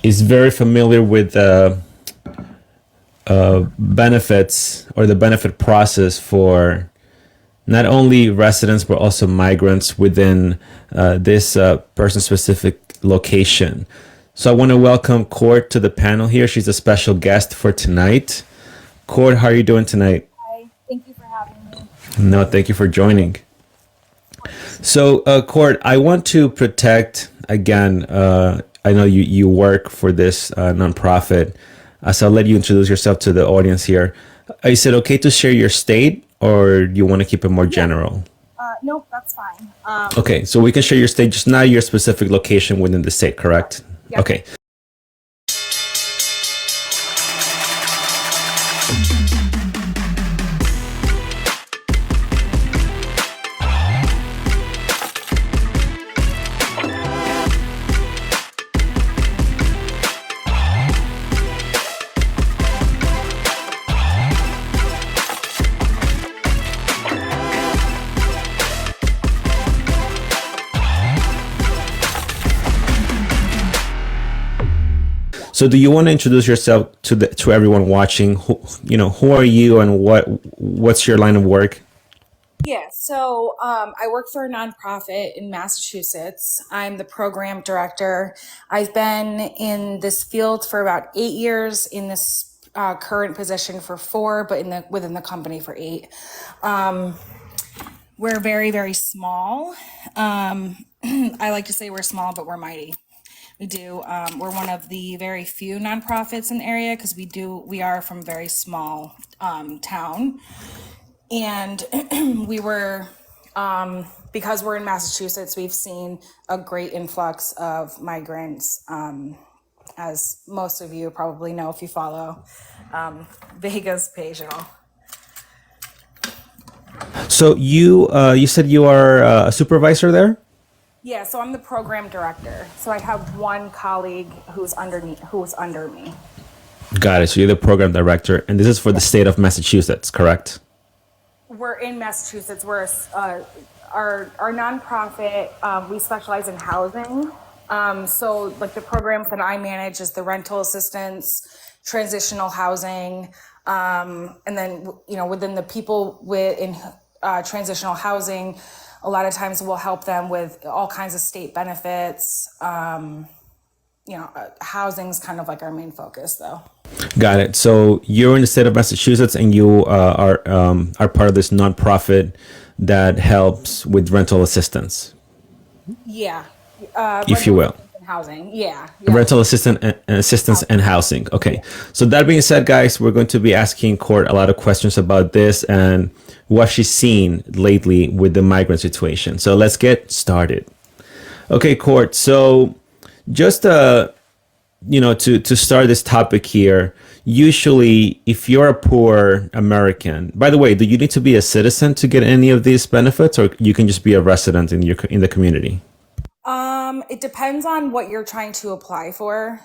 is very familiar with benefits or the benefit process for not only residents but also migrants within this person-specific location. So I want to welcome Court to the panel here. She's a special guest for tonight. Court, how are you doing tonight? Hi, thank you for having me. No, thank you for joining. So, Court, I want to protect again. I know you work for this nonprofit, so I'll let you introduce yourself to the audience here. Is it okay to share your state, or do you want to keep it more Yeah, general? nope, that's fine. Okay, so we can share your state, just not your specific location within the state, correct? Yep. Okay. So, do you want to introduce yourself to everyone watching? Who are you, and what's your line of work? Yeah, so I work for a nonprofit in Massachusetts. I'm the program director. I've been in this field for about 8 years, in this current position for 4, but within the company for 8. We're very, very small. I like to say we're small, but we're mighty. We're one of the very few nonprofits in the area because we are from a very small town. And we were, because we're in Massachusetts, we've seen a great influx of migrants, as most of you probably know if you follow Vega's page and all. So you said you are a supervisor there? Yeah, so I'm the program director. So I have one colleague who's under me. Got it. So you're the program director, and this is for the Yeah. state of Massachusetts, correct? We're in Massachusetts. Our nonprofit. We specialize in housing. So like the programs that I manage is the rental assistance, transitional housing, and then within the people in transitional housing, a lot of times we'll help them with all kinds of state benefits. Housing's kind of like our main focus, though. Got it. So you're in the state of Massachusetts, and you are part of this nonprofit that helps with rental assistance, Yeah, if you rental will. assistance and housing. Yeah, yeah. Rental assistance and housing. Okay. So that being said, guys, we're going to be asking Court a lot of questions about this and what she's seen lately with the migrant situation. So let's get started. Okay, Court. So just to start this topic here, usually if you're a poor American, by the way, do you need to be a citizen to get any of these benefits, or you can just be a resident in the community? It depends on what you're trying to apply for.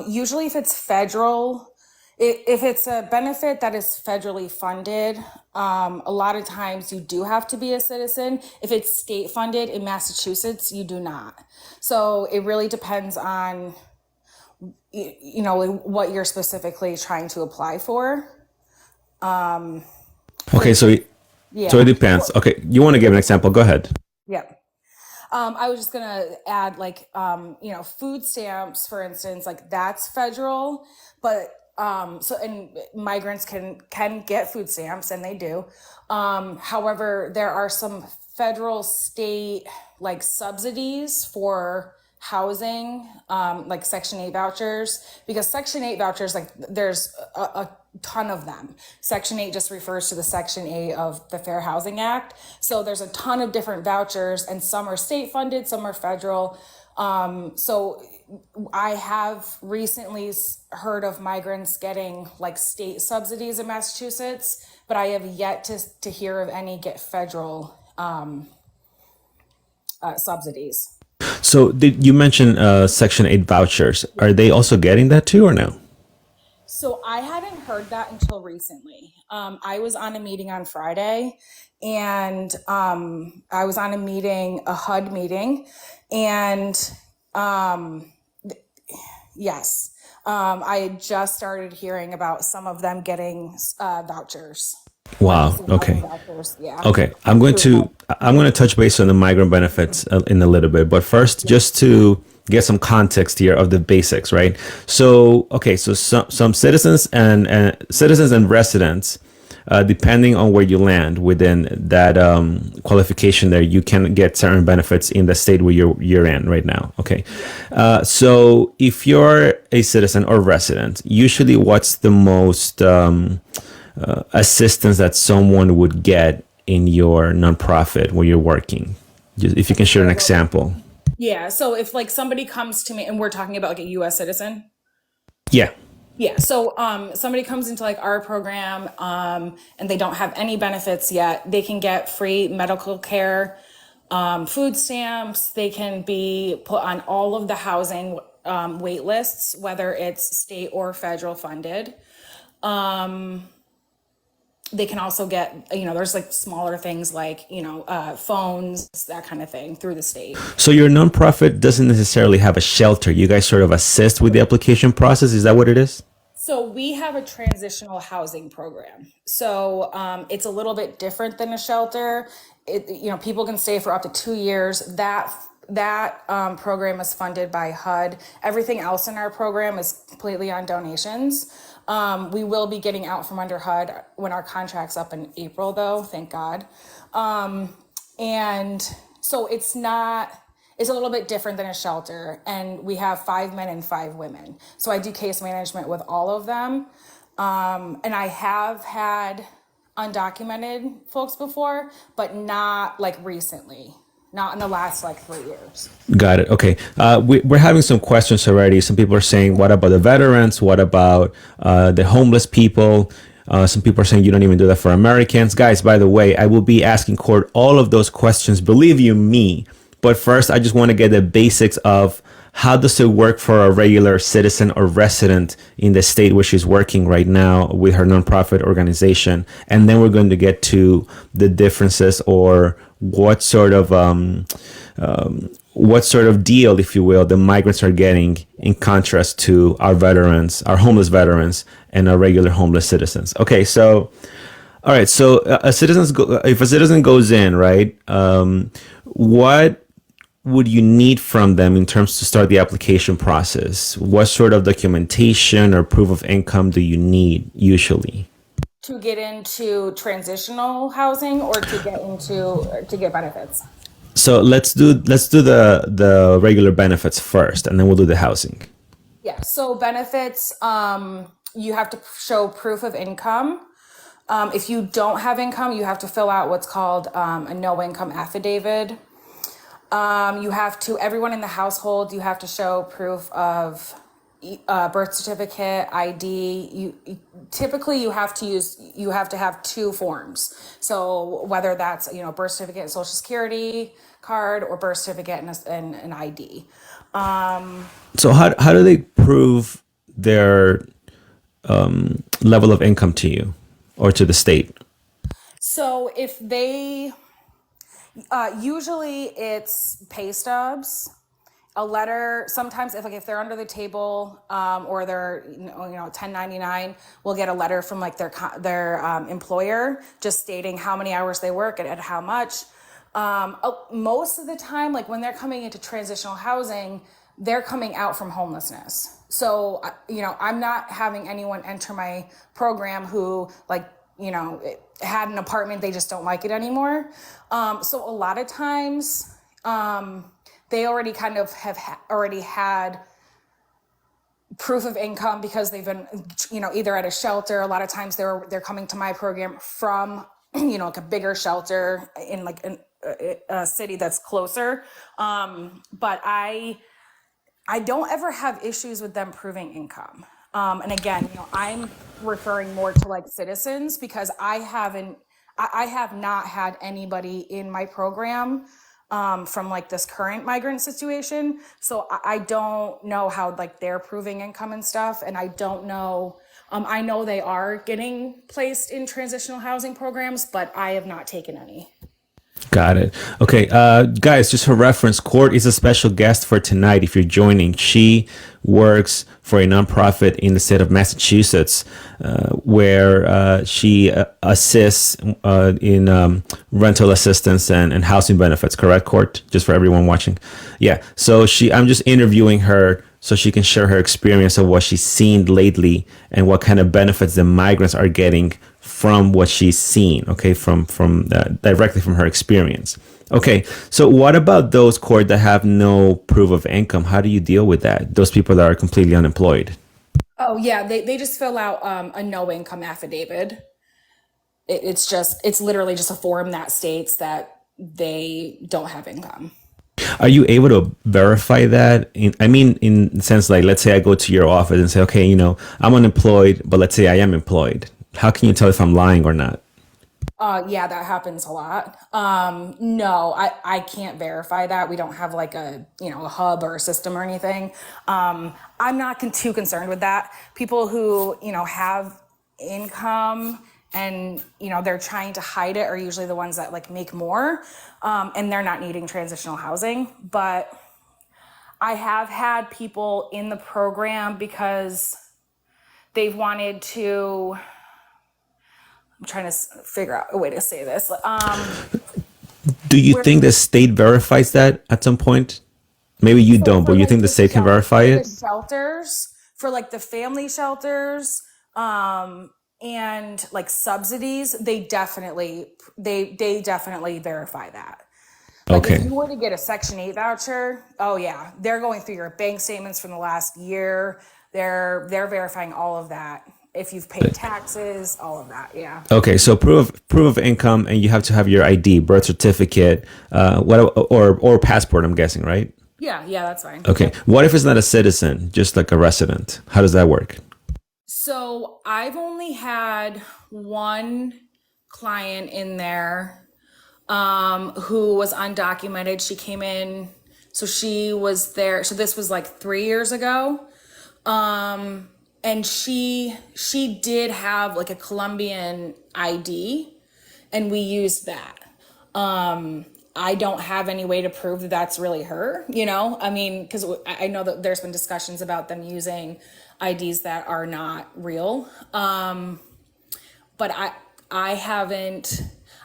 Usually, if it's federal, if it's a benefit that is federally funded, a lot of times you do have to be a citizen. If it's state funded in Massachusetts, you do not. So it really depends on what you're specifically trying to apply for. For Okay, so instance, so it yeah. depends. Okay, you want to give an example? Go ahead. Yeah. I was just gonna add, like, food stamps, for instance, like that's federal, but and migrants can get food stamps, and they do. However, there are some federal state like subsidies for housing, like Section 8 vouchers, because Section 8 vouchers, like there's a ton of them. Section 8 just refers to the Section 8 of the Fair Housing Act. So there's a ton of different vouchers, and some are state funded, some are federal. So I have recently heard of migrants getting like state subsidies in Massachusetts, but I have yet to hear of any get federal subsidies. So did you mention Section 8 vouchers? Are they also getting that too, or no? So I hadn't heard that until recently. I was on a meeting on Friday, and I was on a HUD meeting, and Yes. I had just started hearing about some of them getting vouchers, Wow. emergency housing Okay. vouchers. Yeah. Okay, I'm going to touch base on the migrant benefits in a little bit, but first, just to get some context here of the basics, right? So, okay, so some citizens and citizens and residents, depending on where you land within that qualification, there you can get certain benefits in the state where you're in right now. Okay, so if you're a citizen or resident, usually what's the most assistance that someone would get in your nonprofit where you're working? Just, if you can share an example. Yeah. So if like somebody comes to me and we're talking about like a US citizen. Yeah. Yeah. So somebody comes into like our program and they don't have any benefits yet, they can get free medical care, food stamps, they can be put on all of the housing wait lists, whether it's state or federal funded. They can also get, there's like smaller things like, phones, that kind of thing through the state. So your nonprofit doesn't necessarily have a shelter. You guys sort of assist with the application process. Is that what it is? So we have a transitional housing program. So it's a little bit different than a shelter. People can stay for up to 2 years. That program is funded by HUD. Everything else in our program is completely on donations. We will be getting out from under HUD when our contract's up in April, though. Thank God. And so it's a little bit different than a shelter. And we have 5 men and 5 women. So I do case management with all of them. And I have had undocumented folks before, but not like recently, not in the last like 3 years. Got it. Okay. We're having some questions already. Some people are saying, what about the veterans? What about the homeless people? Some people are saying you don't even do that for Americans. Guys, by the way, I will be asking court all of those questions. Believe you me. But first, I just want to get the basics of how does it work for a regular citizen or resident in the state where she's working right now with her nonprofit organization. And then we're going to get to the differences or what sort of deal, if you will, the migrants are getting in contrast to our veterans, our homeless veterans, and our regular homeless citizens. Okay, so all right, so if a citizen goes in, right, what would you need from them in terms to start the application process? What sort of documentation or proof of income do you need usually? To get into transitional housing or to get benefits? So let's do the regular benefits first, and then we'll do the housing. Yeah. So benefits, you have to show proof of income. If you don't have income, you have to fill out what's called a no income affidavit. Everyone in the household, you have to show proof of birth certificate, ID. Typically you have to have 2 forms. So whether that's, birth certificate and social security card or birth certificate and an ID. So how do they prove their level of income to you or to the state? So if they, usually it's pay stubs, a letter. Sometimes if they're under the table or they're 1099, we'll get a letter from like their employer just stating how many hours they work and at how much. Most of the time, like when they're coming into transitional housing, they're coming out from homelessness. So I'm not having anyone enter my program who had an apartment, they just don't like it anymore. So a lot of times they already kind of have already had proof of income because they've been, either at a shelter. A lot of times they're coming to my program from, like a bigger shelter in like a city that's closer. But I don't ever have issues with them proving income. And again, I'm referring more to like citizens because I have not had anybody in my program from like this current migrant situation. So I don't know how like they're proving income and stuff. And I don't know, I know they are getting placed in transitional housing programs, but I have not taken any. Got it. Okay, guys, just for reference, Court is a special guest for tonight. If you're joining, she works for a nonprofit in the state of Massachusetts, where she assists in rental assistance and housing benefits. Correct, Court? Just for everyone watching. Yeah. So I'm just interviewing her so she can share her experience of what she's seen lately and what kind of benefits the migrants are getting from what she's seen, okay, from directly from her experience. Okay, so what about those, Court, that have no proof of income? How do you deal with that? Those people that are completely unemployed. Oh yeah, they just fill out a no income affidavit. It's literally just a form that states that they don't have income. Are you able to verify that? I mean, in the sense, like, let's say I go to your office and say, okay, I'm unemployed, but let's say I am employed. How can you tell if I'm lying or not? Yeah, that happens a lot. No, I can't verify that. We don't have like a hub or a system or anything. I'm not too concerned with that. People who, have income and, they're trying to hide it are usually the ones that like make more, and they're not needing transitional housing. But I have had people in the program because they've wanted to, I'm trying to figure out a way to say this. Do you Where think the state verifies that at some point? Maybe you So don't, but for you like think the the state can verify for the it? shelters, for like the family shelters, and like subsidies, they definitely verify that. Like if Okay. you were to get a Section 8 voucher, oh yeah, they're going through your bank statements from the last year. They're verifying all of that. If you've paid taxes, all of that, yeah. Okay, so proof of income, and you have to have your ID, birth certificate, or passport. I'm guessing, right? Yeah, that's fine. Okay. Yep. What if it's not a citizen, just like a resident? How does that work? So I've only had one client in there who was undocumented. She came in, so she was there. So this was like 3 years ago. And she did have like a Colombian ID, and we used that. I don't have any way to prove that that's really her, I mean, because I know that there's been discussions about them using IDs that are not real. But I haven't,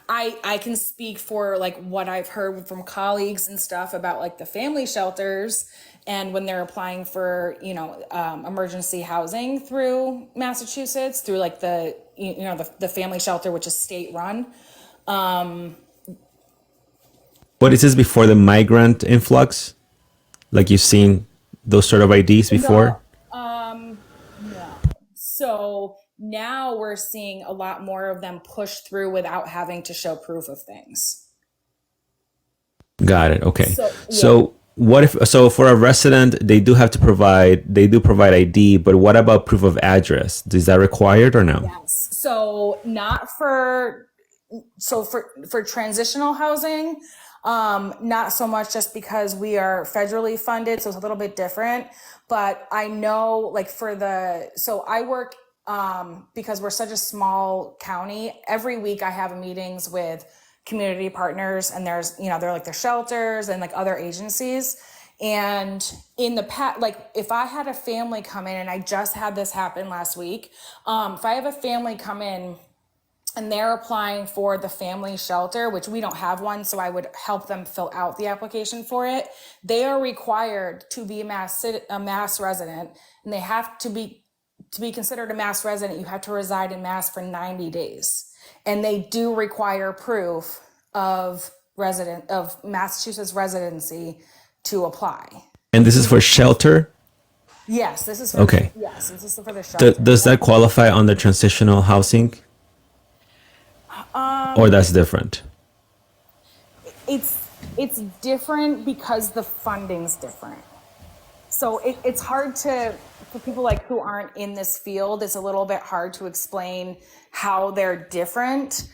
I can speak for like what I've heard from colleagues and stuff about like the family shelters and when they're applying for, emergency housing through Massachusetts, through like the family shelter, which is state run. What is this before the migrant influx? Like you've seen those sort of IDs No, before? no. So now we're seeing a lot more of them push through without having to show proof of things. Got it. Okay. So yeah. So what if so for a resident they do provide ID, but what about proof of address? Is that required or no? Yes. So not for so for transitional housing, not so much, just because we are federally funded, so it's a little bit different. But I know like so I work, because we're such a small county, every week I have meetings with community partners, and they're like their shelters and like other agencies. And in the past, like if I had a family come in, and I just had this happen last week, if I have a family come in and they're applying for the family shelter, which we don't have one, so I would help them fill out the application for it. They are required to be a Mass resident, and they have to be considered a Mass resident. You have to reside in Mass for 90 days, and they do require proof of Massachusetts residency to apply. And this is for shelter? Yes, this is for Okay. yes, this is for the shelter. Does Yep. that qualify under transitional housing, or that's different? It's it's different because the funding's different. So it's hard for people like who aren't in this field. It's a little bit hard to explain how they're different.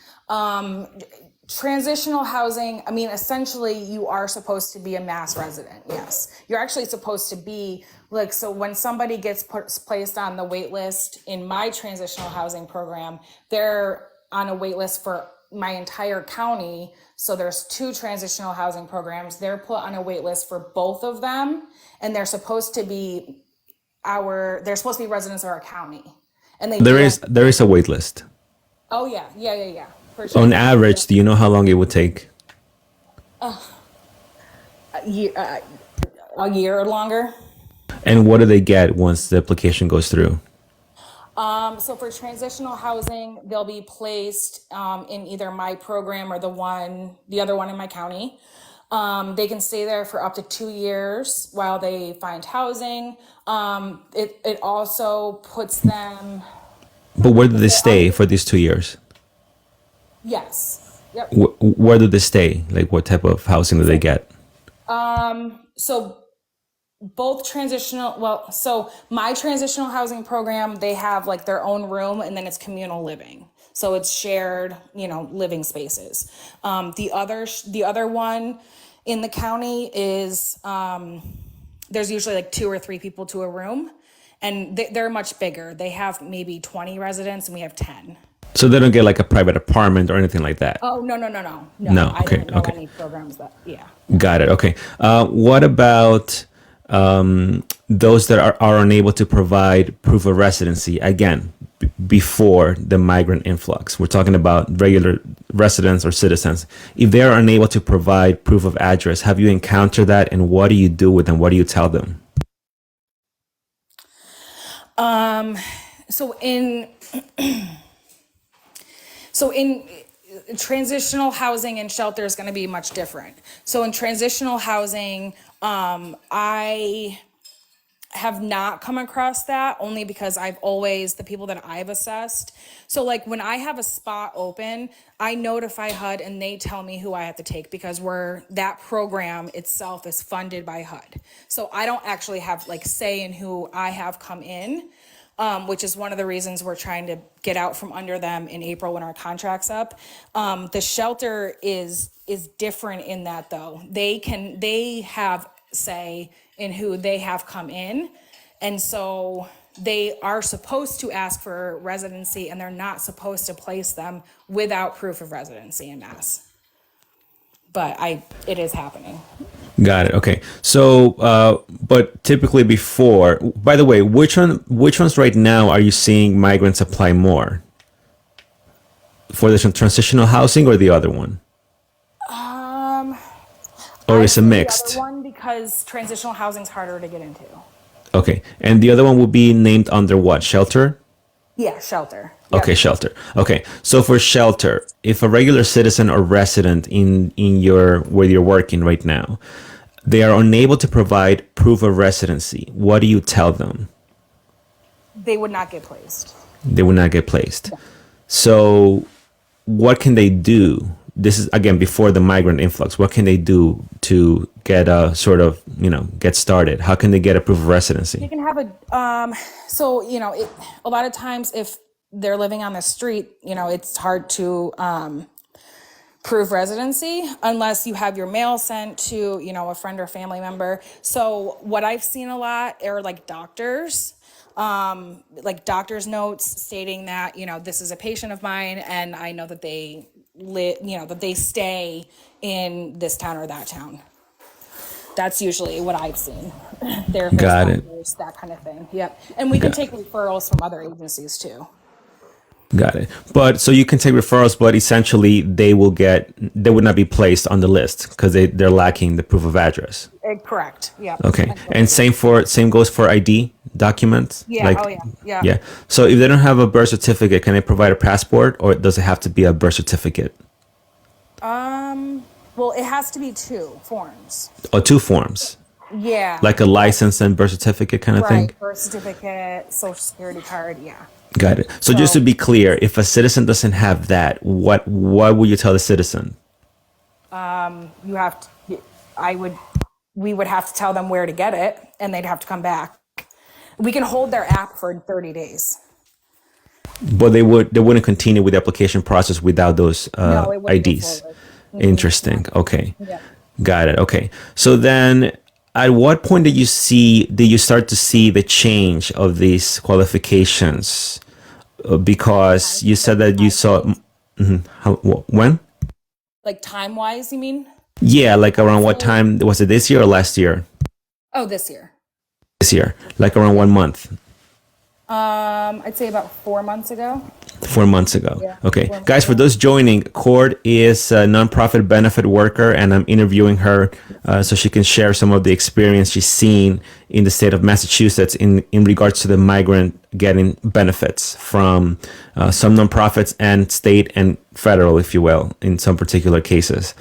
Transitional housing, I mean, essentially you are supposed to be a Mass resident. Yes, you're actually supposed to be like, so when somebody gets placed on the wait list in my transitional housing program, they're on a wait list for my entire county. So there's 2 transitional housing programs. They're put on a wait list for both of them, and they're supposed to be residents of our county. And they do have, There is a wait list. oh yeah, for sure. On average, do you know how long it would take? A year or longer. And what do they get once the application goes through? So for transitional housing, they'll be placed in either my program or the other one in my county. They can stay there for up to 2 years while they find housing. It also puts them. But where do they stay for these 2 years? Yes. Yep. Where do they stay? Like, what type of housing do they get? So so my transitional housing program, they have like their own room, and then it's communal living. So it's shared, living spaces. The other one in the county is, there's usually like 2 or 3 people to a room, and they're much bigger. They have maybe 20 residents, and we have 10. So they don't get like a private apartment or anything like that? Oh, no. No, I okay, don't know okay. any programs that, yeah. Got it. Okay. What about those that are unable to provide proof of residency? Again, before the migrant influx, we're talking about regular residents or citizens. If they are unable to provide proof of address, have you encountered that, and what do you do with them? What do you tell them? So in transitional housing and shelter is going to be much different. So in transitional housing, I have not come across that, only because the people that I've assessed. So like when I have a spot open, I notify HUD and they tell me who I have to take, because that program itself is funded by HUD. So I don't actually have like say in who I have come in. Which is one of the reasons we're trying to get out from under them in April when our contract's up. The shelter is different in that, though. They have say in who they have come in. And so they are supposed to ask for residency, and they're not supposed to place them without proof of residency in Mass. But it is happening. Got it. Okay. So, but typically before, by the way, which ones right now are you seeing migrants apply more? For the transitional housing or the other one? Or is it mixed? The other one, because transitional housing is harder to get into. Okay. And the other one will be named under what? Shelter? Yeah, shelter. Yep. Okay, shelter. Okay. So for shelter, if a regular citizen or resident in where you're working right now, they are unable to provide proof of residency, what do you tell them? They would not get placed. They would not get placed. So what can they do? This is again before the migrant influx. What can they do to get a sort of, get started? How can they get a proof of residency? You can have a lot of times if they're living on the street, it's hard to prove residency unless you have your mail sent to, a friend or family member. So what I've seen a lot are like doctors notes stating that, this is a patient of mine and I know that they that they stay in this town or that town. That's usually what I've seen. Therapists, Got it. doctors, that kind of thing. Yep. And we can take referrals from other agencies too. Got it. But so you can take referrals, but essentially they would not be placed on the list because they're lacking the proof of address. Correct. Yeah. Okay. And same goes for ID documents. Yeah. Yeah. So if they don't have a birth certificate, can they provide a passport, or does it have to be a birth certificate? Well, it has to be 2 forms. Or 2 forms. Yeah. Like a license and birth certificate kind of thing? Right. Birth certificate, social security card. Yeah. Got it. So just to be clear, if a citizen doesn't have that, what would you tell the citizen? We would have to tell them where to get it, and they'd have to come back. We can hold their app for 30 days. But they wouldn't continue with the application process without those No, it wouldn't go IDs. forward. Interesting. Okay. Yeah. Got it. Okay. So then at what point did you start to see the change of these qualifications? Because you said that you saw, When? Like time wise, you mean? Yeah, like around what So, time? Was it this year or last year? oh, this year. This year, like around 1 month. I'd say about 4 months ago. 4 months ago. Yeah, Okay. 4 months Guys, for ago. those joining, Cord is a nonprofit benefit worker, and I'm interviewing her so she can share some of the experience she's seen in the state of Massachusetts in regards to the migrant getting benefits from some nonprofits and state and federal, if you will, in some particular cases.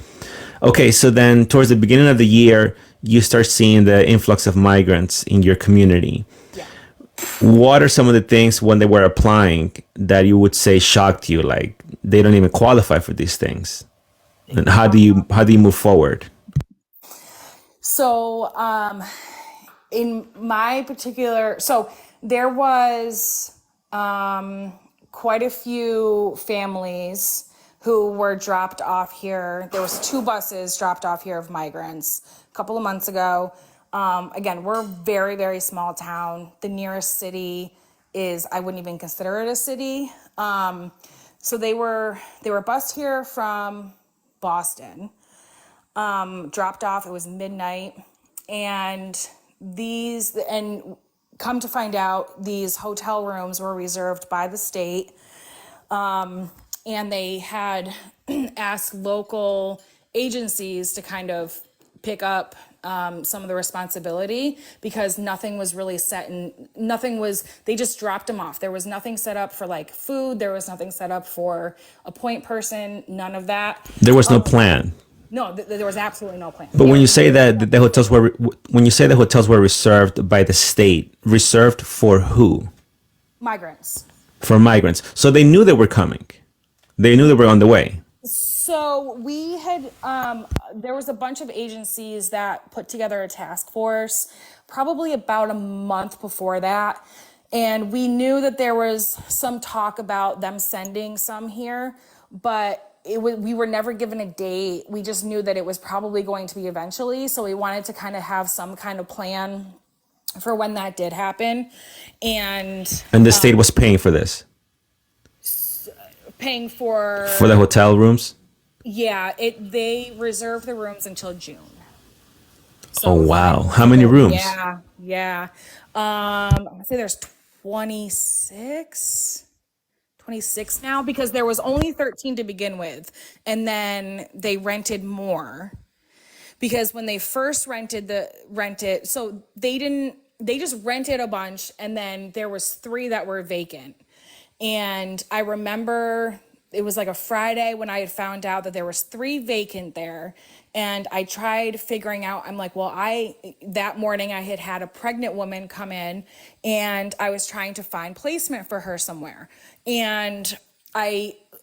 Okay, so then towards the beginning of the year, you start seeing the influx of migrants in your community. Yeah. What are some of the things when they were applying that you would say shocked you? Like they don't even qualify for these things. And how do you move forward? So, in my particular, so there was quite a few families who were dropped off here. There was 2 buses dropped off here of migrants a couple of months ago. Again, we're a very, very small town. The nearest city is, I wouldn't even consider it a city. So they were bused here from Boston, dropped off. It was midnight, and come to find out, these hotel rooms were reserved by the state, and they had asked local agencies to kind of pick up some of the responsibility because nothing was really set and they just dropped them off. There was nothing set up for like food. There was nothing set up for a point person, none of that. There was no plan. No, there was absolutely no plan. But when you say that the hotels were when you say the hotels were reserved by the state, reserved for who? Migrants. For migrants. So they knew they were coming. They knew they were on the way. So we had, there was a bunch of agencies that put together a task force probably about a month before that. And we knew that there was some talk about them sending some here, but we were never given a date. We just knew that it was probably going to be eventually. So we wanted to kind of have some kind of plan for when that did happen. And the state was paying for this. paying for For the hotel rooms? Yeah, they reserve the rooms until June. Oh So wow. How many rooms? yeah. I'd say there's 26 now because there was only 13 to begin with, and then they rented more because when they first rented, so they just rented a bunch, and then there was 3 that were vacant. And I remember it was like a Friday when I had found out that there was 3 vacant there. And I tried figuring out, I'm like, well, that morning I had a pregnant woman come in, and I was trying to find placement for her somewhere. And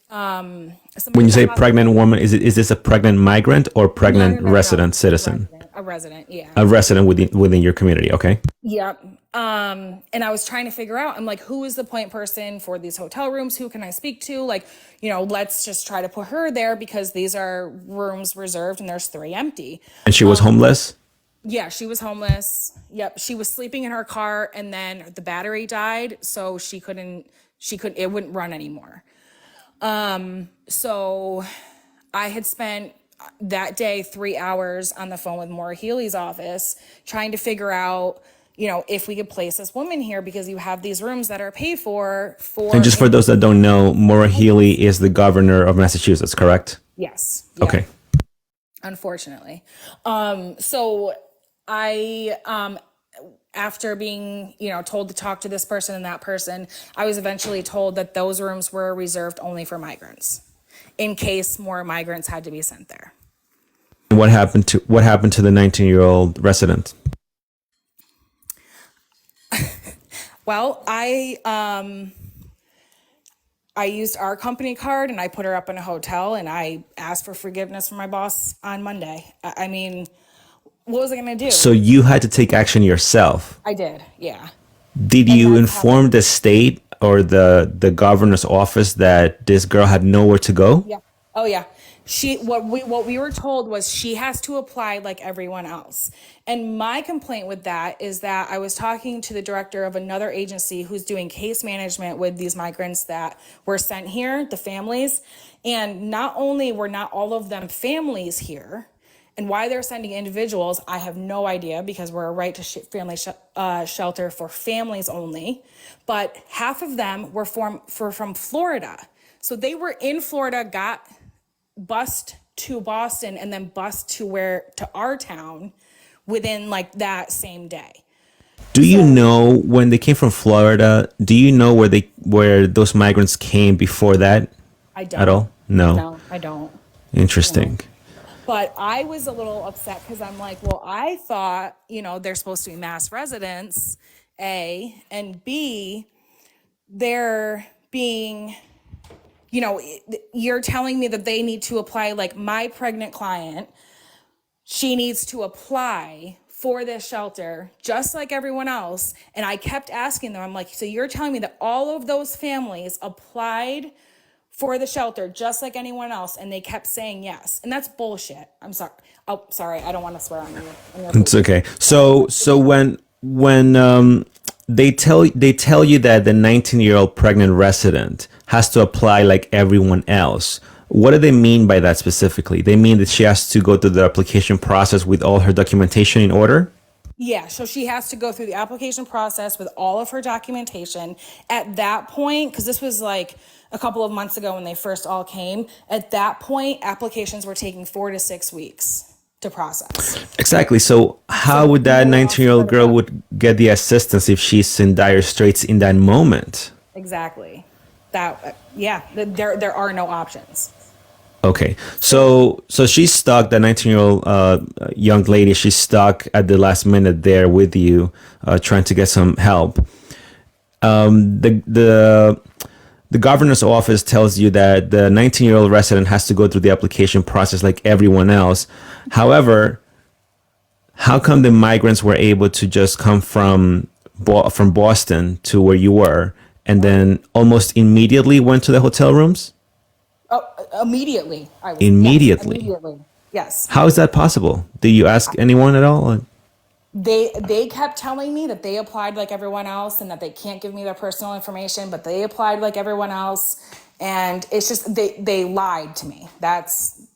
When you say pregnant woman, is this a pregnant migrant or pregnant no, resident citizen? a resident, yeah. A resident within your community, okay? Yep. And I was trying to figure out, I'm like, who is the point person for these hotel rooms? Who can I speak to? Like, let's just try to put her there because these are rooms reserved and there's 3 empty. And she was homeless? Yeah, she was homeless. Yep. She was sleeping in her car, and then the battery died. So it wouldn't run anymore. So I had spent that day 3 hours on the phone with Maura Healy's office trying to figure out, if we could place this woman here because you have these rooms that are paid for. And just for those that don't know, Maura Healy is the governor of Massachusetts, correct? Yes. Yeah. Okay. Unfortunately. So I, after being, told to talk to this person and that person, I was eventually told that those rooms were reserved only for migrants in case more migrants had to be sent there. And what happened to the 19-year-old resident? Well, I used our company card and I put her up in a hotel, and I asked for forgiveness from my boss on Monday. I mean, what was I going to do? So you had to take action yourself. I did, yeah. Did you inform the state or the governor's office that this girl had nowhere to go? Yeah. Oh, yeah. What we were told was she has to apply like everyone else. And my complaint with that is that I was talking to the director of another agency who's doing case management with these migrants that were sent here, the families, and not only were not all of them families here, and why they're sending individuals, I have no idea, because we're a right to family shelter for families only. But half of them were from Florida. So they were in Florida, got bused to Boston, and then bused to our town within like that same day. Do you know when they came from Florida? Do you know where those migrants came before that? I don't. At all? No. No, I don't. Interesting. No. But I was a little upset because I'm like, well, I thought, they're supposed to be mass residents, A, and B, they're being, you're telling me that they need to apply, like my pregnant client, she needs to apply for this shelter just like everyone else. And I kept asking them, I'm like, so you're telling me that all of those families applied for the shelter just like anyone else, and they kept saying yes, and that's bullshit. I'm sorry. Oh, sorry, I don't want to swear on you. It's okay. So when they tell you that the 19-year-old pregnant resident has to apply like everyone else, what do they mean by that specifically? They mean that she has to go through the application process with all her documentation in order? Yeah, so she has to go through the application process with all of her documentation. At that point, because this was like a couple of months ago when they first all came, at that point, applications were taking 4 to 6 weeks to process. Exactly. So how would that 19-year-old girl would get the assistance if she's in dire straits in that moment? Exactly. There are no options. Okay, so she's stuck. The 19-year-old young lady, she's stuck at the last minute there with you, trying to get some help. The governor's office tells you that the 19-year-old resident has to go through the application process like everyone else. However, how come the migrants were able to just come from Boston to where you were, and then almost immediately went to the hotel rooms? Immediately. Immediately. Yes, immediately. Yes. How is that possible? Did you ask anyone at all? They kept telling me that they applied like everyone else and that they can't give me their personal information, but they applied like everyone else. And it's just, they lied to me. That's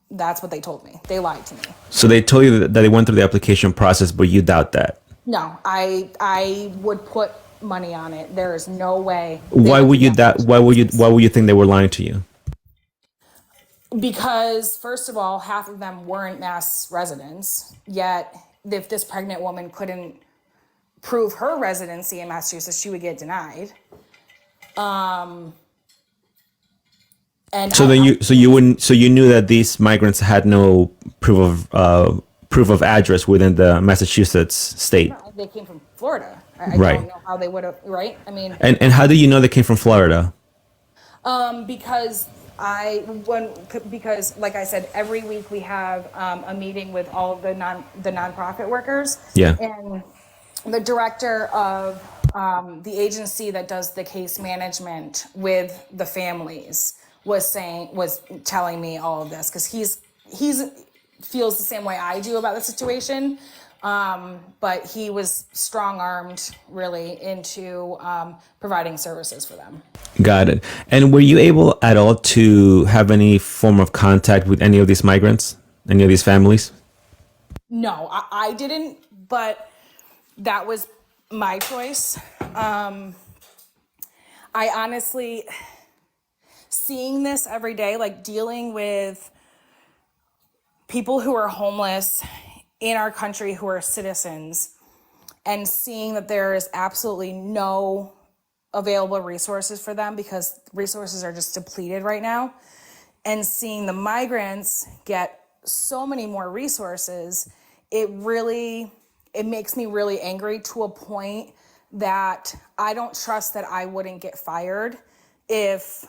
what they told me. They lied to me. So they told you that they went through the application process, but you doubt that? No, I would put money on it. There is no way. Why would you think they were lying to you? Because first of all, half of them weren't mass residents, yet if this pregnant woman couldn't prove her residency in Massachusetts, she would get denied. And so you knew that these migrants had no proof of address within the Massachusetts state. No, they came from Florida. I Right. don't know how they would have, right? I mean, And how do you know they came from Florida? because like I said, every week we have a meeting with all of the nonprofit workers. Yeah. And the director of the agency that does the case management with the families was telling me all of this, because he's feels the same way I do about the situation. But he was strong-armed really into providing services for them. Got it. And were you able at all to have any form of contact with any of these migrants, any of these families? No, I didn't, but that was my choice. I honestly, seeing this every day, like dealing with people who are homeless in our country who are citizens, and seeing that there is absolutely no available resources for them because resources are just depleted right now, and seeing the migrants get so many more resources, it makes me really angry, to a point that I don't trust that I wouldn't get fired if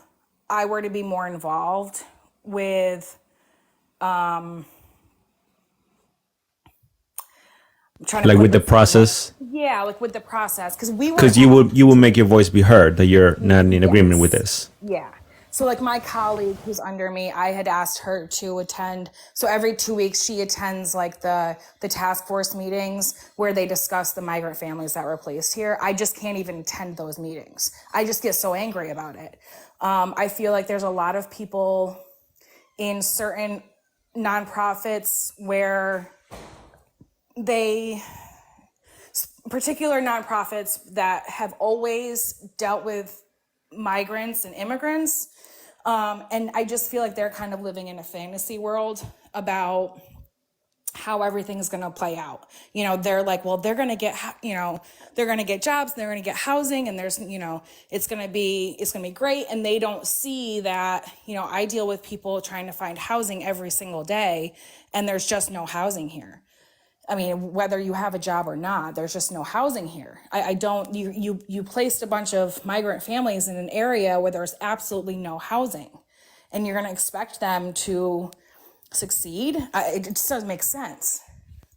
I were to be more involved with with the process? Yeah, like with the process, because you will make your voice be heard that you're not in agreement with this. Yeah. So like my colleague who's under me, I had asked her to attend. So every 2 weeks she attends like the task force meetings where they discuss the migrant families that were placed here. I just can't even attend those meetings. I just get so angry about it. I feel like there's a lot of people in certain nonprofits where particular nonprofits that have always dealt with migrants and immigrants. And I just feel like they're kind of living in a fantasy world about how everything's going to play out. They're like, well, they're going to get, they're going to get jobs, they're going to get housing, and there's, it's going to be great. And they don't see that, I deal with people trying to find housing every single day, and there's just no housing here. I mean, whether you have a job or not, there's just no housing here. You placed a bunch of migrant families in an area where there's absolutely no housing, and you're going to expect them to succeed. It just doesn't make sense.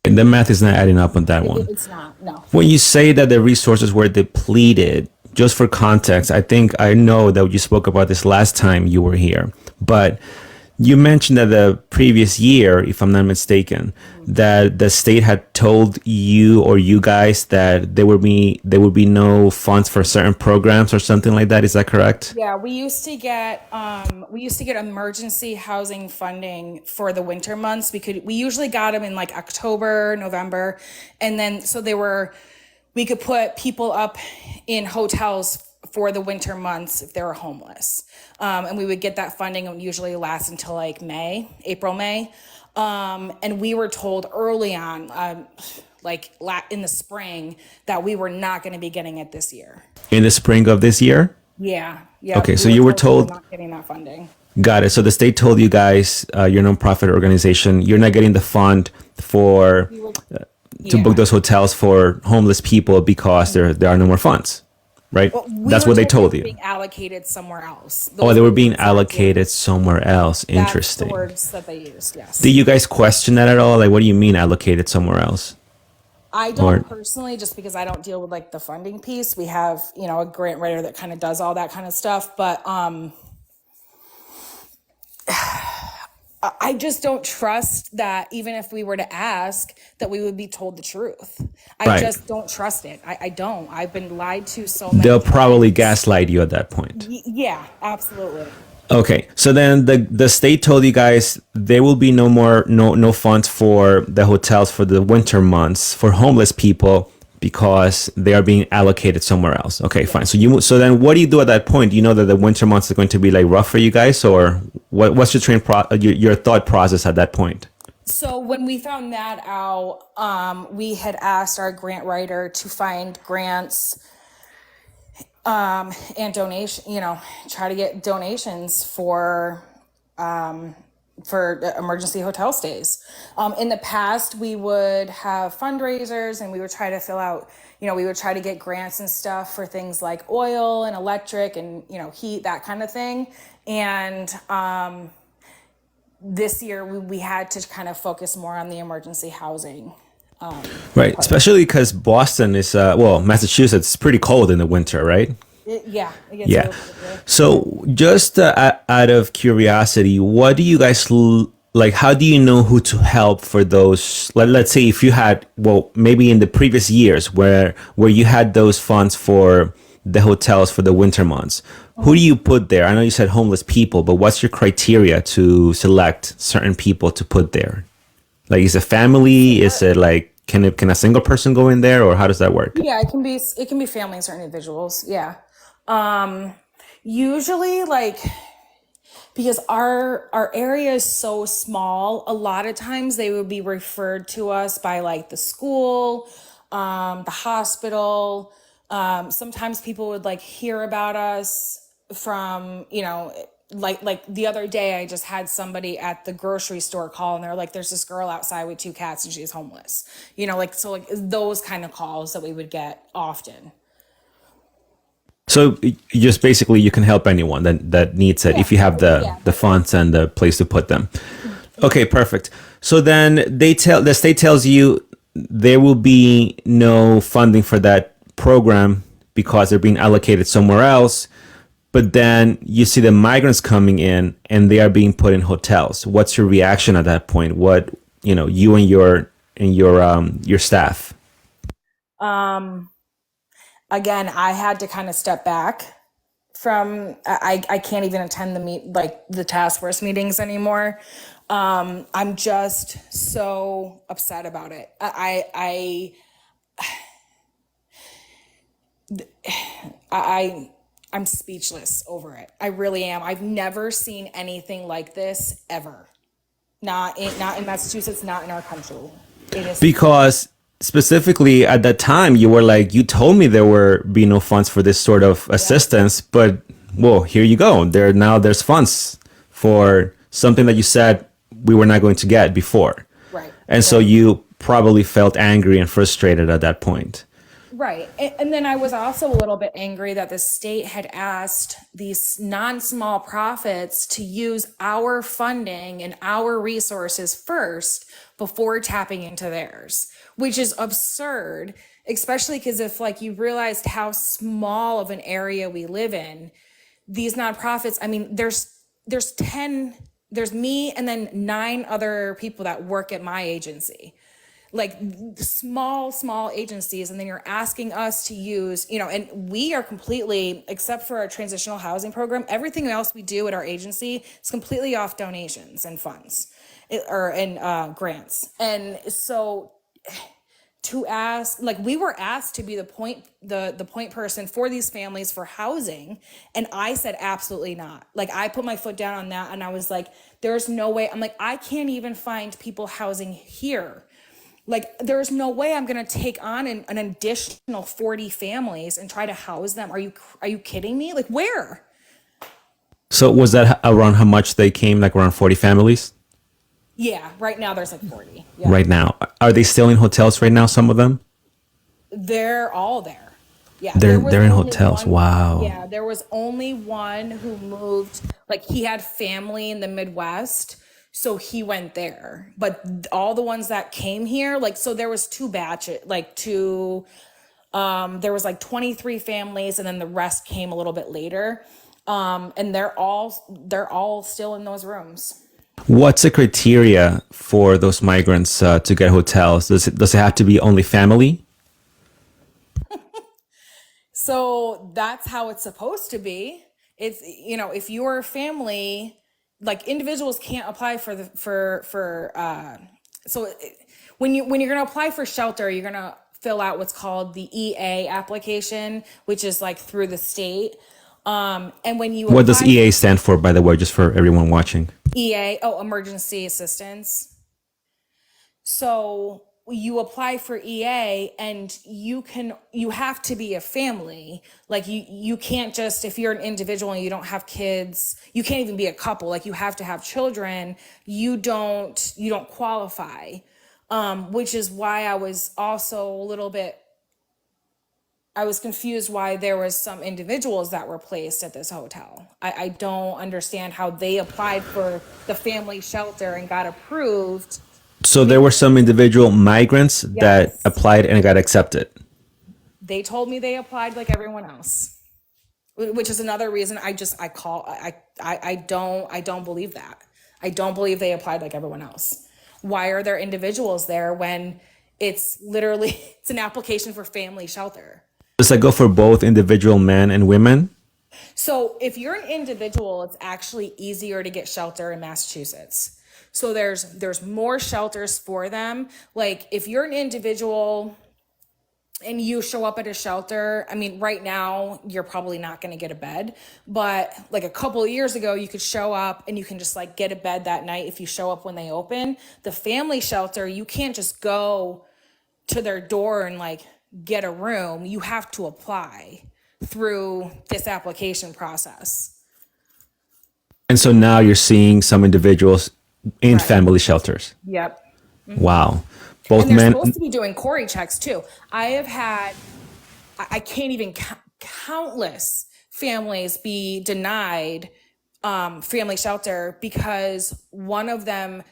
And the math is not adding up on that one. It's not, no. When you say that the resources were depleted, just for context, I know that you spoke about this last time you were here, but you mentioned that the previous year, if I'm not mistaken, that the state had told you or you guys that there would be no funds for certain programs or something like that. Is that correct? Yeah, we used to get emergency housing funding for the winter months. We usually got them in like October, November, and then we could put people up in hotels for the winter months if they were homeless. And we would get that funding. It would usually last until like April, May. And we were told early on, in the spring, that we were not going to be getting it this year. In the spring of this year? Yeah. Okay, so you were told. We were not getting that funding. Got it. So the state told you guys, your nonprofit organization, you're not getting the fund to book those hotels for homeless people because there are no more funds. Right? Well, that's what they told you. Being allocated somewhere else. They were being allocated somewhere else. Interesting. That's the words that they used, yes. Do you guys question that at all? Like, what do you mean allocated somewhere else? I don't personally, just because I don't deal with like the funding piece. We have, a grant writer that kind of does all that kind of stuff. But I just don't trust that even if we were to ask, that we would be told the truth. I just don't trust it. I don't. I've been lied to so many They'll times. probably gaslight you at that point. Yeah, absolutely. Okay, so then the state told you guys there will be no funds for the hotels for the winter months for homeless people because they are being allocated somewhere else. Okay, fine. So then what do you do at that point? Do you know that the winter months are going to be like rough for you guys, or what's your thought process at that point? So when we found that out, we had asked our grant writer to find grants and donation, try to get donations for emergency hotel stays. In the past, we would have fundraisers and we would try to fill out, we would try to get grants and stuff for things like oil and electric and, heat, that kind of thing. And this year we had to kind of focus more on the emergency housing. Right, especially because Boston is, Massachusetts is pretty cold in the winter, right? It gets So just out of curiosity, what do you guys like? How do you know who to help for those? Let's say if you had, maybe in the previous years where you had those funds for the hotels for the winter months, who do you put there? I know you said homeless people, but what's your criteria to select certain people to put there? Like, is it family? Is it like, can a single person go in there, or how does that work? Yeah, it can be families or individuals. Yeah. Usually, like, because our area is so small, a lot of times they would be referred to us by like the school, the hospital. Sometimes people would like hear about us from, like the other day, I just had somebody at the grocery store call and they're like, there's this girl outside with 2 cats and she's homeless, so those kind of calls that we would get often. So just basically you can help anyone that needs it if you have the funds and the place to put them. Okay, perfect. So then the state tells you there will be no funding for that program because they're being allocated somewhere else. but then you see the migrants coming in and they are being put in hotels. What's your reaction at that point? What, you and your staff? Um, Again, I had to kind of step back from, I can't even attend the task force meetings anymore. I'm just so upset about it. I I'm speechless over it. I really am. I've never seen anything like this ever. Not in Massachusetts, not in our country. It is Because specifically at that time, you were like, you told me there were be no funds for this sort of yeah, assistance, but well, here you go. There's funds for something that you said we were not going to get before. right, And so right. you probably felt angry and frustrated at that point. Right. And then I was also a little bit angry that the state had asked these non-small profits to use our funding and our resources first before tapping into theirs, which is absurd, especially because if like you realized how small of an area we live in, these nonprofits, I mean, there's 10, there's me and then 9 other people that work at my agency, like small agencies, and then you're asking us to use, and we are completely, except for our transitional housing program, everything else we do at our agency is completely off donations and funds, or and grants. And so to ask, like, we were asked to be the point person for these families for housing, and I said absolutely not. Like, I put my foot down on that, and I was like, there's no way. I'm like, I can't even find people housing here. Like, there's no way I'm going to take on an additional 40 families and try to house them. Are you kidding me? Like, where? So was that around how much they came, like around 40 families Yeah, right now there's like 40. Yep. right now? Are they still in hotels right now, some of them? They're all there. Yeah, there was They're in only hotels. one. Wow. Yeah, there was only one who moved. Like, he had family in the Midwest, so he went there. But all the ones that came here, like, so there was two batches, like two. There was like 23 families, and then the rest came a little bit later. And they're all still in those rooms. What's the criteria for those migrants to get hotels? Does it have to be only family? So that's how it's supposed to be. It's, if your family, like, individuals can't apply for the for so it- when you're going to apply for shelter, you're going to fill out what's called the EA application, which is like through the state. And when you What does apply EA for stand for, by the way, just for everyone watching? EA, oh, emergency assistance. So you apply for EA, and you have to be a family. Like, you can't just, if you're an individual and you don't have kids, you can't even be a couple. Like, you have to have children. You don't qualify. Which is why I was also a little bit, I was confused why there was some individuals that were placed at this hotel. I don't understand how they applied for the family shelter and got approved. So there were some individual migrants that Yes. applied and got accepted. They told me they applied like everyone else, which is another reason I don't believe that. I don't believe they applied like everyone else. Why are there individuals there when it's literally it's an application for family shelter? Does that go for both individual men and women? So if you're an individual, it's actually easier to get shelter in Massachusetts. So there's more shelters for them. Like, if you're an individual and you show up at a shelter, I mean, right now you're probably not going to get a bed, but like a couple of years ago, you could show up and you can just like get a bed that night if you show up when they open. The family shelter, you can't just go to their door and like get a room. You have to apply through this application process. And so now you're seeing some individuals in Right. family shelters. Yep. Wow. Both And they're men. supposed to be doing Corey checks too. I have had, I can't even countless families be denied family shelter because one of them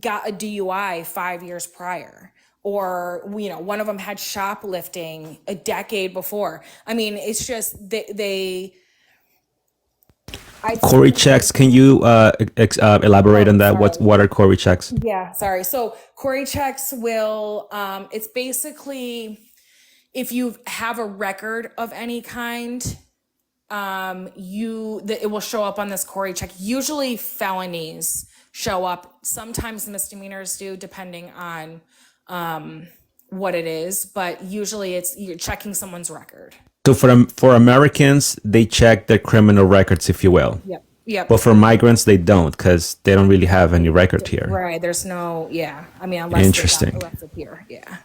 got a DUI 5 years prior. Or, one of them had shoplifting a decade before. I mean, it's just I'd Corey say checks. Can you elaborate on oh, that? sorry. What are Corey checks? Yeah, sorry. So Corey checks will it's basically if you have a record of any kind, it will show up on this Corey check. Usually felonies show up. Sometimes misdemeanors do, depending on what it is. But usually it's you're checking someone's record. So for Americans, they check their criminal records, if you will. Yep. Yep. But for migrants, they don't because they don't really have any record here. Right. There's no. Yeah. I mean, unless they got Interesting. arrested here. Yeah.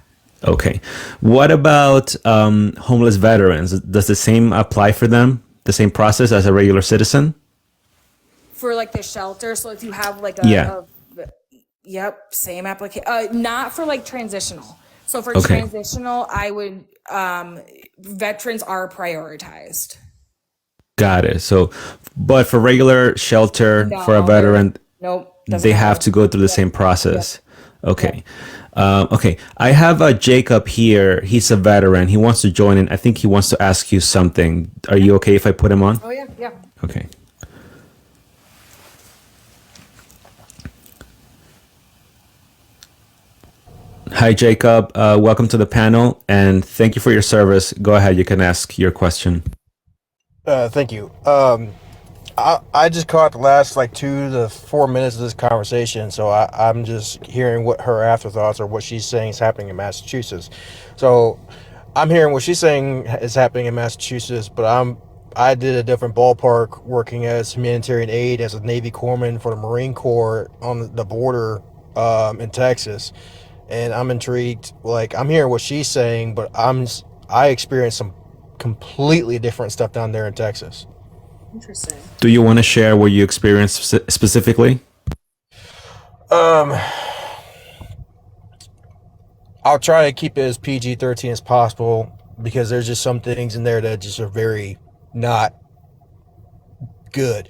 Okay. What about homeless veterans? Does the same apply for them? The same process as a regular citizen? For like the shelter. So if you have like Yeah. yep, same application. Not for like transitional. So for Okay. transitional, I would veterans are prioritized. Got it. So, but for regular shelter for a No, they're veteran, nope, doesn't they have matter. to go through the Yep, same yep, process. yep. Okay. Okay. I have a Jacob here. He's a veteran. He wants to join in. I think he wants to ask you something. Are you okay if I put him on? Oh yeah, yeah. Okay. Hi, Jacob. Welcome to the panel and thank you for your service. Go ahead. You can ask your question. Thank you. I just caught the last like 2 to 4 minutes of this conversation, so I'm just hearing what her afterthoughts or what she's saying is happening in Massachusetts. So I'm hearing what she's saying is happening in Massachusetts, but I did a different ballpark working as humanitarian aid as a Navy corpsman for the Marine Corps on the border in Texas, and I'm intrigued. Like I'm hearing what she's saying, but I experienced some completely different stuff down there in Texas. Interesting. Do you want to share what you experienced specifically? Um, I'll try to keep it as PG-13 as possible because there's just some things in there that just are very not good.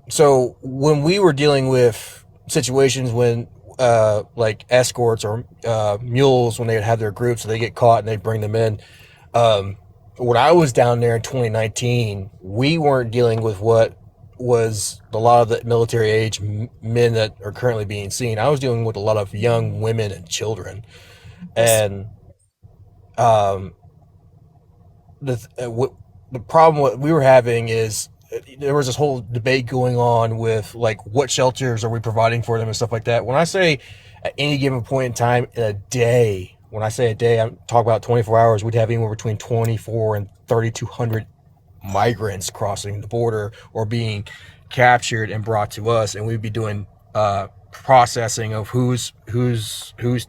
So when we were dealing with situations when like escorts or mules when they would have their groups, so they get caught and they bring them in. Um, when I was down there in 2019, we weren't dealing with what was a lot of the military age men that are currently being seen. I was dealing with a lot of young women and children, Yes. and um, what the problem what we were having is there was this whole debate going on with like what shelters are we providing for them and stuff like that. When I say at any given point in time in a day, when I say a day, I'm talking about 24 hours. We'd have anywhere between 24 and 3,200 migrants crossing the border or being captured and brought to us, and we'd be doing processing of who's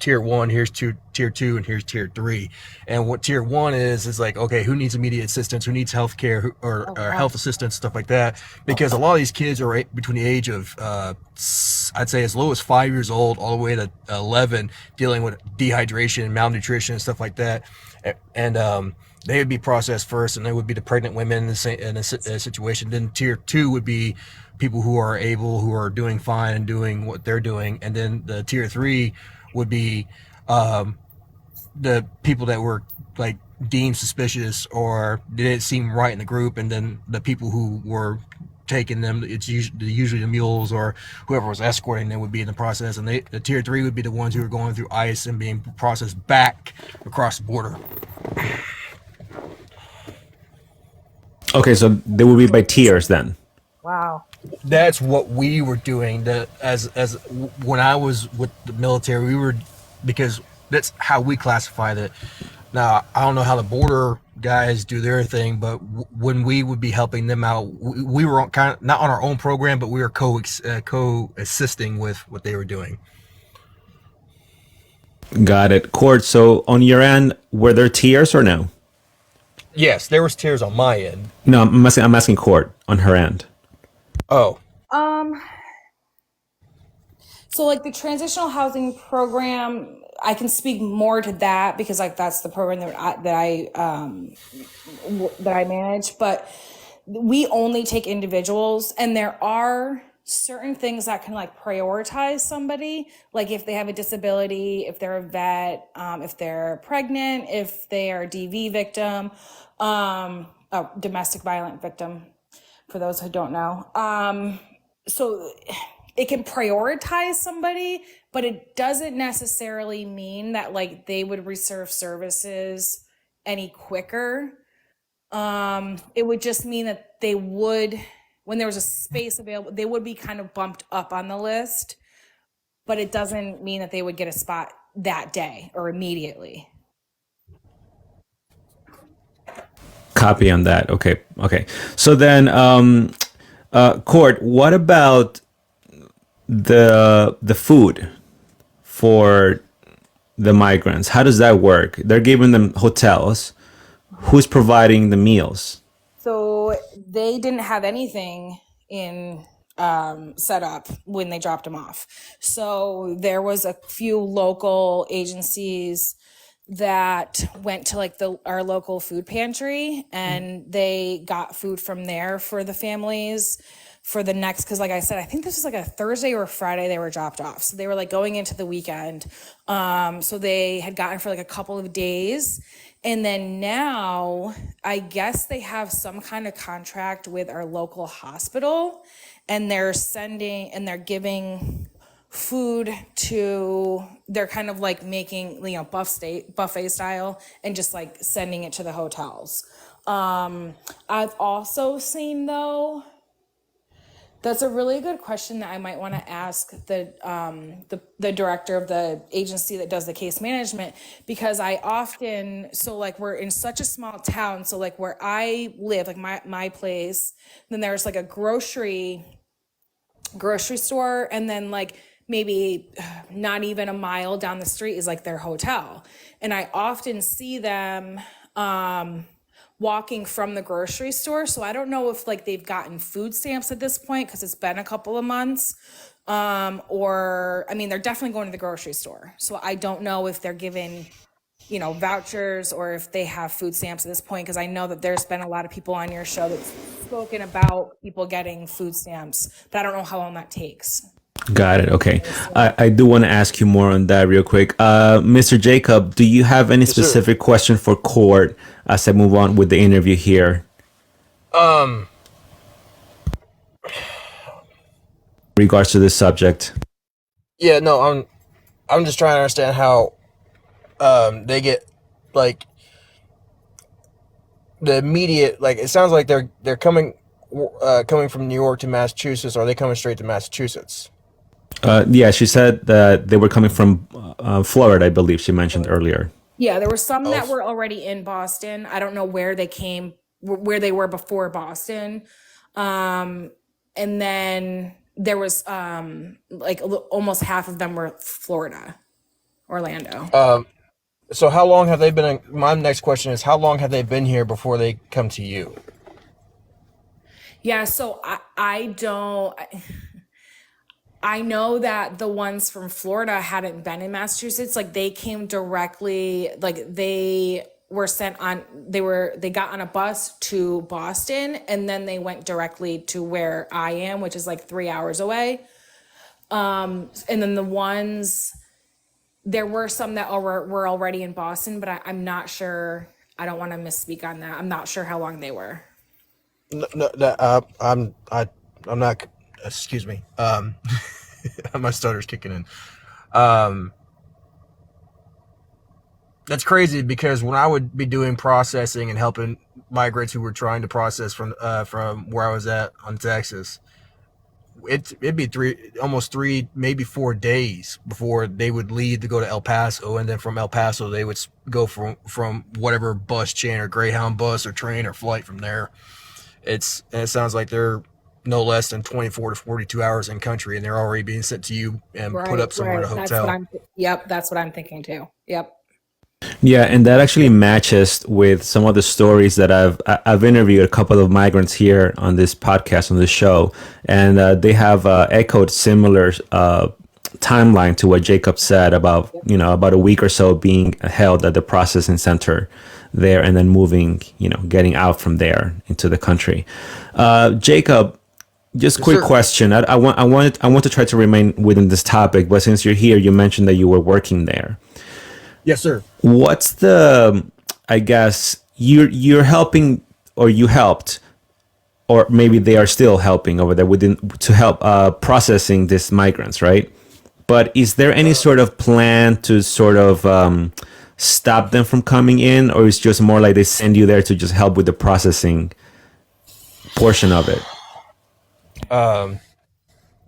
tier one, here's tier two, and here's tier three. And what tier one is like, okay, who needs immediate assistance, who needs health care Oh or wow. health assistance, stuff like that. Because a lot of these kids are between the age of I'd say as low as 5 years old all the way to 11, dealing with dehydration, malnutrition, and stuff like that. And they would be processed first, and they would be the pregnant women in a situation. Then tier two would be people who are able, who are doing fine and doing what they're doing, and then the tier three would be the people that were like deemed suspicious or didn't seem right in the group, and then the people who were taking them, it's usually the mules or whoever was escorting them would be in the process, and the tier three would be the ones who were going through ICE and being processed back across the border. Okay, so they will be by tiers then. Wow. That's what we were doing. As when I was with the military, we were, because that's how we classified it. Now I don't know how the border guys do their thing, but when we would be helping them out, we were kind of not on our own program, but we were co-assisting with what they were doing. Got it. Court, so on your end, were there tiers or no? Yes, there was tears on my end. No, I'm asking Court on her end. Oh, Um. So like the transitional housing program, I can speak more to that because like that's the program that I manage. But we only take individuals, and there are certain things that can like prioritize somebody, like if they have a disability, if they're a vet, if they're pregnant, if they are a DV victim, a domestic violent victim. for those who don't know. So it can prioritize somebody, but it doesn't necessarily mean that like they would reserve services any quicker. It would just mean that they would, when there was a space available, they would be kind of bumped up on the list, but it doesn't mean that they would get a spot that day or immediately. Copy on that. Okay. So then, Court, what about the food for the migrants? How does that work? They're giving them hotels. Who's providing the meals? So they didn't have anything in set up when they dropped them off. So there was a few local agencies that went to like our local food pantry, and they got food from there for the families for the next, because like I said, I think this was like a Thursday or a Friday they were dropped off. So they were like going into the weekend. So they had gotten for like a couple of days. And then now I guess they have some kind of contract with our local hospital, and they're giving food to, they're kind of like making, buffet style and just like sending it to the hotels. I've also seen though, that's a really good question that I might want to ask the director of the agency that does the case management, because we're in such a small town. So like where I live, like my place, then there's like a grocery store, and then like maybe not even a mile down the street is like their hotel. And I often see them walking from the grocery store. So I don't know if like they've gotten food stamps at this point, because it's been a couple of months. Or, I mean, they're definitely going to the grocery store. So I don't know if they're given, vouchers, or if they have food stamps at this point, because I know that there's been a lot of people on your show that's spoken about people getting food stamps, but I don't know how long that takes. Got it. Okay. I do want to ask you more on that real quick. Mr. Jacob, do you have any specific question for Court as I move on with the interview here? Regards to this subject. Yeah, no, I'm just trying to understand how they get like the immediate, like it sounds like they're coming from New York to Massachusetts, or are they coming straight to Massachusetts? Yeah, she said that they were coming from Florida, I believe she mentioned earlier. Yeah, there were some that were already in Boston. I don't know where they were before Boston. And then there was almost half of them were Florida, Orlando. So how long have they been my next question is, how long have they been here before they come to you? Yeah, so I know that the ones from Florida hadn't been in Massachusetts. Like they came directly, like they got on a bus to Boston, and then they went directly to where I am, which is like 3 hours away. And then there were some that were already in Boston, but I'm not sure. I don't want to misspeak on that. I'm not sure how long they were. I'm not. Excuse me. My stutter's kicking in. That's crazy, because when I would be doing processing and helping migrants who were trying to process from where I was at on Texas, it'd be almost 3, maybe 4 days before they would leave to go to El Paso, and then from El Paso they would go from whatever bus chain or Greyhound bus or train or flight from there. It sounds like they're no less than 24 to 42 hours in country, and they're already being sent to you and put up somewhere in a hotel. That's what I'm thinking too. Yep. Yeah, and that actually matches with some of the stories that I've interviewed a couple of migrants here on this podcast, on this show, and they have echoed similar timeline to what Jacob said about about a week or so being held at the processing center there, and then moving, getting out from there into the country. Jacob, just quick question. I want to try to remain within this topic, but since you're here, you mentioned that you were working there. Yes, sir. What's the, I guess you're helping, or you helped or maybe they are still helping over there within to help processing these migrants, right? But is there any sort of plan to sort of stop them from coming in, or it's just more like they send you there to just help with the processing portion of it?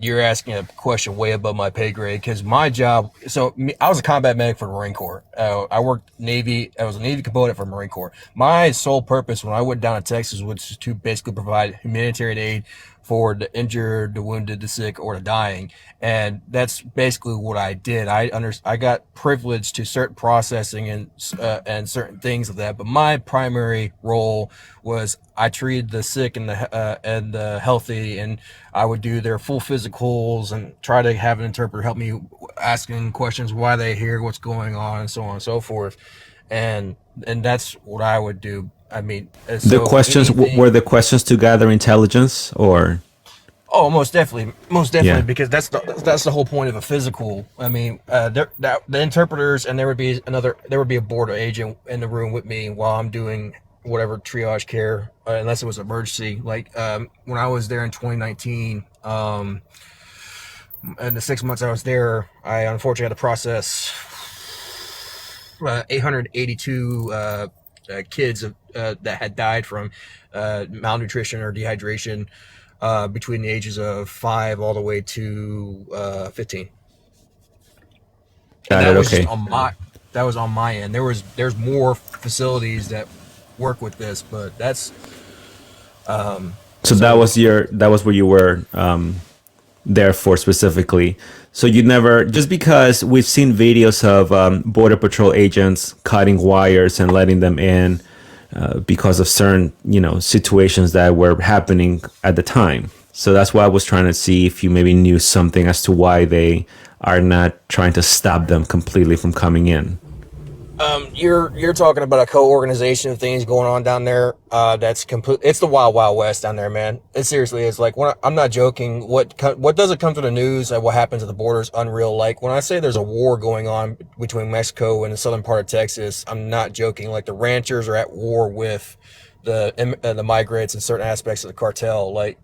You're asking a question way above my pay grade because my job. So I was a combat medic for the Marine Corps. I worked Navy. I was a Navy component for Marine Corps. My sole purpose when I went down to Texas was to basically provide humanitarian aid for the injured, the wounded, the sick, or the dying, and that's basically what I did. I got privilege to certain processing and certain things of that, but my primary role was I treated the sick and the healthy, and I would do their full physicals and try to have an interpreter help me asking questions why they here, what's going on, and so on and so forth, and that's what I would do. I mean, The so questions anything. were the questions to gather intelligence, or Oh, most definitely, yeah, because that's the whole point of a physical. I mean, the interpreters, and there would be a border agent in the room with me while I'm doing whatever triage care, unless it was emergency. Like when I was there in 2019, in the 6 months I was there, I unfortunately had to process 882 kids that had died from malnutrition or dehydration between the ages of 5 all the way to 15, and got that it. was just Okay, on my end. There's more facilities that work with this, but that's so so that was where you were there for specifically. So you never, just because we've seen videos of border patrol agents cutting wires and letting them in because of certain, situations that were happening at the time. So that's why I was trying to see if you maybe knew something as to why they are not trying to stop them completely from coming in. you're talking about a co-organization of things going on down there. That's complete. It's the wild, wild west down there, man. It seriously is. Like I'm not joking. What doesn't come to the news and what happens at the border is unreal. Like when I say there's a war going on between Mexico and the southern part of Texas, I'm not joking. Like the ranchers are at war with the migrants and certain aspects of the cartel. Like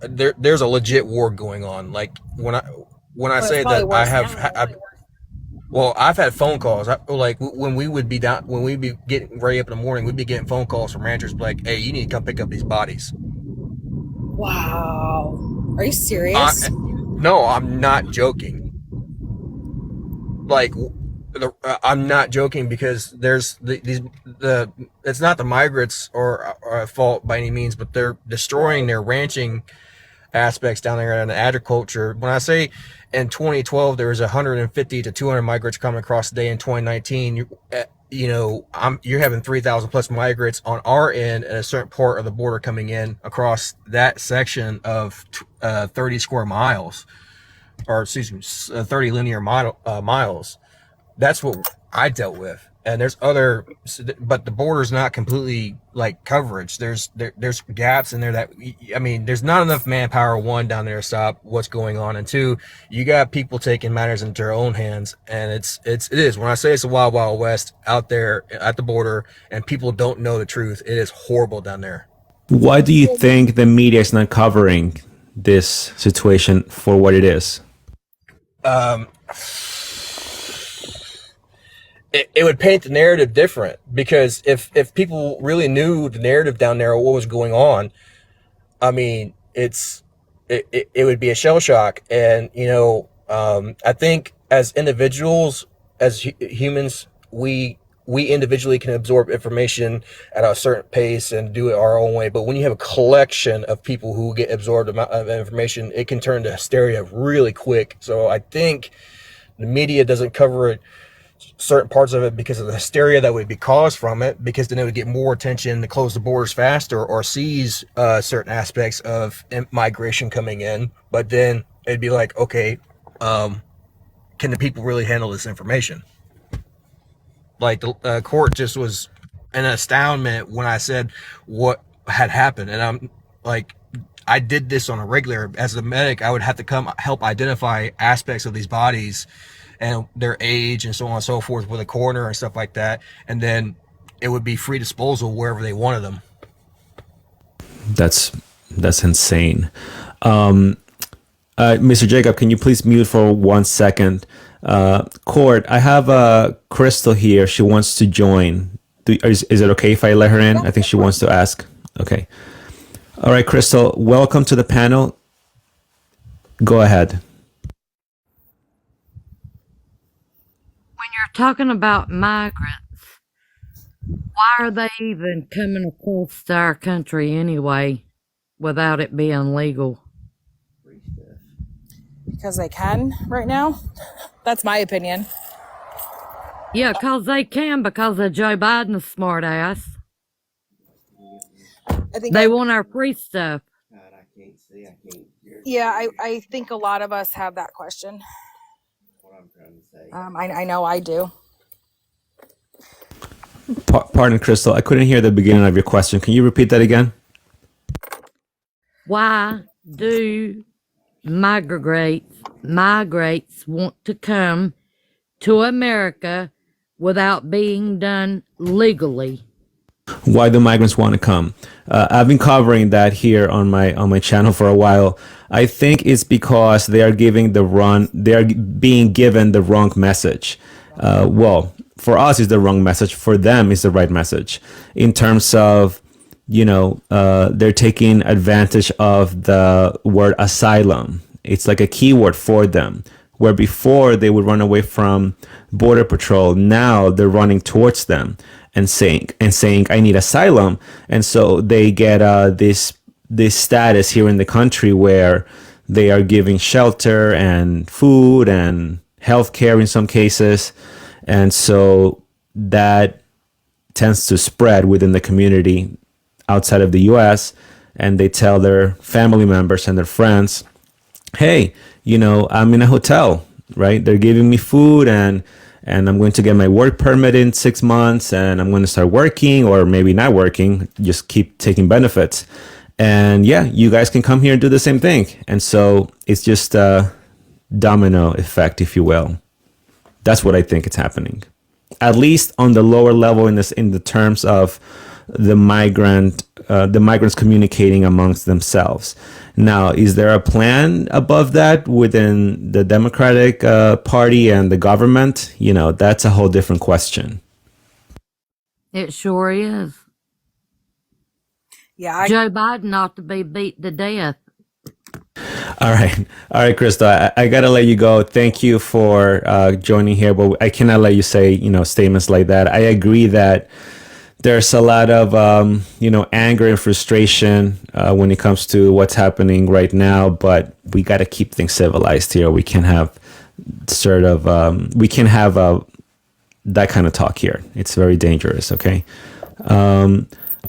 there's a legit war going on. Like when I But it's say probably that I worse have now. well, I've had phone calls. Like when we would be down, when we'd be getting ready up in the morning, we'd be getting phone calls from ranchers like, "Hey, you need to come pick up these bodies." Wow. Are you I, serious? no, I'm not joking. Like, I'm not joking because there's it's not the migrants or at fault by any means, but they're destroying their ranching aspects down there in the agriculture. When I say in 2012 there was 150 to 200 migrants coming across the day, in 2019 you're having 3,000 plus migrants on our end at a certain part of the border coming in across that section of 30 square miles, or excuse me, 30 linear miles. That's what I dealt with. And there's other, but the border's not completely like coverage. There's gaps in there that, I mean, there's not enough manpower, one, down there to stop what's going on, and two, you got people taking matters into their own hands. And it is, when I say it's a wild, wild west out there at the border and people don't know the truth, it is horrible down there. Why do you think the media is not covering this situation for what it is? Um, it would paint the narrative different, because if people really knew the narrative down there or what was going on, I mean, it would be a shell shock. And I think as individuals, as humans, we individually can absorb information at a certain pace and do it our own way. But when you have a collection of people who get absorbed amount of information, it can turn to hysteria really quick. So I think the media doesn't cover it, certain parts of it, because of the hysteria that would be caused from it, because then it would get more attention to close the borders faster or seize certain aspects of migration coming in. But then it'd be like, okay, can the people really handle this information? Like the court just was in astoundment when I said what had happened. And I'm like, I did this on a regular. As a medic, I would have to come help identify aspects of these bodies and their age and so on and so forth with a coroner and stuff like that. And then it would be free disposal wherever they wanted them. That's insane. Mr. Jacob, can you please mute for 1 second? Court, I have Crystal here. She wants to join. Is it okay if I let her in? I think she wants to ask. Okay. All right, Crystal, welcome to the panel. Go ahead. When you're talking about migrants, why are they even coming across to our country anyway without it being legal? Because they can right now. That's my opinion. Yeah, because they can, because of Joe Biden's smart ass. I think They want our free stuff. Yeah, I think a lot of us have that question. I know I do. Pardon, Crystal, I couldn't hear the beginning of your question. Can you repeat that again? Why do migrants want to come to America without being done legally? Why do migrants want to come? I've been covering that here on my channel for a while. I think it's because they are being given the wrong message. Well, for us it's the wrong message. For them it's the right message. In terms of, they're taking advantage of the word asylum. It's like a keyword for them. Where before they would run away from border patrol, now they're running towards them and saying I need asylum, and so they get this status here in the country where they are giving shelter and food and healthcare in some cases, and so that tends to spread within the community outside of the U.S. and they tell their family members and their friends, hey, I'm in a hotel, right? They're giving me food and I'm going to get my work permit in 6 months and I'm going to start working, or maybe not working, just keep taking benefits. And yeah, you guys can come here and do the same thing. And so it's just a domino effect, if you will. That's what I think is happening, at least on the lower level in the terms of the migrants communicating amongst themselves. Now, is there a plan above that within the Democratic Party and the government? That's a whole different question. It sure is. Yeah, Joe Biden ought to be beat to death. All right, Krista, I gotta let you go. Thank you for joining here, but I cannot let you say statements like that. I agree that there's a lot of anger and frustration when it comes to what's happening right now, but we got to keep things civilized here. We can't have that kind of talk here. It's very dangerous. Okay.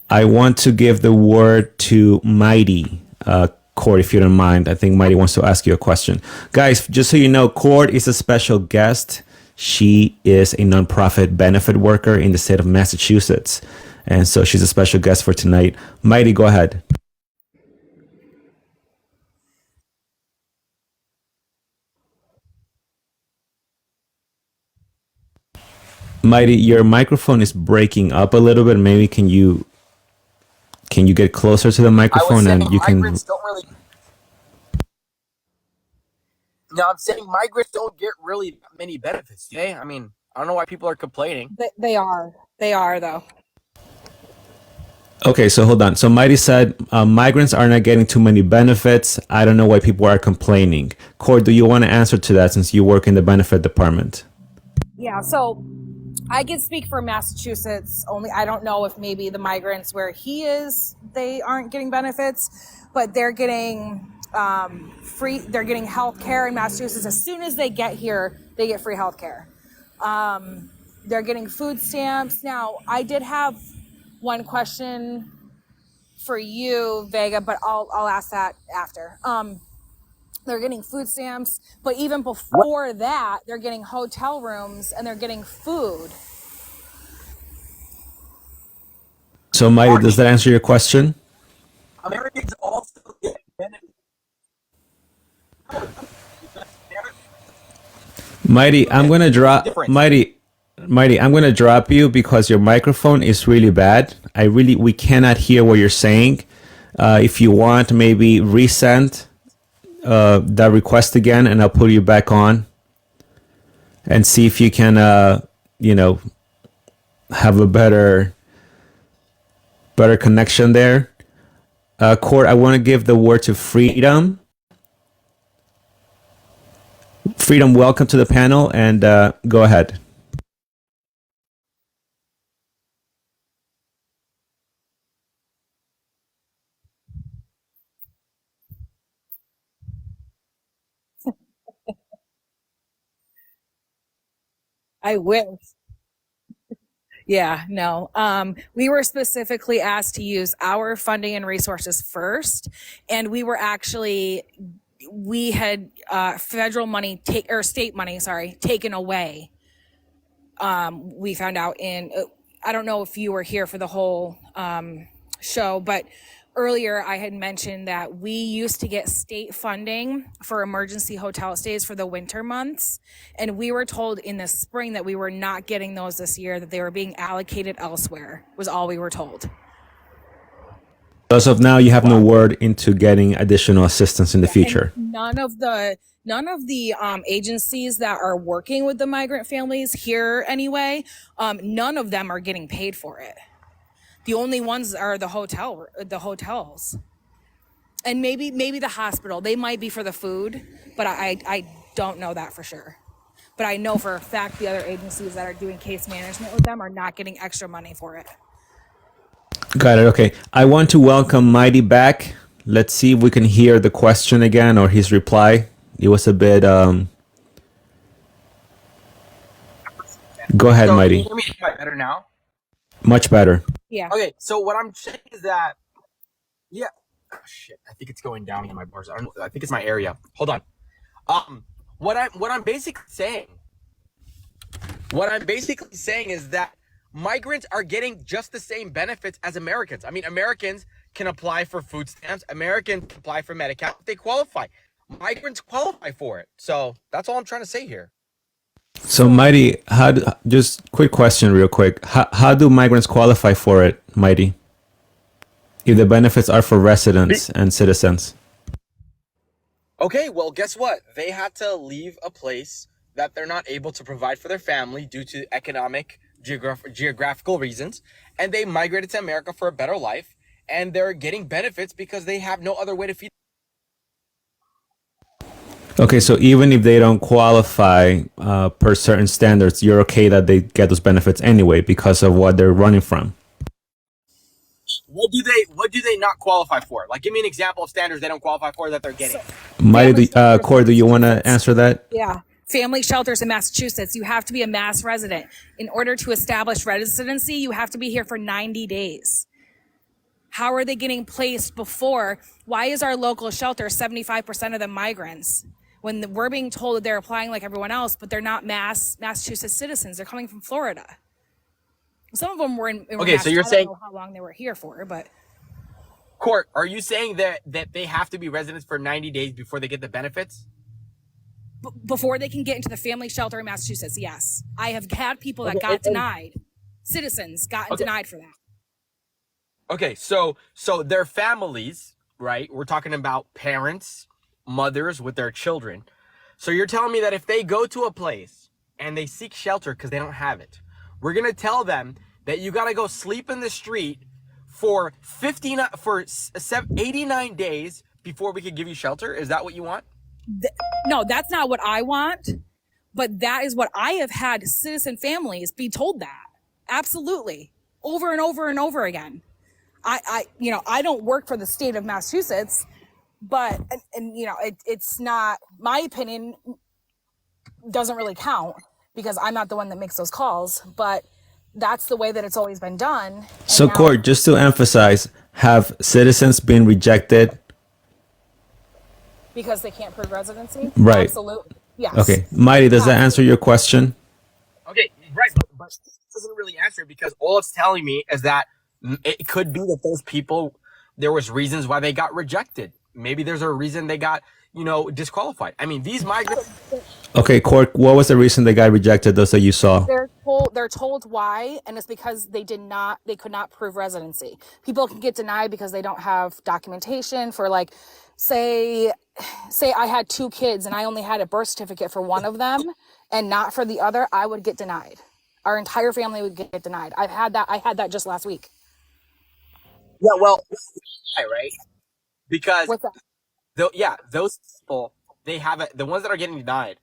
I want to give the word to Mighty. Cord, if you don't mind. I think Mighty wants to ask you a question. Guys, just so you know, Cord is a special guest. She is a nonprofit benefit worker in the state of Massachusetts. And so she's a special guest for tonight. Mighty, go ahead. Mighty, your microphone is breaking up a little bit. Maybe can you get closer to the microphone and you can... No, I'm saying migrants don't get really many benefits, do they? I mean, I don't know why people are complaining. they are. They are, though. Okay, so hold on. So Mighty said migrants are not getting too many benefits. I don't know why people are complaining. Cord, do you want to answer to that since you work in the benefit department? Yeah, so I can speak for Massachusetts only. I don't know if maybe the migrants where he is, they aren't getting benefits, but they're getting free. They're getting health care in Massachusetts. As soon as they get here, they get free health care. They're getting food stamps. Now, I did have one question for you, Vega, but I'll ask that after. They're getting food stamps, but even before that, they're getting hotel rooms and they're getting food. So Mighty, does that answer your question? Americans also get benefits. Mighty, I'm gonna drop Mighty, I'm gonna drop you because your microphone is really bad. We cannot hear what you're saying. If you want, maybe resend that request again, and I'll put you back on and see if you can, have a better connection there. Court, I want to give the word to Freedom. Freedom, welcome to the panel, and go ahead. I wish. Yeah, no. We were specifically asked to use our funding and resources first, and we had federal money or state money, sorry, taken away. We found out I don't know if you were here for the whole show, but earlier I had mentioned that we used to get state funding for emergency hotel stays for the winter months, and we were told in the spring that we were not getting those this year, that they were being allocated elsewhere, was all we were told. As of now, you have no word into getting additional assistance in the future. And none of the agencies that are working with the migrant families here anyway, none of them are getting paid for it. The only ones are the hotels, and maybe the hospital. They might be for the food, but I don't know that for sure. But I know for a fact the other agencies that are doing case management with them are not getting extra money for it. Got it. Okay. I want to welcome Mighty back. Let's see if we can hear the question again or his reply. It was a bit. Go ahead, So, Mighty. can you hear me better now? Much better. Yeah. Okay, so what I'm saying is that, yeah, oh, shit, I think it's going down in my bars. I think it's my area. Hold on. What I'm basically saying is that migrants are getting just the same benefits as Americans. I mean, Americans can apply for food stamps. Americans can apply for Medi-Cal if they qualify. Migrants qualify for it. So that's all I'm trying to say here. So, Mighty, just quick question, real quick. How do migrants qualify for it, Mighty? If the benefits are for residents and citizens. Okay, well, guess what? They had to leave a place that they're not able to provide for their family due to economic, geographical reasons, and they migrated to America for a better life, and they're getting benefits because they have no other way to feed. Okay, so even if they don't qualify per certain standards, you're okay that they get those benefits anyway because of what they're running from. What do they not qualify for? Like, give me an example of standards they don't qualify for that they're getting. Mighty, Corey, do you want to answer that? Yeah. Family shelters in Massachusetts, you have to be a Mass resident. In order to establish residency, you have to be here for 90 days. How are they getting placed before? Why is our local shelter 75% of the migrants? When we're being told that they're applying like everyone else, but they're not Massachusetts citizens. They're coming from Florida. Some of them were in Okay, so you're saying, I don't know how long they were here for, but Court, are you saying that they have to be residents for 90 days before they get the benefits? before they can get into the family shelter in Massachusetts, yes. I have had people that got denied. Citizens gotten denied for that. Okay, so their families, right? We're talking about parents, mothers with their children. So you're telling me that if they go to a place and they seek shelter because they don't have it, we're gonna tell them that you gotta go sleep in the street for 89 days before we could give you shelter? Is that what you want? No, that's not what I want, but that is what I have had citizen families be told that. Absolutely. Over and over and over again. I don't work for the state of Massachusetts, but, it's not, my opinion doesn't really count because I'm not the one that makes those calls, but that's the way that it's always been done. So, Court, just to emphasize, have citizens been rejected? Because they can't prove residency? Right. Absolutely. Yes. Okay. Mighty, does that answer your question? Okay, right, but this doesn't really answer it because all it's telling me is that it could be that those people, there was reasons why they got rejected. Maybe there's a reason they got, disqualified. I mean, these migrants. Okay, Court, what was the reason they got rejected, those that you saw? They're told why, and it's because they could not prove residency. People can get denied because they don't have documentation for, like, say I had 2 kids and I only had a birth certificate for one of them and not for the other. I would get denied. Our entire family would get denied. I had that just last week. Yeah, well, right? Because What's that? those people, the ones that are getting denied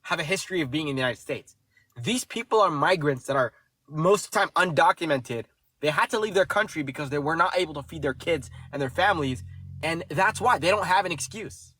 have a history of being in the United States. These people are migrants that are most of the time undocumented. They had to leave their country because they were not able to feed their kids and their families, and that's why they don't have an excuse.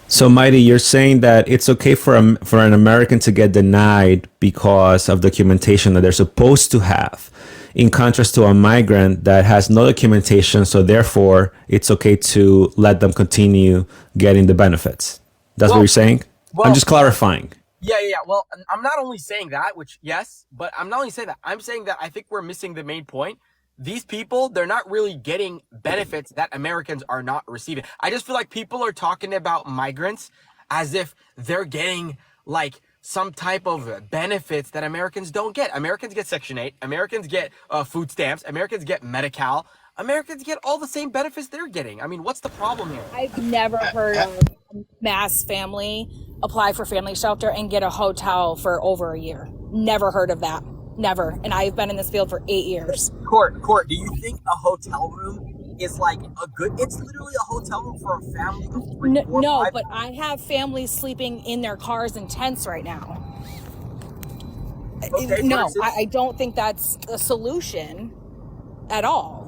So, Mighty, you're saying that it's okay for an American to get denied because of documentation that they're supposed to have, in contrast to a migrant that has no documentation, so therefore it's okay to let them continue getting the benefits. That's what you're saying? I'm just clarifying. Yeah. Well, I'm not only saying that, which, yes, but I'm not only saying that. I'm saying that I think we're missing the main point. These people, they're not really getting benefits that Americans are not receiving. I just feel like people are talking about migrants as if they're getting, like, some type of benefits that Americans don't get. Americans get Section 8. Americans get food stamps. Americans get Medi-Cal. Americans get all the same benefits they're getting. I mean, what's the problem here? I've never heard of a mass family apply for family shelter and get a hotel for over a year. Never heard of that. Never. And I've been in this field for 8 years. Court, do you think a hotel room is like it's literally a hotel room for a family of 3, 4, No, 5? but I have families sleeping in their cars in tents right now. Okay, No, I don't think that's a solution at all.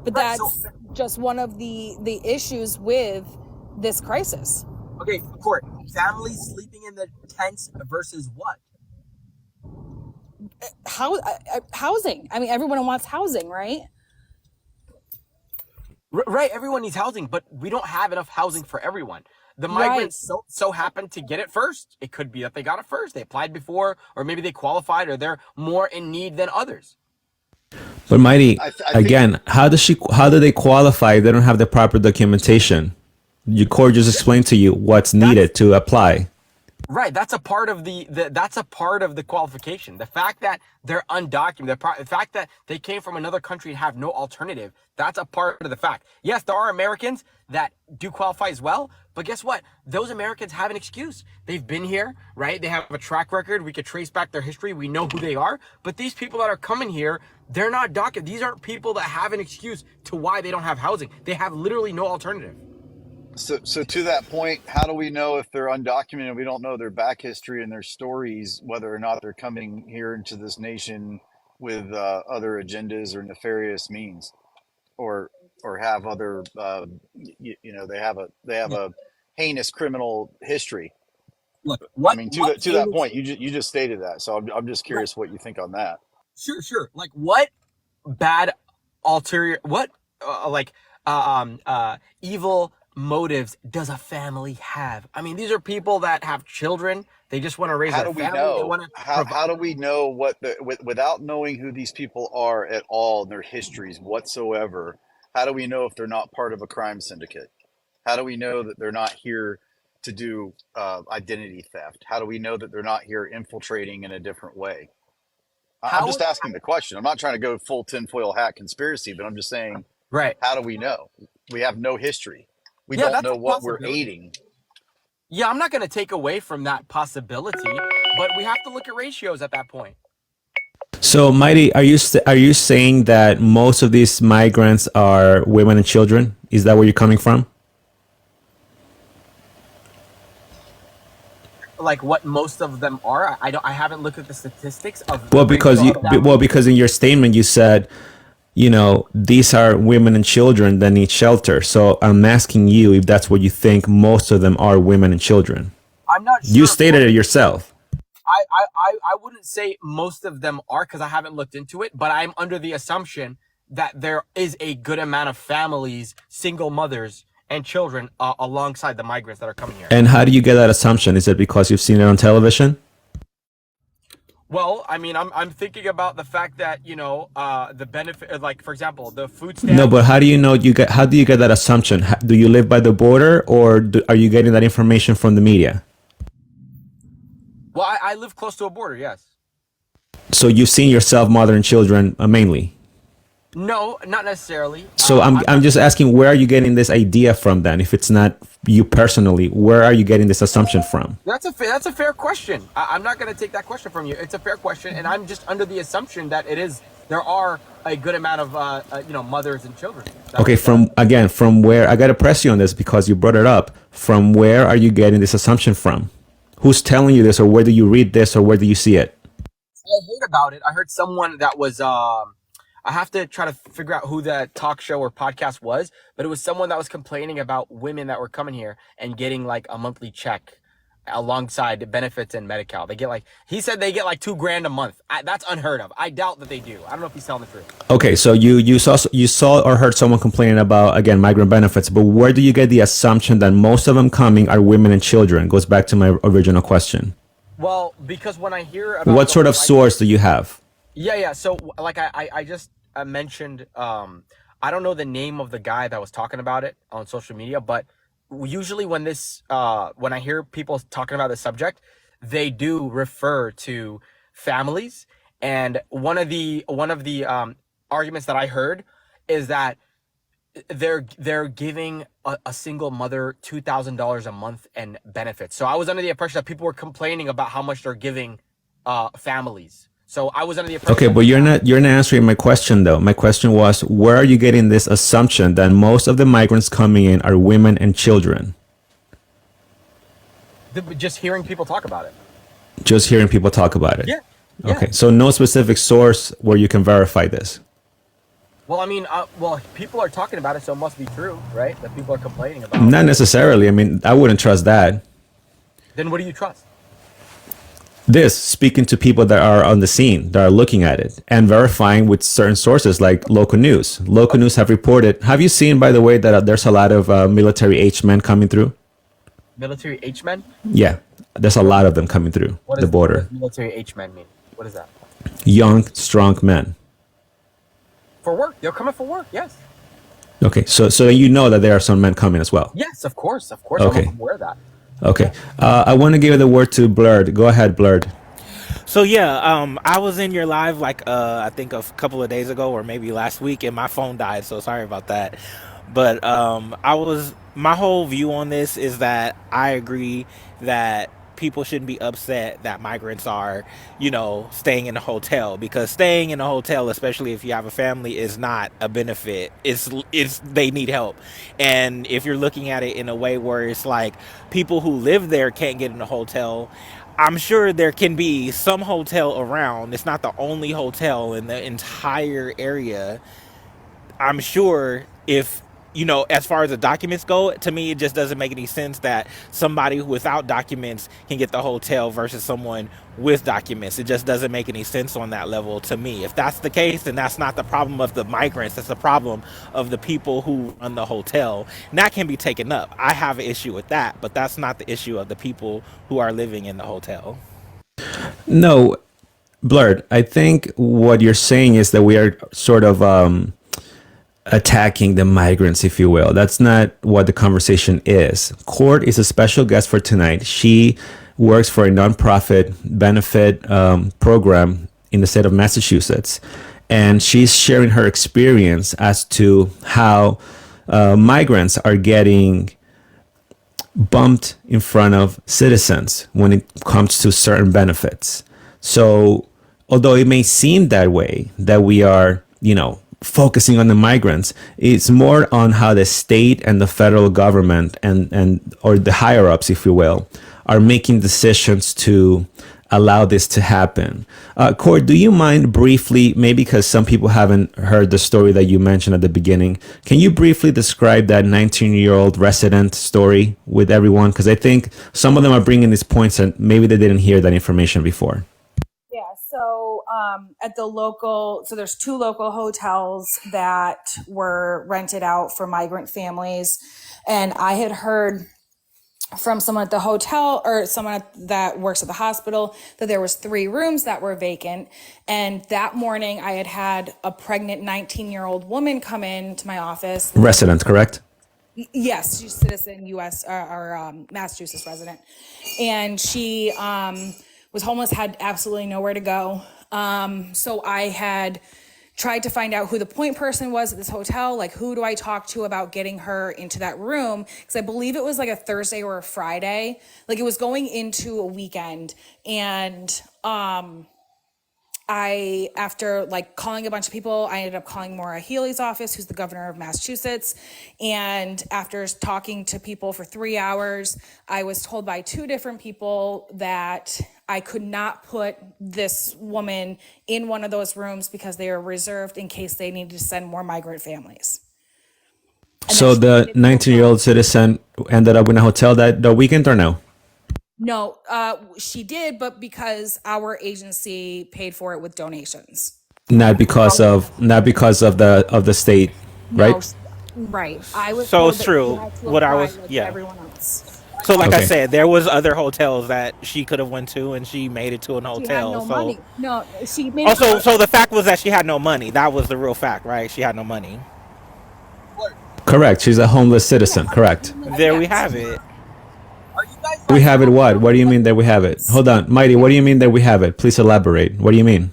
But Right, that's just one of the issues with this crisis. Okay, Court, families sleeping in the tents versus what? Housing. I mean, everyone wants housing, right? Right, everyone needs housing, but we don't have enough housing for everyone. The migrants so happen to get it first. It could be that they got it first. They applied before, or maybe they qualified, or they're more in need than others. But Mighty, again, how do they qualify if they don't have the proper documentation? Your court just explained to you what's needed to apply. Right, that's a part of the qualification. The fact that they're undocumented, the fact that they came from another country and have no alternative, that's a part of the fact. Yes, there are Americans that do qualify as well, but guess what? Those Americans have an excuse. They've been here, right? They have a track record. We could trace back their history. We know who they are. But these people that are coming here, they're not documented. These aren't people that have an excuse to why they don't have housing. They have literally no alternative. So to that point, how do we know if they're undocumented? We don't know their back history and their stories, whether or not they're coming here into this nation with other agendas or nefarious means, or have other, they have a heinous criminal history. Look, I mean, to that point, you just stated that. So I'm just curious what you think on that. Sure. Like, what bad evil motives does a family have? I mean, these are people that have children. They just want to raise their family. How do we know without knowing who these people are at all, their histories whatsoever? How do we know if they're not part of a crime syndicate? How do we know that they're not here to do identity theft? How do we know that they're not here infiltrating in a different way? I'm just asking the question. I'm not trying to go full tinfoil hat conspiracy, but I'm just saying, right? How do we know? We have no history. We don't know what we're aiding. Yeah, I'm not going to take away from that possibility, but we have to look at ratios at that point. So, Mighty, are you saying that most of these migrants are women and children? Is that where you're coming from? Like what most of them are? I haven't looked at the statistics of. Because in your statement you said, these are women and children that need shelter. So I'm asking you if that's what you think most of them are, women and children. I'm not sure. You stated it yourself. I wouldn't say most of them are, because I haven't looked into it, but I'm under the assumption that there is a good amount of families, single mothers, and children alongside the migrants that are coming here. And how do you get that assumption? Is it because you've seen it on television? Well, I mean, I'm thinking about the fact that, the benefit, like, for example, the food No, but stamps. how do you know you get? How do you get that assumption? Do you live by the border, or are you getting that information from the media? Well, I live close to a border, yes. So you've seen yourself, mother and children, mainly. No, not necessarily. So I'm I'm I'm not. just asking, where are you getting this idea from then? If it's not you personally, where are you getting this assumption from? That's a fair question. I'm not going to take that question from you. It's a fair question, and I'm just under the assumption that there are a good amount of mothers and children Okay, from where? I got to press you on this because you brought it up. From where are you getting this assumption from? Who's telling you this, or where do you read this, or where do you see it? I heard about it. I heard someone that was I have to try to figure out who that talk show or podcast was, but it was someone that was complaining about women that were coming here and getting like a monthly check alongside the benefits and Medi-Cal. They get like he said they get like $2,000 a month. That's unheard of. I doubt that they do. I don't know if he's telling the truth. Okay, so you saw or heard someone complaining about, again, migrant benefits, but where do you get the assumption that most of them coming are women and children? Goes back to my original question. Well, because when I hear about What the sort whole of source do you have? yeah. So like I just mentioned, I don't know the name of the guy that was talking about it on social media, but usually when I hear people talking about the subject, they do refer to families. And one of the arguments that I heard is that they're giving a single mother $2,000 a month and benefits. So I was under the impression that people were complaining about how much they're giving families. So I was under the impression Okay, that but you're not answering my question though. My question was, where are you getting this assumption that most of the migrants coming in are women and children? just hearing people talk about it. Just hearing people talk about it. Yeah, yeah. Okay, so no specific source where you can verify this. Well, I mean, people are talking about it, so it must be true, right? That people are complaining about. Not necessarily. I mean, I wouldn't trust that. Then what do you trust? This, speaking to people that are on the scene, that are looking at it and verifying with certain sources like local news. Local news have reported. Have you seen, by the way, that there's a lot of military H men coming through? Military H men? Yeah, there's a lot of them coming through What the what border. does military H men mean? What is that? Young, strong men. For work? They're coming for work. Yes. Okay, so you know that there are some men coming as well. Yes, of course, of course. Okay, I'm aware of that. okay. I want to give the word to Blurred. Go ahead, Blurred. So yeah, I was in your live like I think a couple of days ago or maybe last week, and my phone died. So sorry about that. But I was my whole view on this is that I agree that people shouldn't be upset that migrants are, staying in a hotel, because staying in a hotel, especially if you have a family, is not a benefit. It's they need help. And if you're looking at it in a way where it's like people who live there can't get in a hotel, I'm sure there can be some hotel around. It's not the only hotel in the entire area. I'm sure if, as far as the documents go, to me, it just doesn't make any sense that somebody without documents can get the hotel versus someone with documents. It just doesn't make any sense on that level to me. If that's the case, then that's not the problem of the migrants. That's the problem of the people who run the hotel. And that can be taken up. I have an issue with that, but that's not the issue of the people who are living in the hotel. No, Blurred. I think what you're saying is that we are sort of attacking the migrants, if you will. That's not what the conversation is. Court is a special guest for tonight. She works for a nonprofit benefit program in the state of Massachusetts, and she's sharing her experience as to how migrants are getting bumped in front of citizens when it comes to certain benefits. So, although it may seem that way, that we are, focusing on the migrants, it's more on how the state and the federal government and or the higher ups, if you will, are making decisions to allow this to happen. Cord, do you mind briefly, maybe because some people haven't heard the story that you mentioned at the beginning, can you briefly describe that 19-year-old resident story with everyone? Because I think some of them are bringing these points and maybe they didn't hear that information before. Yeah, so at the local, so there's two local hotels that were rented out for migrant families. And I had heard from someone at the hotel or someone that works at the hospital that there was 3 rooms that were vacant. And that morning I had a pregnant 19-year-old woman come into my office. Resident, correct? Yes, she's a citizen, U.S. or Massachusetts resident, and she was homeless, had absolutely nowhere to go. So I had tried to find out who the point person was at this hotel. Like, who do I talk to about getting her into that room? Because I believe it was like a Thursday or a Friday. Like, it was going into a weekend, and after like calling a bunch of people, I ended up calling Maura Healey's office, who's the governor of Massachusetts. And after talking to people for 3 hours, I was told by 2 different people that I could not put this woman in one of those rooms because they are reserved in case they needed to send more migrant families. So the 19-year-old citizen ended up in a hotel that the weekend or no? No, she did, but because our agency paid for it with donations. Not because of the state, right? No, right. I was So told it's that true. she had to What I apply was, like yeah. everyone else. So like I Okay. said, there was other hotels that she could have went to, and she made it to an She had hotel. no So money. No, she made also, so the fact was that she had no money. That was the real fact, right? She had no money. Correct. She's a homeless citizen. Correct. There we have it. We have it what? What do you mean that we have it? Hold on. Mighty, what do you mean that we have it? Please elaborate. What do you mean?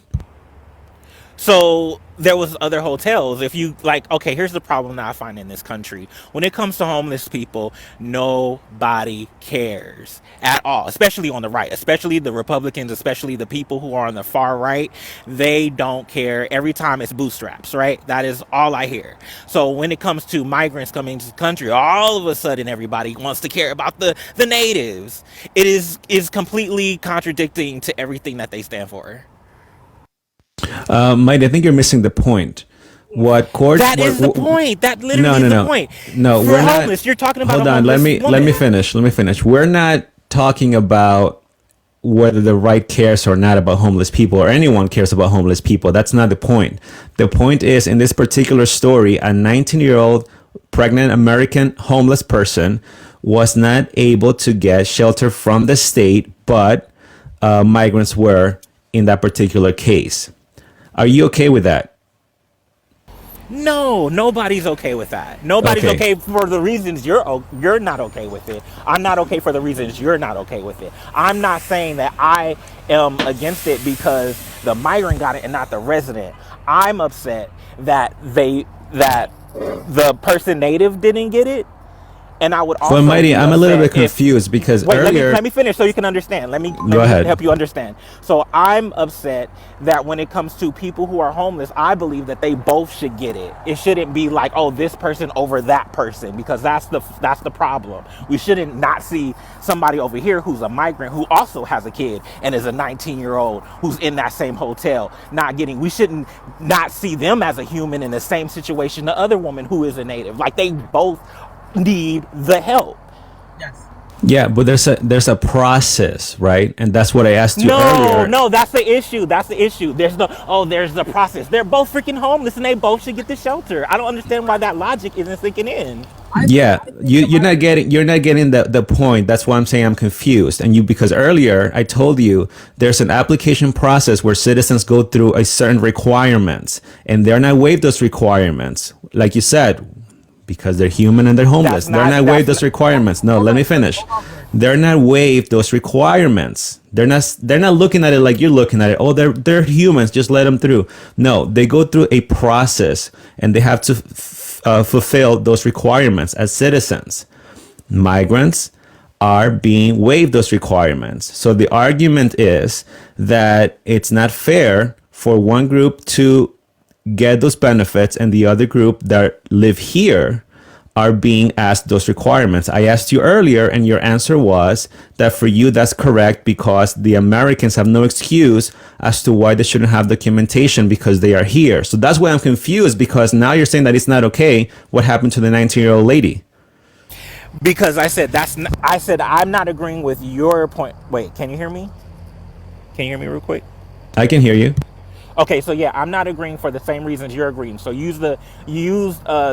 So there was other hotels. If you like, okay, here's the problem that I find in this country. When it comes to homeless people, nobody cares at all, especially on the right, especially the Republicans, especially the people who are on the far right. They don't care. Every time it's bootstraps, right? That is all I hear. So when it comes to migrants coming to the country, all of a sudden everybody wants to care about the natives. It is completely contradicting to everything that they stand for. Mighty, I think you're missing the point. What court? That is the point. That literally is the point. No, For we're not. homeless, you're talking about Hold a on. homeless Let me woman. finish. Let me finish. We're not talking about whether the right cares or not about homeless people, or anyone cares about homeless people. That's not the point. The point is, in this particular story, a 19-year-old pregnant American homeless person was not able to get shelter from the state, but migrants were in that particular case. Are you okay with that? No, nobody's okay with that. Nobody's Okay. okay for the reasons you're not okay with it. I'm not okay for the reasons you're not okay with it. I'm not saying that I am against it because the migrant got it and not the resident. I'm upset that the person native didn't get it. And I would also Well, Mighty, be I'm a little bit upset if- confused because Wait, earlier. let me finish so you can understand. Let me ahead. help you understand. So I'm upset that when it comes to people who are homeless, I believe that they both should get it. It shouldn't be like, oh, this person over that person, because that's the problem. We shouldn't not see somebody over here who's a migrant who also has a kid and is a 19-year-old who's in that same hotel not getting. We shouldn't not see them as a human in the same situation the other woman who is a native. Like, they both need the help. Yeah, but there's a process, right? And that's what I asked you earlier. No, that's the issue. There's the process. They're both freaking homeless and they both should get the shelter. I don't understand why that logic isn't sinking in. Yeah, you're not getting the point. That's why I'm saying I'm confused. And because earlier I told you there's an application process where citizens go through a certain requirements, and they're not waived those requirements. Like you said, because they're human and they're homeless. They're not waived those requirements. No, let me finish. They're not waived those requirements. They're not looking at it like you're looking at it. Oh, they're humans. Just let them through. No, they go through a process and they have to fulfill those requirements as citizens. Migrants are being waived those requirements. So the argument is that it's not fair for one group to get those benefits and the other group that live here are being asked those requirements. I asked you earlier and your answer was that for you that's correct because the Americans have no excuse as to why they shouldn't have documentation because they are here. So that's why I'm confused, because now you're saying that it's not okay. What happened to the 19-year-old lady? Because I said I'm not agreeing with your point. Wait, can you hear me? Can you hear me real quick? I can hear you. Okay, so yeah, I'm not agreeing for the same reasons you're agreeing. So use the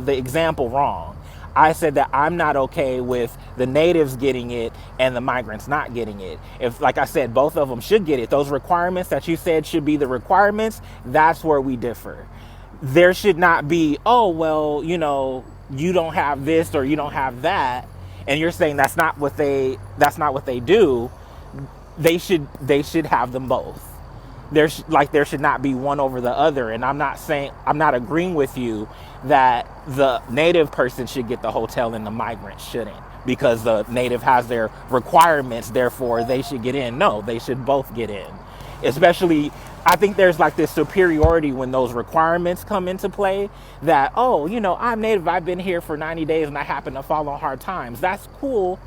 example wrong. I said that I'm not okay with the natives getting it and the migrants not getting it. If, like I said, both of them should get it. Those requirements that you said should be the requirements, that's where we differ. There should not be, oh, well, you don't have this or you don't have that. And you're saying that's not what they do. They should have them both. There should not be one over the other. And I'm not agreeing with you that the native person should get the hotel and the migrant shouldn't, because the native has their requirements, therefore they should get in. No, they should both get in. Especially, I think there's like this superiority when those requirements come into play, that, oh, I'm native, I've been here for 90 days and I happen to fall on hard times. That's cool.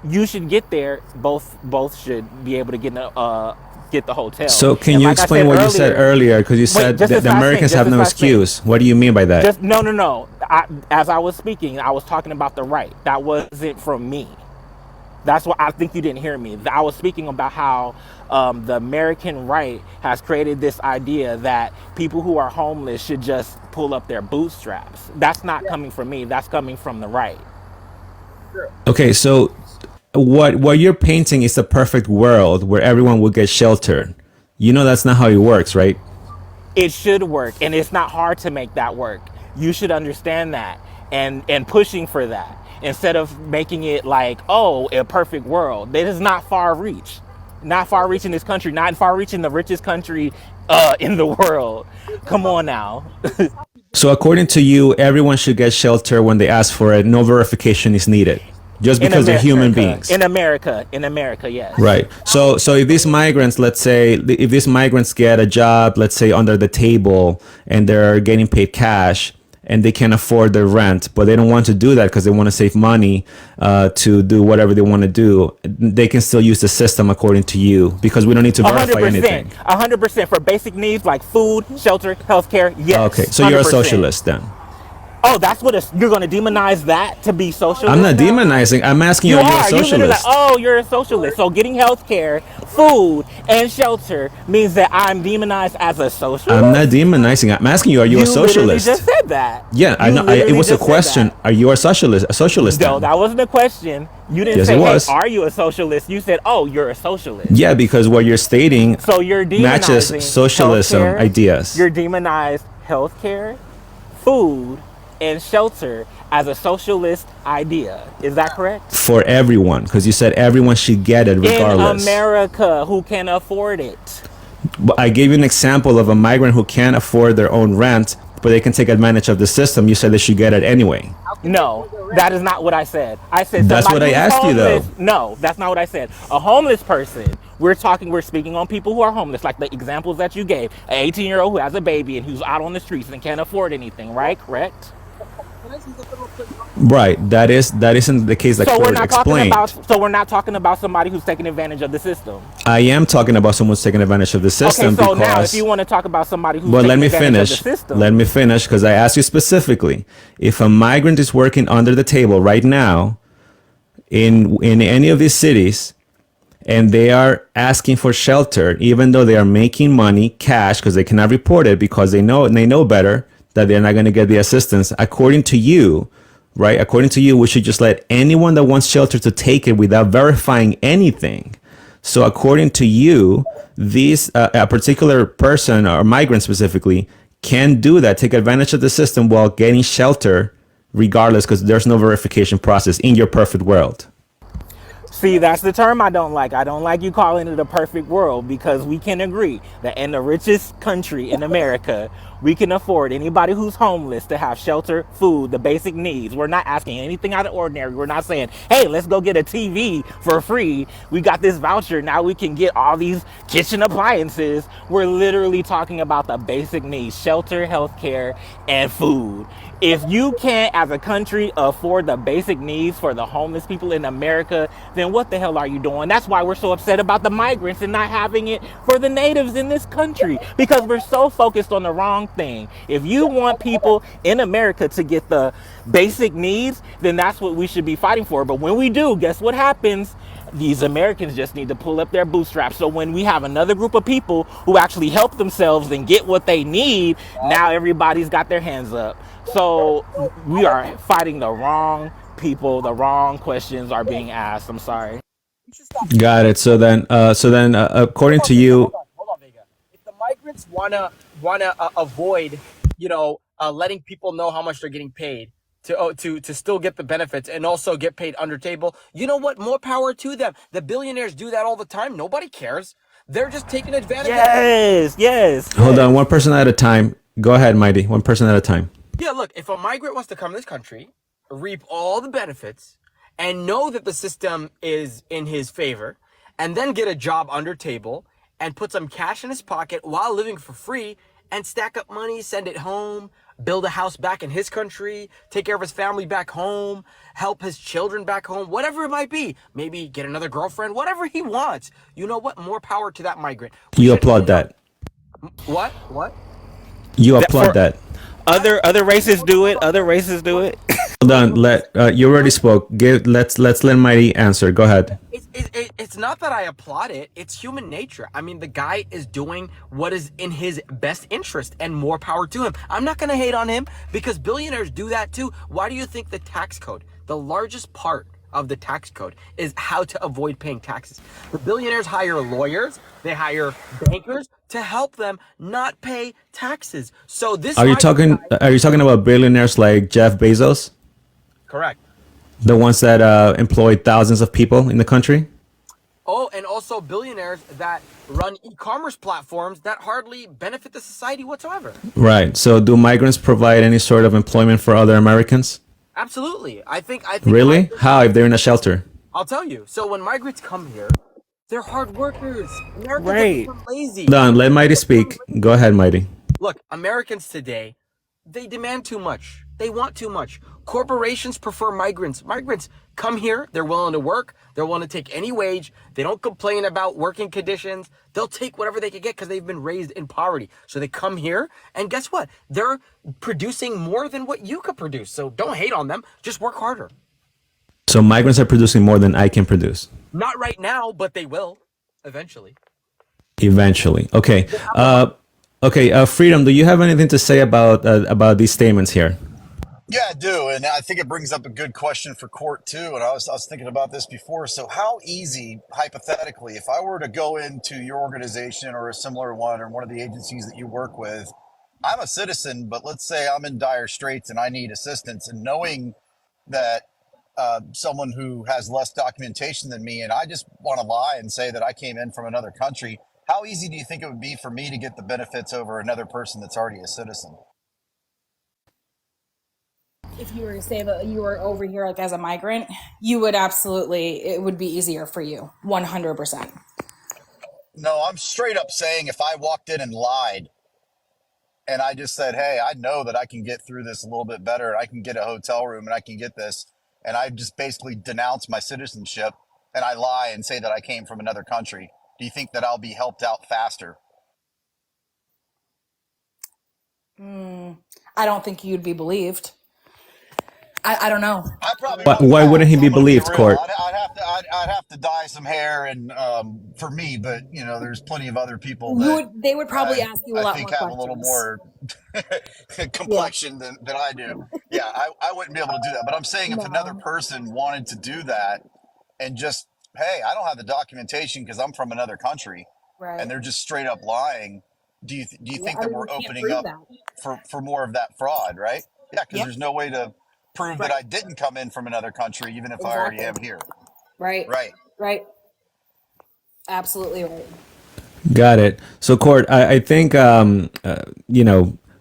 You should get there. Both should be able to get the hotel. So can And you like I explain said what you said earlier? Because you said just that this the last thing, Americans just have this no last thing. excuse. What do you mean by that? No. As I was speaking, I was talking about the right. That wasn't from me. That's what I think you didn't hear me. I was speaking about how the American right has created this idea that people who are homeless should just pull up their bootstraps. That's not coming from me. That's coming from the right. Okay, so what you're painting is a perfect world where everyone will get sheltered. That's not how it works, right? It should work, and it's not hard to make that work. You should understand that and pushing for that, instead of making it like, oh, a perfect world. That is not far reach. Not far reach in this country, not far reach in the richest country in the world. Come on now. So according to you, everyone should get shelter when they ask for it. No verification is needed, just because they're human beings. In America, yes. Right. So if these migrants, let's say, if these migrants get a job, let's say under the table, and they're getting paid cash, and they can afford their rent, but they don't want to do that because they want to save money to do whatever they want to do, they can still use the system according to you, because we don't need to verify 100%. anything. 100% for basic needs like food, shelter, healthcare. Yes. Okay, so you're a 100%. socialist then. Oh, that's what you're going to demonize that to be socialist? I'm not now? demonizing. I'm asking you, are you a You literally socialist? like, oh, you're a socialist. So getting health care, food, and shelter means that I'm demonized as a socialist? I'm not demonizing. I'm asking you, are you a socialist? You literally just said that. Yeah, I know. It was a question. Are you a socialist? A socialist? No, then? that wasn't a question. You didn't Yes, say, it hey, was. are you a socialist? You said, oh, you're a socialist. Yeah, because what you're stating So you're matches demonizing socialism healthcare. ideas. You're demonized healthcare, food, and shelter as a socialist idea. Is that correct? For everyone, because you said everyone should get it regardless. In America, who can afford it? But I gave you an example of a migrant who can't afford their own rent, but they can take advantage of the system. You said they should get it anyway. No, that is not what I said. I said That's somebody what I who's asked you, though. homeless- No, that's not what I said. A homeless person. We're speaking on people who are homeless, like the examples that you gave. An 18-year-old who has a baby and who's out on the streets and can't afford anything, right? Correct? Right. That isn't the case that So Court explained. we're not talking about somebody who's taking advantage of the system. I am talking about someone who's taking advantage of the system Okay, so because. now if you want to talk about somebody who's Well, taking let me advantage finish. of the system, Let me finish, because I asked you specifically, if a migrant is working under the table right now in any of these cities, and they are asking for shelter, even though they are making money cash because they cannot report it because they know better that they're not going to get the assistance. According to you, right? According to you, we should just let anyone that wants shelter to take it without verifying anything. So according to you, these a particular person or migrant specifically can do that, take advantage of the system while getting shelter regardless, because there's no verification process in your perfect world. see, that's the term I don't like. I don't like you calling it a perfect world, because we can agree that in the richest country in America, we can afford anybody who's homeless to have shelter, food, the basic needs. We're not asking anything out of ordinary. We're not saying, hey, let's go get a TV for free. We got this voucher. Now we can get all these kitchen appliances. We're literally talking about the basic needs: shelter, healthcare, and food. If you can't, as a country, afford the basic needs for the homeless people in America, then what the hell are you doing? That's why we're so upset about the migrants and not having it for the natives in this country, because we're so focused on the wrong thing. If you want people in America to get the basic needs, then that's what we should be fighting for. But when we do, guess what happens? These Americans just need to pull up their bootstraps. So when we have another group of people who actually help themselves and get what they need, now everybody's got their hands up. So we are fighting the wrong people. The wrong questions are being asked. I'm sorry. Got it. So then, according to you, Hold on, Vega. If the migrants wanna avoid, letting people know how much they're getting paid to still get the benefits and also get paid under table, you know what? More power to them. The billionaires do that all the time. Nobody cares. They're just taking advantage of it. Yes. hold on, one person at a time. Go ahead, Mighty. One person at a time. Yeah, look, if a migrant wants to come to this country, reap all the benefits, and know that the system is in his favor, and then get a job under table and put some cash in his pocket while living for free and stack up money, send it home, build a house back in his country, take care of his family back home, help his children back home, whatever it might be, maybe get another girlfriend, whatever he wants. You know what? More power to that migrant. You applaud that. What? You applaud that. Other races do it. Other races do it. Hold on. You already spoke. Let's let Mighty answer. Go ahead. It's not that I applaud it. It's human nature. I mean, the guy is doing what is in his best interest, and more power to him. I'm not going to hate on him because billionaires do that too. Why do you think the tax code, the largest part of the tax code, is how to avoid paying taxes? The billionaires hire lawyers, they hire bankers to help them not pay taxes. So this Are you talking about billionaires like Jeff Bezos, correct? the ones that employ thousands of people in the country? Oh, and also billionaires that run e-commerce platforms that hardly benefit the society whatsoever. Right. So do migrants provide any sort of employment for other Americans? Absolutely. I think Really? migrants- How if they're in a shelter? I'll tell you. So when migrants come here, they're hard workers. Americans Right. have become lazy. Done. Let Mighty speak. Go ahead, Mighty. Look, Americans today, they demand too much. They want too much. Corporations prefer migrants. Migrants come here, they're willing to work, they're willing to take any wage, they don't complain about working conditions, they'll take whatever they can get because they've been raised in poverty. So they come here, and guess what? They're producing more than what you could produce. So don't hate on them, just work harder. So migrants are producing more than I can produce. Not right now, but they will eventually. Eventually. Okay. Freedom, do you have anything to say about these statements here? Yeah, I do, and I think it brings up a good question for court too. And I was thinking about this before. So, how easy, hypothetically, if I were to go into your organization or a similar one or one of the agencies that you work with, I'm a citizen, but let's say I'm in dire straits and I need assistance, and knowing that someone who has less documentation than me, and I just want to lie and say that I came in from another country, how easy do you think it would be for me to get the benefits over another person that's already a citizen? If you were to say that you were over here like as a migrant, you would absolutely, it would be easier for you, 100%. No, I'm straight up saying if I walked in and lied and I just said, hey, I know that I can get through this a little bit better. I can get a hotel room and I can get this. And I just basically denounce my citizenship and I lie and say that I came from another country. Do you think that I'll be helped out faster? I don't think you'd be believed. I don't know. I probably Why wouldn't he be I'm gonna believed, real. Court? I'd have to dye some hair and for me, but there's plenty of other people that They would probably ask you a I lot think more have questions. a little more complexion than I do. Yeah, I wouldn't be able to do that. But I'm saying if another person wanted to do that and just, hey, I don't have the documentation because I'm from another country, Right. and they're just straight up lying. Do you think that we're you can't opening prove up that. for more of that fraud, right? Yeah, because Yep. there's no way to prove that I didn't come in from another country, even if I already am here. Right. Right. Absolutely right. Got it. So, Court, I think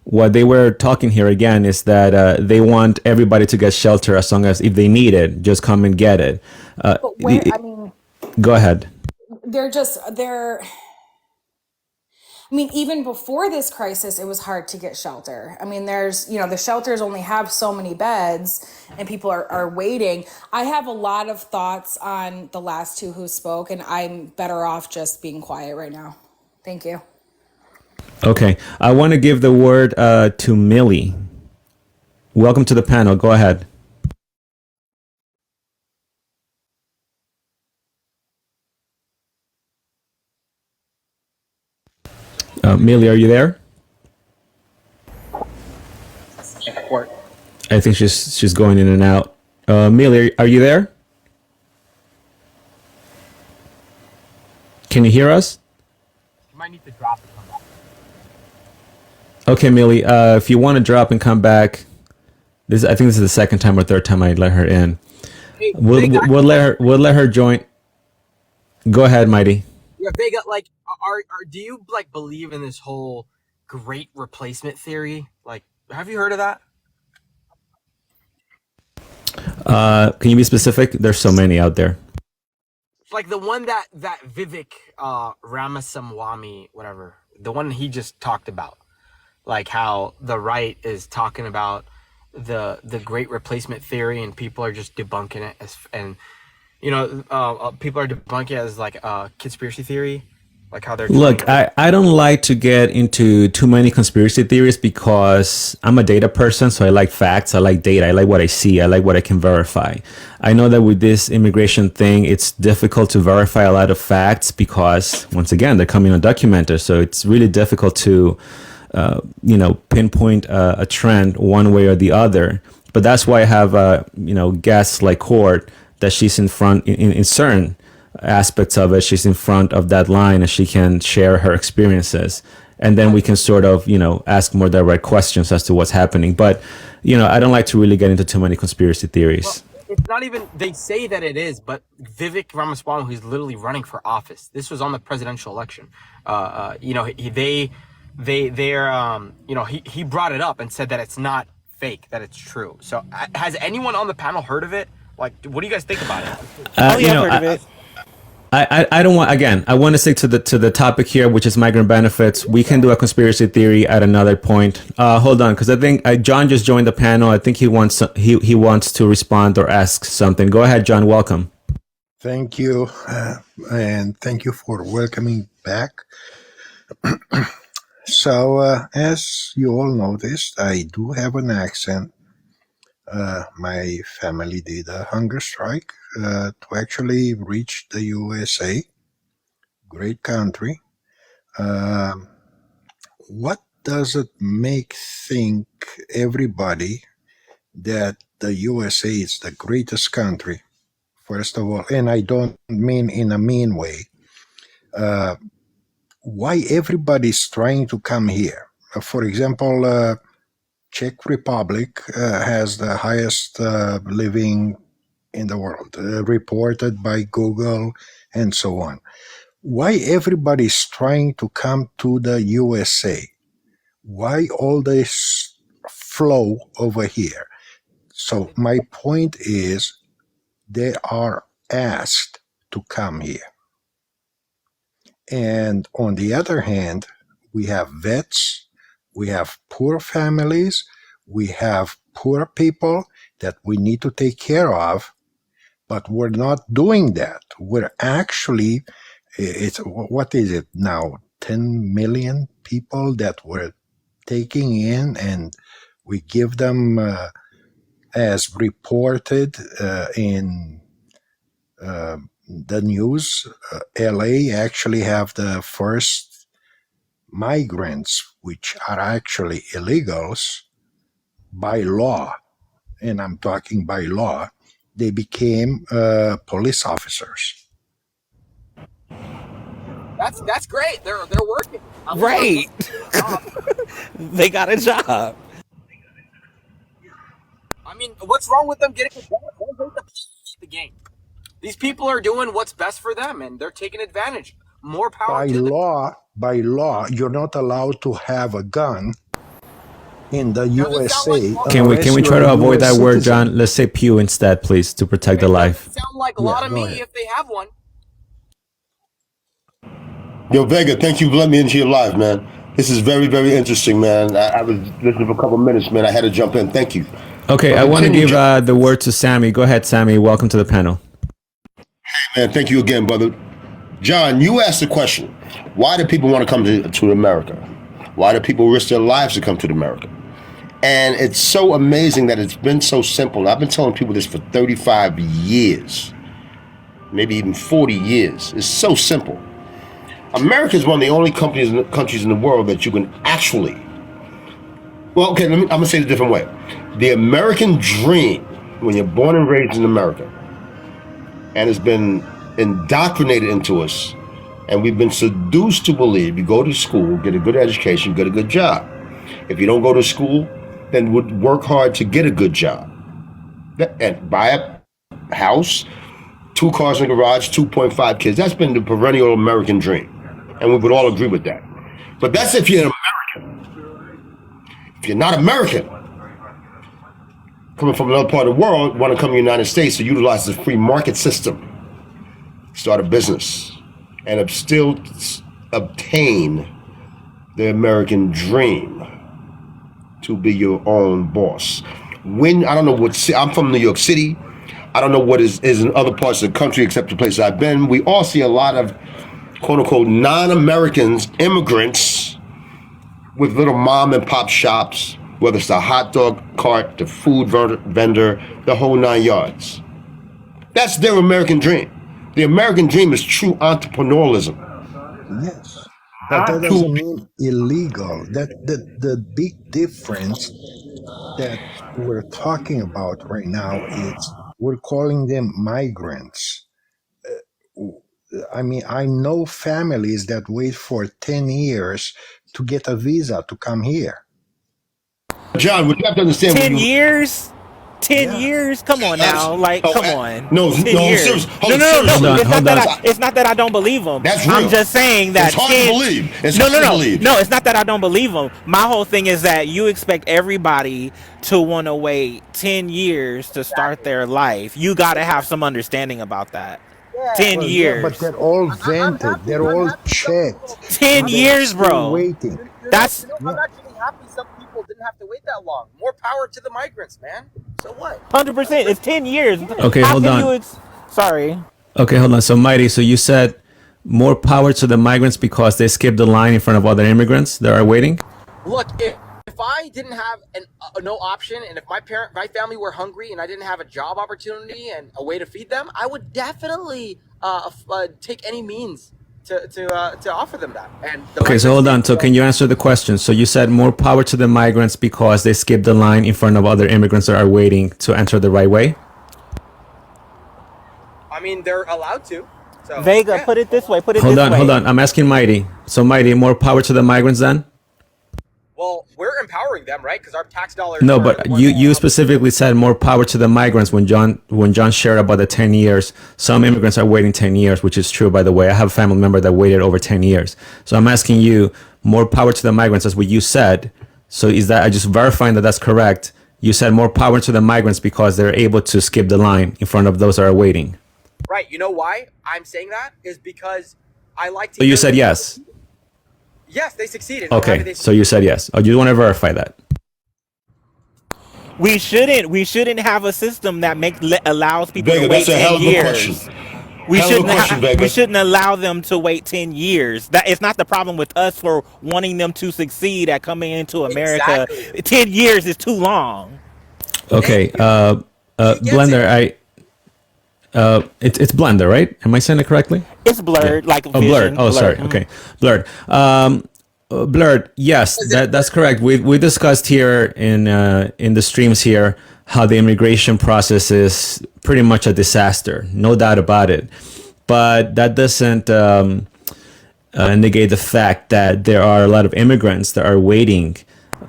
what they were talking here again is that they want everybody to get shelter as long as if they need it, just come and get it. But Go ahead. Even before this crisis, it was hard to get shelter. The shelters only have so many beds and people are waiting. I have a lot of thoughts on the last two who spoke, and I'm better off just being quiet right now. Thank you. Okay, I want to give the word to Millie. Welcome to the panel. Go ahead. Millie, are you there? Or I think she's going in and out. Millie, are you there? Can you hear us? you might need to drop it. Okay, Millie. If you want to drop and come back, I think this is the second time or third time I let her in. Hey, We'll Vega, we'll let her join. Go ahead, Mighty. yeah, Vega, like, do you like believe in this whole great replacement theory? Like, have you heard of that? Can you be specific? There's so many out there. Like the one that Vivek Ramaswamy, whatever, the one he just talked about, like how the right is talking about the great replacement theory, and people are just debunking it as, and people are debunking it as like a conspiracy theory, like how they're Look, I don't like to get into too many conspiracy theories because I'm a data person, so I like facts, I like data, I like what I see, I like what I can verify. I know that with this immigration thing, it's difficult to verify a lot of facts because, once again, they're coming undocumented, so it's really difficult to, pinpoint a trend one way or the other. But that's why I have, guests like Court, that she's in front in certain aspects of it, she's in front of that line and she can share her experiences, and then we can sort of ask more direct questions as to what's happening. But I don't like to really get into too many conspiracy theories. Well, it's not even, they say that it is, but Vivek Ramaswamy, who's literally running for office, this was on the presidential election, he brought it up and said that it's not fake, that it's true. So has anyone on the panel heard of it? Like, what do you guys think about it? Oh yeah, I've heard of it. I don't want, again, I want to stick to the topic here, which is migrant benefits. We can do a conspiracy theory at another point. Hold on, because I think John just joined the panel. I think he wants to respond or ask something. Go ahead, John. Welcome. Thank you, and thank you for welcoming back. So, as you all noticed, I do have an accent. My family did a hunger strike to actually reach the USA. Great country. What does it make think everybody that the USA is the greatest country? First of all, and I don't mean in a mean way. Why everybody's trying to come here? For example, Czech Republic has the highest living in the world, reported by Google and so on. Why everybody's trying to come to the USA? Why all this flow over here? So my point is, they are asked to come here. And on the other hand, we have vets, we have poor families, we have poor people that we need to take care of, but we're not doing that. We're actually, what is it now, 10 million people that we're taking in, and we give them, as reported in the news, LA actually have the first migrants, which are actually illegals by law, and I'm talking by law, they became police officers. That's great. They're working. Right. They got a job. I mean, what's wrong with them getting a job? Don't hate the game. These people are doing what's best for them, and they're taking advantage. More power to them. By law, you're not allowed to have a gun in the USA. Can we try to avoid that word, John? Let's say pew instead, please, to protect the life. Sound like a lot of me if they have one. Yo, Vega, thank you for letting me into your live, man. This is very, very interesting, man. I was listening for a couple of minutes, man. I had to jump in. Thank you. Okay, I want to give the word to Sammy. Go ahead, Sammy. Welcome to the panel. Man, thank you again, brother. John, you asked the question, why do people want to come to America? Why do people risk their lives to come to America? And it's so amazing that it's been so simple. I've been telling people this for 35 years, maybe even 40 years. It's so simple. America is one of the only countries in the world that you can actually, well, okay, I'm going to say it a different way. The American dream, when you're born and raised in America, and it's been indoctrinated into us, and we've been seduced to believe you go to school, get a good education, get a good job. If you don't go to school, then would work hard to get a good job and buy a house, 2 cars in the garage, 2.5 kids. That's been the perennial American dream, and we would all agree with that. But that's if you're an American. If you're not American, coming from another part of the world, want to come to the United States to utilize the free market system, start a business, and still obtain the American dream to be your own boss. When, I don't know what, I'm from New York City. I don't know what is in other parts of the country except the places I've been. We all see a lot of quote unquote non-Americans, immigrants with little mom and pop shops, whether it's the hot dog cart, the food vendor, the whole 9 yards. That's their American dream. The American dream is true entrepreneurialism. Yes, but that doesn't mean illegal. The big difference that we're talking about right now is we're calling them migrants. I mean, I know families that wait for 10 years to get a visa to come here. John, what you have to understand. 10 years? 10 Yeah. years? Come on now. Like, come on. No, 10 no, years. serious. No. Hold on. It's not that I don't believe them. That's real. I'm just saying that It's hard to believe. It's no, hard to no. believe. No, it's not that I don't believe them. My whole thing is that you expect everybody to want to wait 10 years to start their life. You got to have some understanding about that. 10 Well, yeah, years. but they're all vented. They're all checked. 10 They're years, still bro. waiting. That's I'm actually happy some people didn't have to wait that long. More power to the migrants, man. So what? 100%. It's 10 years. Okay, How hold can on. you sorry. Okay, hold on. So, Mighty, so you said more power to the migrants because they skipped the line in front of other immigrants that are waiting? Look, if I didn't have no option, and if my family were hungry, and I didn't have a job opportunity and a way to feed them, I would definitely take any means to offer them that. And Okay, so hold on. So can you answer the question? So you said more power to the migrants because they skipped the line in front of other immigrants that are waiting to enter the right way? I mean, they're allowed to. So, Vega, yeah. put it this way. Hold on. I'm asking Mighty. So Mighty, more power to the migrants then? Well, we're empowering them, right? Because our tax dollars. No, are but the ones you that- specifically said more power to the migrants when John shared about the 10 years. Some immigrants are waiting 10 years, which is true, by the way. I have a family member that waited over 10 years. So I'm asking you, more power to the migrants, that's what you said. So is that, I just verifying that that's correct. You said more power to the migrants because they're able to skip the line in front of those that are waiting. Right. You know why I'm saying that is because I like to. So you said yes. Yes, they succeeded. I'm happy Okay, they so you said yes. Oh, you want to verify that? We shouldn't have a system that allows people Vega, to wait that's a hell 10 of a years. question. We Hell of a shouldn't question, Vega. we shouldn't allow them to wait 10 years. That it's not the problem with us for wanting them to succeed at coming into America. Exactly. 10 years is too long. Okay, Blender, it's Blender, right? Am I saying it correctly? It's blurred, like Oh, blurred. vision. Oh, sorry. Okay, blurred. Blurred. Yes, that's correct. We discussed here in the streams here how the immigration process is pretty much a disaster, no doubt about it. But that doesn't negate the fact that there are a lot of immigrants that are waiting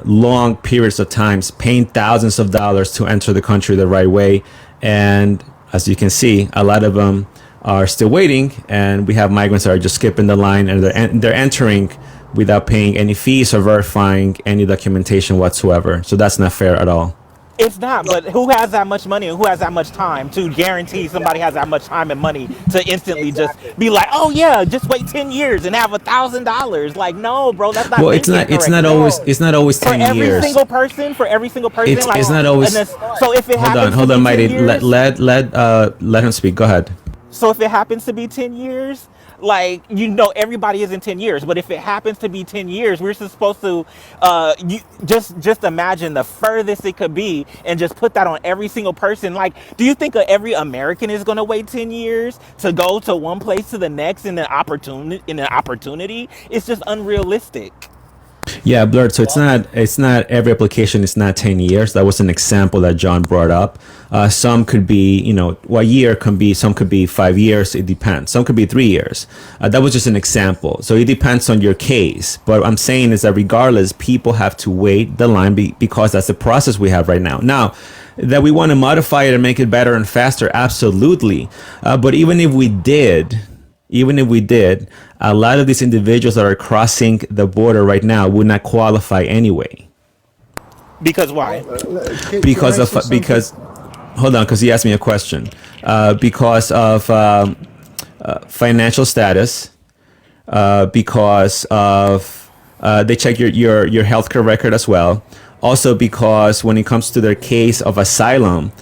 long periods of times, paying thousands of dollars to enter the country the right way, and as you can see, a lot of them are still waiting, and we have migrants that are just skipping the line and they're entering without paying any fees or verifying any documentation whatsoever. So that's not fair at all. It's not, but who has that much money and who has that much time to guarantee somebody has that much time and money to instantly just be like, oh yeah, just wait 10 years and have $1,000? Like, no, bro, that's not. Well, it's not always for 10 every years. single person. It's not always. So if it happens Hold to on, be Mighty. 10 years, Let him speak. Go ahead. so if it happens to be 10 years, Like, everybody is in 10 years, but if it happens to be 10 years, we're supposed to just imagine the furthest it could be and just put that on every single person. Like, do you think every American is going to wait 10 years to go to one place to the next in an opportunity? It's just unrealistic. Yeah, blurred. So it's not every application is not 10 years. That was an example that John brought up. Some could be, a year can be, some could be 5 years. It depends. Some could be 3 years. That was just an example. So it depends on your case. But what I'm saying is that regardless, people have to wait the line because that's the process we have right now. Now, that we want to modify it and make it better and faster, absolutely. But even if we did, a lot of these individuals that are crossing the border right now would not qualify anyway. Because why? Because hold on, because he asked me a question. Because of financial status, because of they check your healthcare record as well. Also, because when it comes to their case of asylum,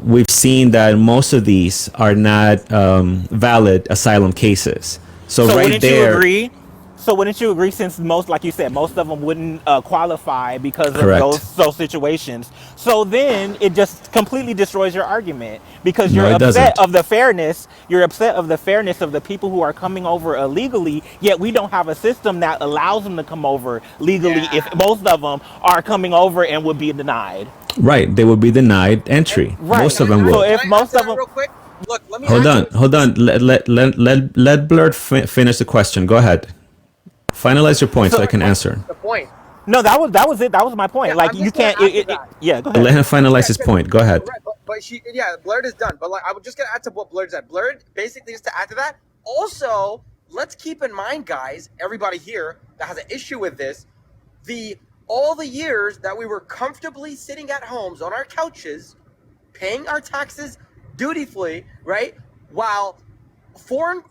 we've seen that most of these are not valid asylum cases. So right wouldn't there, you agree? So wouldn't you agree, since most, like you said, most of them wouldn't qualify because of correct. those situations? So then it just completely destroys your argument, because No, you're it upset doesn't. of the fairness. You're upset of the fairness of the people who are coming over illegally. Yet we don't have a system that allows them to come over legally. Yeah. If most of them are coming over and would be denied, Right, they would be denied entry. right? Most of Can them I So would. can if I most answer of that them, real quick? Look, let me Hold on, actually. hold on. Let Blurt finish the question. Go ahead. Finalize your point so I so can answer. The point. no, that was it. That was my Yeah, point. Like, I'm you just gonna can't. add to that. Yeah, go Let ahead. him finalize Yeah, his because point. Go ahead. right, but Blurred is done. But like, I was just gonna add to what Blurred said. Blurred, basically, just to add to that. Also, let's keep in mind, guys, everybody here that has an issue with this, all the years that we were comfortably sitting at homes on our couches, paying our taxes dutifully, right? While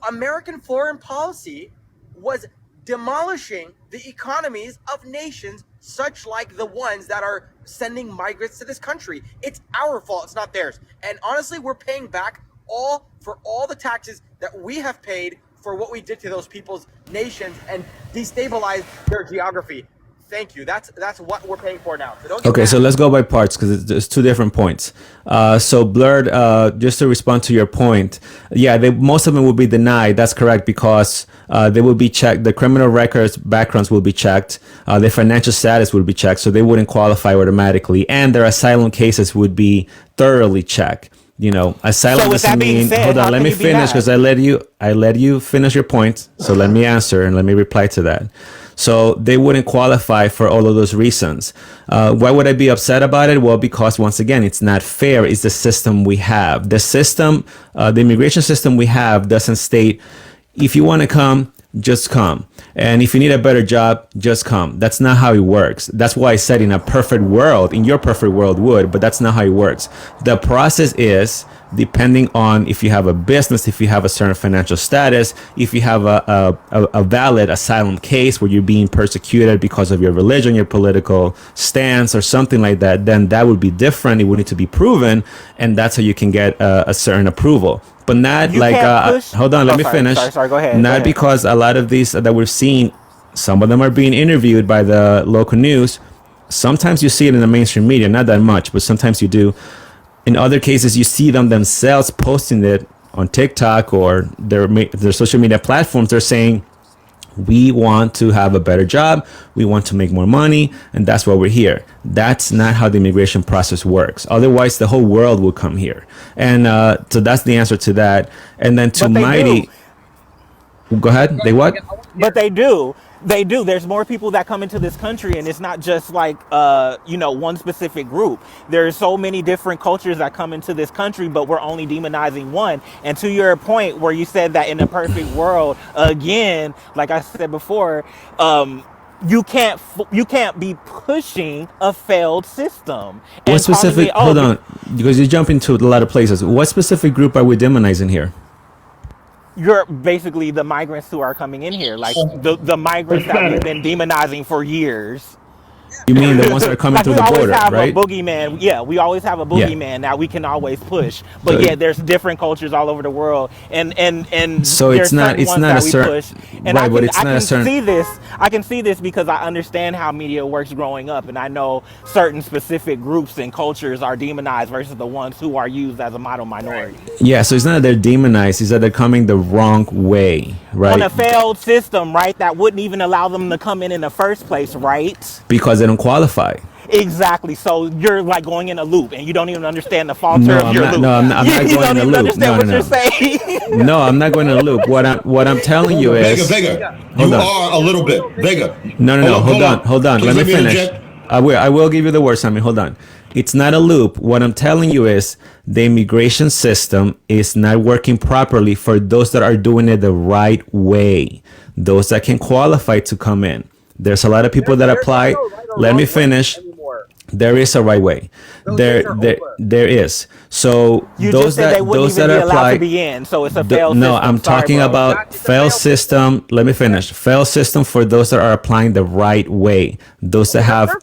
American foreign policy was demolishing the economies of nations such like the ones that are sending migrants to this country. It's our fault, it's not theirs. And honestly, we're paying back for all the taxes that we have paid for what we did to those people's nations and destabilized their geography. Thank you. That's what we're paying for now. So don't get Okay, so mad. let's go by parts because there's two different points. So Blurred, just to respond to your point, yeah, most of them will be denied. That's correct because they will be checked. The criminal records, backgrounds will be checked. Their financial status will be checked, so they wouldn't qualify automatically, and their asylum cases would be thoroughly checked. Asylum So with doesn't that being mean. said, Hold on, how let can me you be finish because mad? I let you finish your point. So let me answer and let me reply to that. So they wouldn't qualify for all of those reasons. Why would I be upset about it? Well, because once again, it's not fair. It's the system we have. The immigration system we have doesn't state if you want to come, just come. And if you need a better job, just come. That's not how it works. That's why I said in your perfect world would, but that's not how it works. The process is depending on if you have a business, if you have a certain financial status, if you have a valid asylum case where you're being persecuted because of your religion, your political stance, or something like that, then that would be different. It would need to be proven, and that's how you can get a certain approval. But not You like, can't push. hold on, let me Sorry, finish. sorry. Go ahead. Go Not ahead. because a lot of these that we're seeing, some of them are being interviewed by the local news. Sometimes you see it in the mainstream media, not that much, but sometimes you do. In other cases, you see them themselves posting it on TikTok or their social media platforms. They're saying, we want to have a better job, we want to make more money, and that's why we're here. That's not how the immigration process works. Otherwise, the whole world will come here. And so that's the answer to that. And then to But they do. Mighty, go ahead. They what? But they do. They do. There's more people that come into this country, and it's not just like one specific group. There's so many different cultures that come into this country, but we're only demonizing one. And to your point, where you said that in a perfect world, again, like I said before, you can't be pushing a failed system What and calling specific? it Hold on, because you jump into a lot of places. What specific group are we demonizing here? you're basically the migrants who are coming in here, like the migrants that we've been demonizing for years. You mean the ones that are coming Like through we the always border, have a right? boogeyman. Yeah, we always have a Yeah. boogeyman that we can always push. But So yeah, there's different cultures all over the world, and so there's certain it's ones not a that we certain, push. And right, but it's I not a can certain. see this. I can see this because I understand how media works growing up, and I know certain specific groups and cultures are demonized versus the ones who are used as a model minority. Yeah, so it's not that they're demonized, it's that they're coming the wrong way, On right? a failed system, right, that wouldn't even allow them to come in the first place, right? Because they don't qualify. Exactly. So you're like going in a loop, and you don't even understand the falter No, of I'm your not. loop. No, I'm not You going in don't a even loop. understand No, what no, you're no. saying. No, I'm not going in a loop. What I'm telling you Vega, is, Vega, hold you on. are a little bit. Vega, No, no, no. Hold on. Please Let me let me finish. interject. I will give you the word, Sammy. Hold on. It's not a loop. What I'm telling you is the immigration system is not working properly for those that are doing it the right way. Those that can qualify to come in. There's a lot of people that apply. Let me finish. There is a right way. There is. So You just said they wouldn't those even that be allowed to apply. be in, so it's a failed No, system. I'm Sorry, talking bro. about fail system. Let me finish. Fail system for those that are applying the right way. Those that have,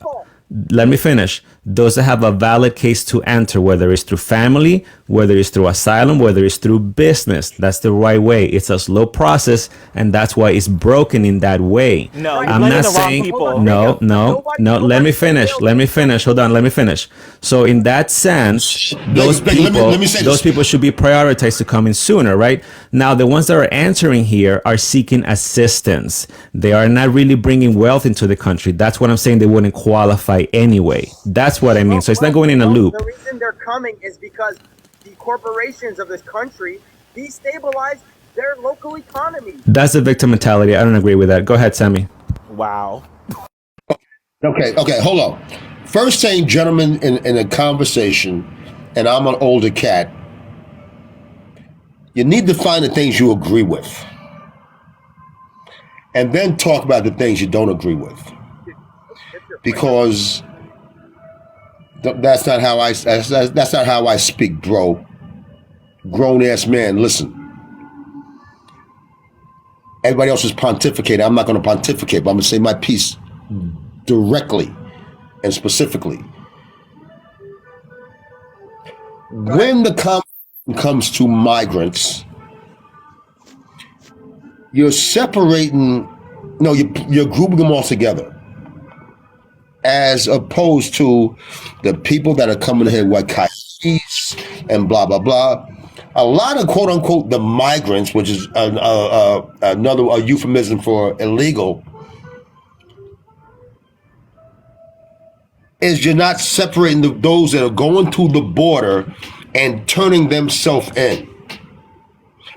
let me finish. Those that have a valid case to enter, whether it's through family, whether it's through asylum, whether it's through business, that's the right way. It's a slow process, and that's why it's broken in that way. No, you're I'm blaming not the wrong saying people. no. Let me finish. Let me finish. Hold on. Let me finish. So in that sense, those Vega, people, let me say those this. people should be prioritized to come in sooner, right? Now, the ones that are answering here are seeking assistance. They are not really bringing wealth into the country. That's what I'm saying. They wouldn't qualify anyway. That's what I mean. So it's not going in a loop. The reason they're coming is because the corporations of this country destabilize their local economy. That's the victim mentality. I don't agree with that. Go ahead, Sammy. Wow. Okay, hold on. First thing, gentlemen, in a conversation, and I'm an older cat, you need to find the things you agree with. And then talk about the things you don't agree with. Because that's not how I speak, bro. Grown ass man, listen. Everybody else is pontificating. I'm not going to pontificate, but I'm going to say my piece directly and specifically. When the conversation comes to migrants, you're separating, no, you're grouping them all together. As opposed to the people that are coming here with coyotes and blah, blah. A lot of quote unquote the migrants, which is another euphemism for illegal, is you're not separating those that are going to the border and turning themselves in.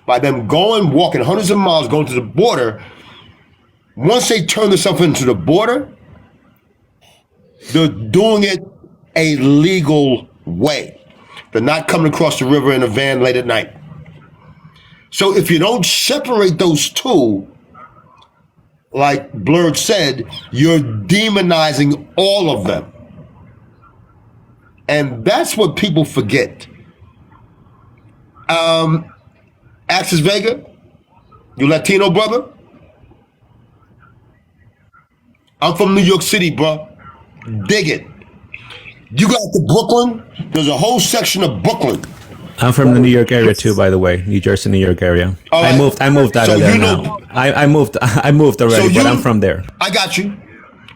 By them walking hundreds of miles, going to the border, once they turn themselves into the border, they're doing it a legal way. They're not coming across the river in a van late at night. So if you don't separate those two, like Blurred said, you're demonizing all of them. And that's what people forget. Axis Vega, you Latino brother? I'm from New York City, bro. Dig it. You got to Brooklyn, there's a whole section of Brooklyn. I'm from the New York area too, by the way. New Jersey, New York area. All right. I moved out So of there you know- now. I moved already, but I'm from there. I got you.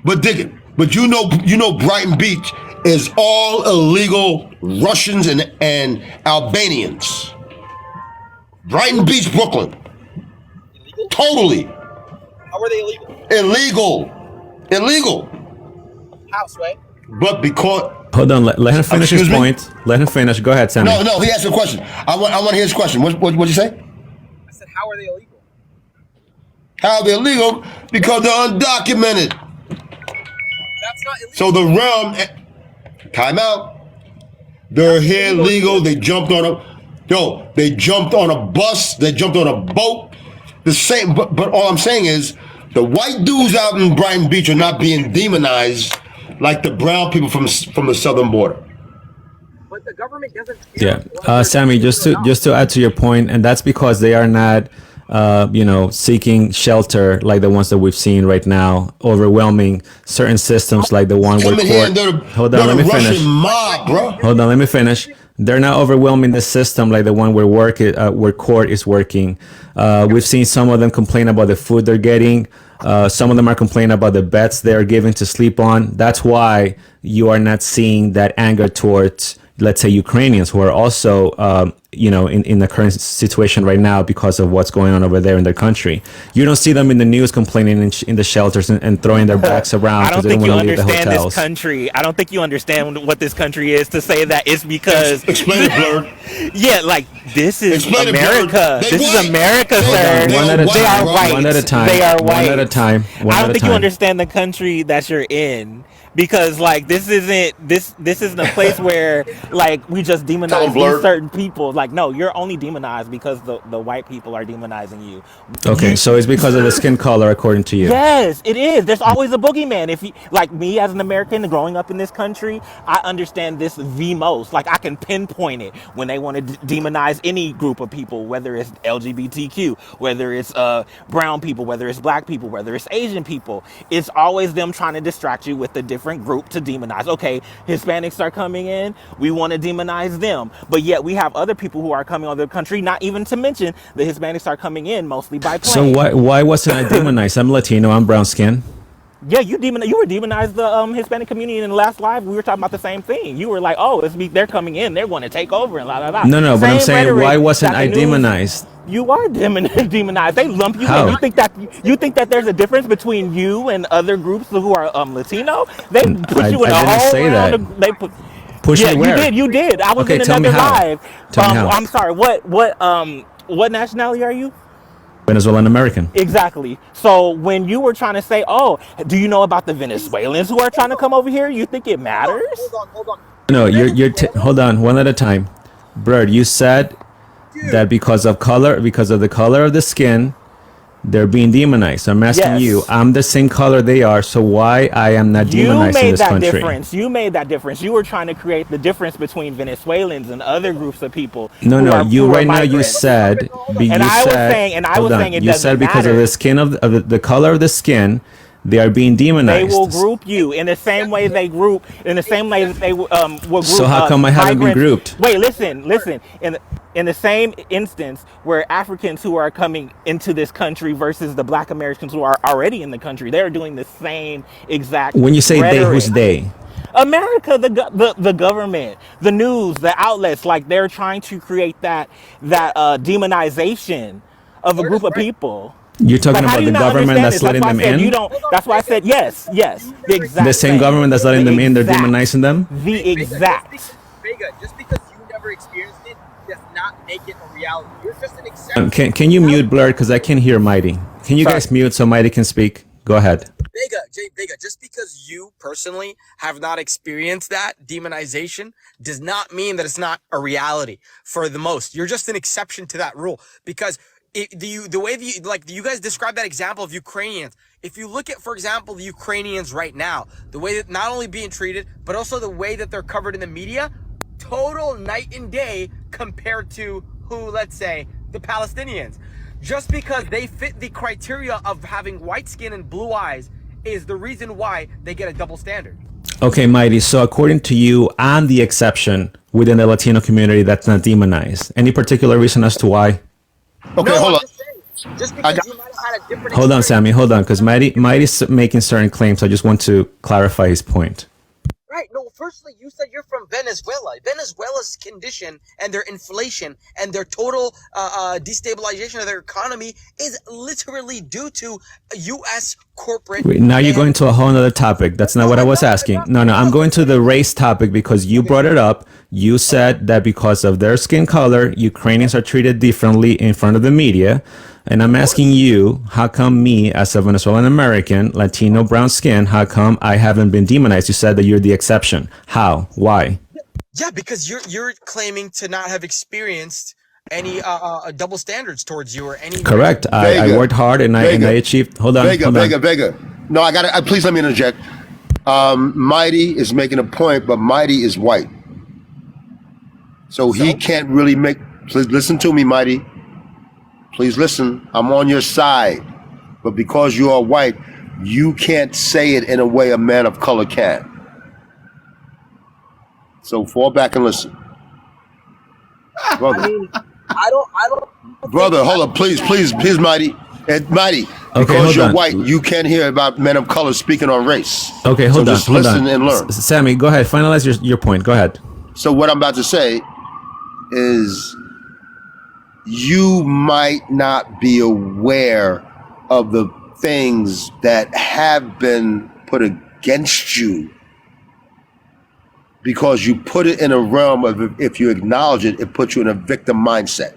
But dig it. But you know Brighton Beach is all illegal Russians and Albanians. Brighton Beach, Brooklyn. Illegal? Totally. How are they illegal? Illegal. How, Sway? But because Hold on, let him finish his Excuse me? point. Let him finish. Go ahead, Sammy. no, he asked a question. I want to hear his question. What'd you say? I said, how are they illegal? How they're illegal? Because they're undocumented. That's not illegal. So the realm, time out. They're here legal. They jumped on a bus. They jumped on a boat. The same, but all I'm saying is the white dudes out in Brighton Beach are not being demonized like the brown people from the southern border. But the government doesn't care. Yeah, Sammy. Just to add to your point, and that's because they are not seeking shelter like the ones that we've seen right now, overwhelming certain systems like the one where Coming here court. and Hold they're on, let the me finish. Russian mob, bro. Hold on, let me finish. They're not overwhelming the system like the one where court is working. We've seen some of them complain about the food they're getting. Some of them are complaining about the beds they're given to sleep on. That's why you are not seeing that anger towards, let's say, Ukrainians who are also, in the current situation right now because of what's going on over there in their country. You don't see them in the news complaining in the shelters and throwing their backs around I because don't they don't think you want to leave the understand hotels. this country. I don't think you understand what this country is to say that it's because Explain it, Blurred. yeah, like this is Explain it, America. Blurred. They This is white. America, They- sir. they One at a They are time. white. One at a time. They are white. One at a time. One I at don't a think you time. understand the country that you're in because like this isn't a place where like we just Tell demonize 'em, these Blurred. certain people. Like no, you're only demonized because the white people are demonizing you. Okay, You so it's because of the skin color, according to you. Yes, it is. There's always a boogeyman. If you like me as an American growing up in this country, I understand this the most. Like I can pinpoint it when they want to demonize any group of people, whether it's LGBTQ, whether it's brown people, whether it's black people, whether it's Asian people. It's always them trying to distract you with a different group to demonize. Okay, Hispanics are coming in, we want to demonize them, but yet we have other people who are coming on the country. Not even to mention the Hispanics are coming in mostly by So plane. why wasn't I demonized? I'm Latino. I'm brown skin. Yeah, you were demonized the Hispanic community in the last live. We were talking about the same thing. You were like, "Oh, they're coming in. They're going to take over and la la la." No, but I'm Same saying, rhetoric why wasn't that I the news- demonized? You are demonized. They lump you How? in. You think that there's a difference between you and other groups who are Latino? They put you in I a didn't whole say round. that. They put. Push Yeah, me where? you did. I was Okay, in tell me another how. live. Tell me how. I'm sorry. What nationality are you? Venezuelan American. Exactly. So when you were trying to say, "Oh, do you know about the Venezuelans who are trying to come over here?" You think it matters? Hold on. No, hold on, one at a time. Bird, you said that because of the color of the skin, they're being demonized. So I'm asking Yes. you, I'm the same color they are, so why I am not You demonized in made this that country? difference. You made that difference. You were trying to create the difference between Venezuelans and other groups of people. No, who are, you who are right now you migrants. said, And I was saying it you doesn't said because of matter. the skin of the color of the skin, they are being They demonized. will group you in the same way that they will group. So how come I haven't been migrants. grouped? Wait, listen. In the same instance where Africans who are coming into this country versus the Black Americans who are already in the country, they're doing the same exact. When you say they, rhetoric. who's they? America, the government, the news, the outlets, like they're trying to create that demonization of a group of people. You're talking But how about do the you not government understand that's this? letting That's why I them said you in? don't. That's why I said yes. The exact The same government that's letting The them in, they're exact. demonizing them? The exact. Vega, just because you never experienced it does not make it a reality. You're just an exception. Can you mute Blurred, because I can't hear Mighty? Can you Sorry. guys mute so Mighty can speak? Go ahead. Vega, just because you personally have not experienced that demonization does not mean that it's not a reality for the most. You're just an exception to that rule because the way you guys describe that example of Ukrainians, if you look at, for example, the Ukrainians right now, the way that not only being treated, but also the way that they're covered in the media, total night and day compared to who, let's say, the Palestinians. Just because they fit the criteria of having white skin and blue eyes is the reason why they get a double standard. Okay, Mighty. So according to you, I'm the exception within the Latino community that's not demonized. Any particular reason as to why? Okay, hold on. Just because you might have had a different Hold on, experience. Sammy. Hold on, because Mighty's making certain claims. I just want to clarify his point. Right. No, firstly, you said you're from Venezuela. Venezuela's condition and their inflation and their total destabilization of their economy is literally due to U.S. corporate. Wait, now you're going to a whole other topic. That's not what I was asking. No, I'm going to the race topic because you brought it up. You said that because of their skin color, Ukrainians are treated differently in front of the media. And I'm asking you, how come me, as a Venezuelan American, Latino, brown skin, how come I haven't been demonized? You said that you're the exception. How? Why? Yeah, because you're claiming to not have experienced any double standards towards you or any. Correct. I Vega. worked hard and I achieved. Hold on. Vega. No, I got to, please let me interject. Mighty is making a point, but Mighty is white. So he can't really make, listen to me, Mighty. Please listen. I'm on your side. But because you are white, you can't say it in a way a man of color can. So fall back and listen. Brother. I mean, I don't. Brother, hold up, please, Mighty. And Mighty, Okay, because hold you're on. white, you can't hear about men of color speaking on race. Okay, So hold on, just hold listen on. and learn. Sammy, go ahead. Finalize your point. Go ahead. So what I'm about to say is you might not be aware of the things that have been put against you because you put it in a realm of, if you acknowledge it, it puts you in a victim mindset.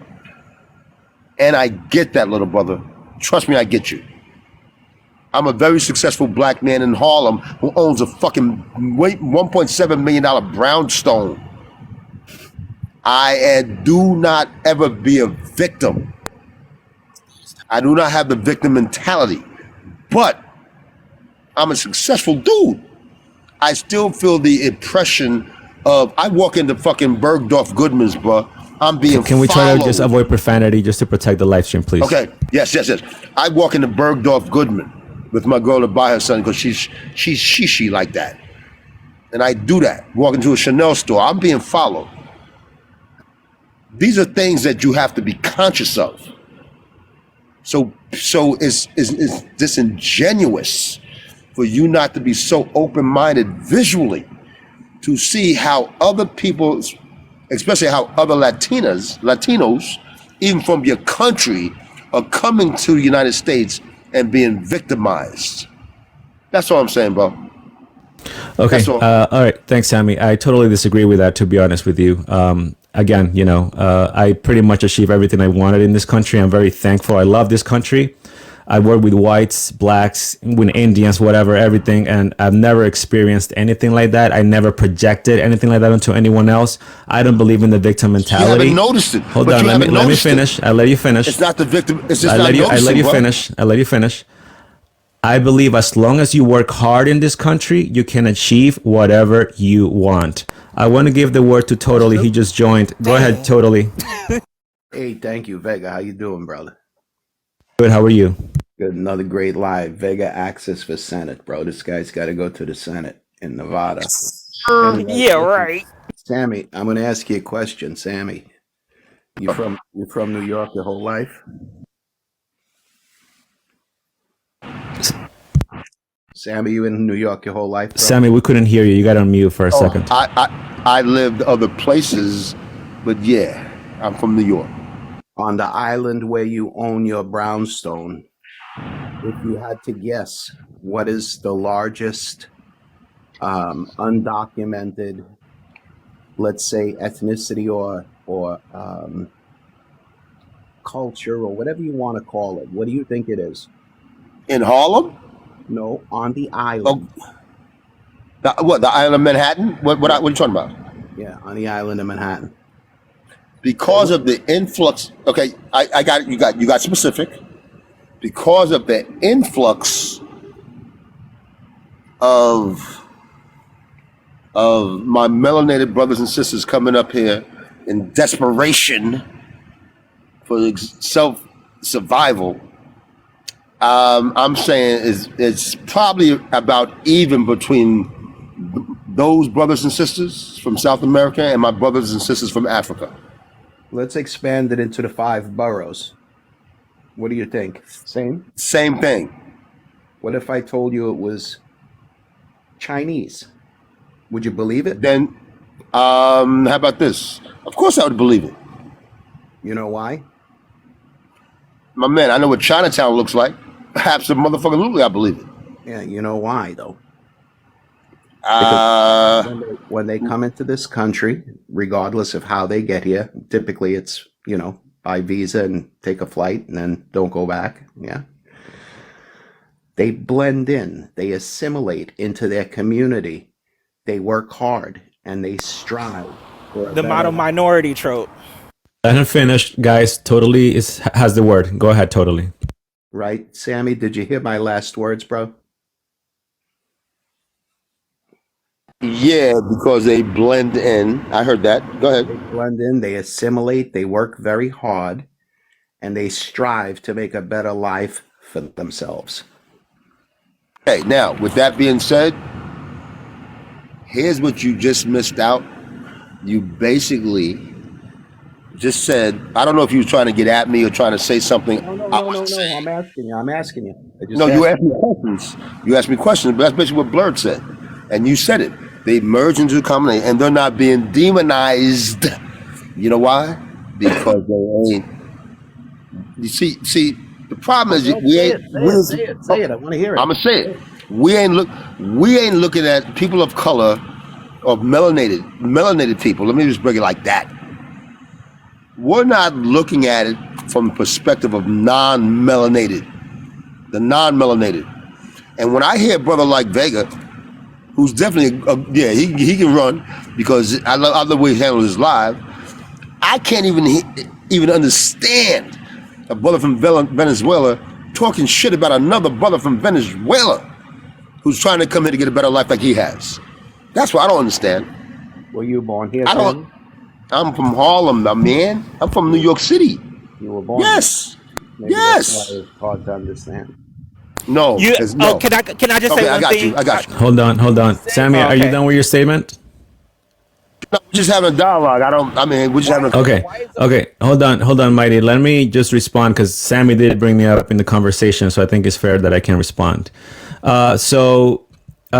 And I get that, little brother. Trust me, I get you. I'm a very successful black man in Harlem who owns a fucking $1.7 million brownstone. I do not ever be a victim. I do not have the victim mentality, but I'm a successful dude. I still feel the impression of, I walk into fucking Bergdorf Goodman's, bro. I'm being Can we try followed. to just avoid profanity just to protect the live stream, please? Okay, yes. I walk into Bergdorf Goodman with my girl to buy her son because she's she like that. And I do that. Walk into a Chanel store, I'm being followed. These are things that you have to be conscious of. So it's disingenuous for you not to be so open-minded visually to see how other people, especially how other Latinos, even from your country, are coming to the United States and being victimized. That's all I'm saying, bro. Okay. That's all. All right. Thanks, Sammy. I totally disagree with that, to be honest with you. Again, I pretty much achieved everything I wanted in this country. I'm very thankful. I love this country. I work with whites, blacks, with Indians, whatever, everything. And I've never experienced anything like that. I never projected anything like that onto anyone else. I don't believe in the victim mentality. You haven't noticed it. Hold but on. you Let me haven't noticed finish. it. I'll let you finish. It's not the victim. It's just I not let noticing, you bro. finish. I let you finish. I believe as long as you work hard in this country, you can achieve whatever you want. I want to give the word to Totally. He just joined. Go ahead, Totally. Hey, thank you, Vega. How you doing, brother? Good. How are you? Good. Another great live. Vega Access for Senate, bro. This guy's got to go to the Senate in Nevada. Anyway, Yeah, listen, right. Sammy, I'm going to ask you a question. Sammy, you from New York your whole life? Sammy, you in New York your whole life, bro? Sammy, we couldn't hear you. You got on mute for a second. I lived other places, but yeah, I'm from New York. On the island where you own your brownstone, if you had to guess, what is the largest undocumented, let's say, ethnicity or culture or whatever you want to call it? What do you think it is? In Harlem? No, on the island. Oh, the island of Manhattan? What are you talking about? Yeah, on the island of Manhattan. Because of the influx. Okay, I got it. You got specific. Because of the influx of my melanated brothers and sisters coming up here in desperation for self-survival, I'm saying it's probably about even between those brothers and sisters from South America and my brothers and sisters from Africa. Let's expand it into the 5 boroughs. What do you think? Same? Same thing. What if I told you it was Chinese? Would you believe it? Then, how about this? Of course I would believe it. You know why? My man, I know what Chinatown looks like. Absolutely, I believe it. Yeah, you know why, though? Uh, When they come into this country, regardless of how they get here, typically it's, buy visa and take a flight and then don't go back. Yeah. They blend in, they assimilate into their community, they work hard, and they strive for a The model better- minority trope. Let him finish, guys. Totally has the word. Go ahead, Totally. Right? Sammy, did you hear my last words, bro? yeah, because they blend in. I heard that. Go ahead. They blend in, they assimilate, they work very hard, and they strive to make a better life for themselves. Okay, now with that being said, here's what you just missed out. You basically just said, I don't know if you were trying to get at me or trying to say something. No. I'm asking you. I just No, you asked asked me questions. You asked me questions, but that's basically what Blurred said. And you said it. They merge into the combination and they're not being demonized. You know why? Because they ain't. You see, the problem is we ain't. Say it. I want to hear it. I'm gonna say it. We ain't looking at people of color or melanated people. Let me just bring it like that. We're not looking at it from the perspective of the non-melanated. And when I hear a brother like Vega, who's definitely, he can run because I love the way he handles his live. I can't even understand a brother from Venezuela talking shit about another brother from Venezuela who's trying to come here to get a better life like he has. That's what I don't understand. Were you born here? I'm from Harlem, man. I'm from New York City. You were born. Yes. Maybe Yes. That's why it's hard to understand. No. No. Can I just say one thing? I got you. Hold on. Sammy, are you done with your statement? No, we're just having a dialogue. We're just having a... Okay. Hold on, Mighty. Let me just respond because Sammy did bring me up in the conversation, so I think it's fair that I can respond.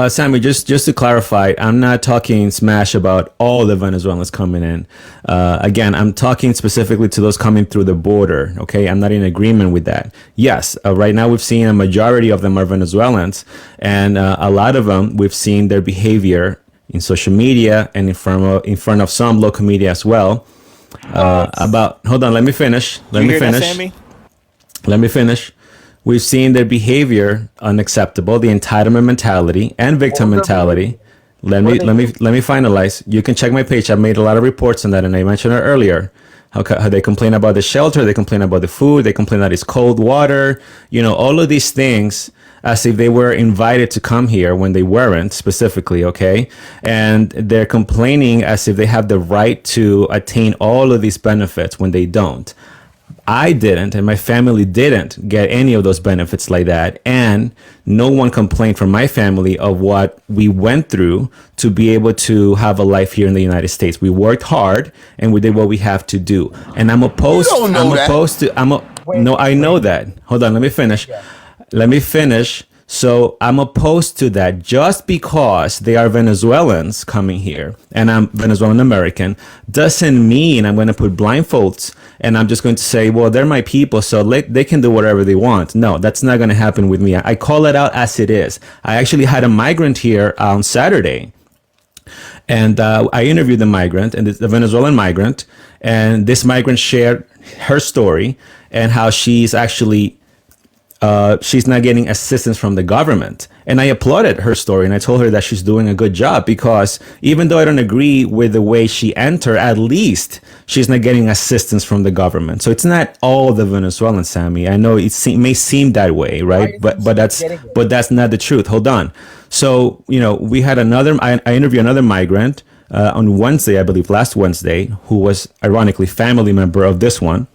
Sammy, just to clarify, I'm not talking smash about all the Venezuelans coming in. Again, I'm talking specifically to those coming through the border. Okay, I'm not in agreement with that. Yes, right now we've seen a majority of them are Venezuelans, and a lot of them we've seen their behavior in social media and in front of some local media as well. Hold on, let me finish. Let me finish. We've seen their behavior unacceptable, the entitlement mentality and victim mentality. Let me finalize. You can check my page. I've made a lot of reports on that, and I mentioned it earlier. How they complain about the shelter, they complain about the food, they complain that it's cold water. All of these things as if they were invited to come here when they weren't specifically, okay? And they're complaining as if they have the right to attain all of these benefits when they don't. I didn't, and my family didn't get any of those benefits like that. And no one complained from my family of what we went through to be able to have a life here in the United States. We worked hard and we did what we have to do. And I'm opposed. I know that. Hold on, let me finish. So I'm opposed to that just because they are Venezuelans coming here and I'm Venezuelan American doesn't mean I'm going to put blindfolds and I'm just going to say, well, they're my people, so they can do whatever they want. No, that's not going to happen with me. I call it out as it is. I actually had a migrant here on Saturday. And I interviewed the migrant, and the Venezuelan migrant, and this migrant shared her story and how she's actually she's not getting assistance from the government. And I applauded her story and I told her that she's doing a good job because even though I don't agree with the way she entered, at least she's not getting assistance from the government. So it's not all the Venezuelans, Sammy. I know it may seem that way, right? But that's not the truth. Hold on. So, we had I interviewed another migrant on Wednesday, I believe last Wednesday, who was ironically family member of this one.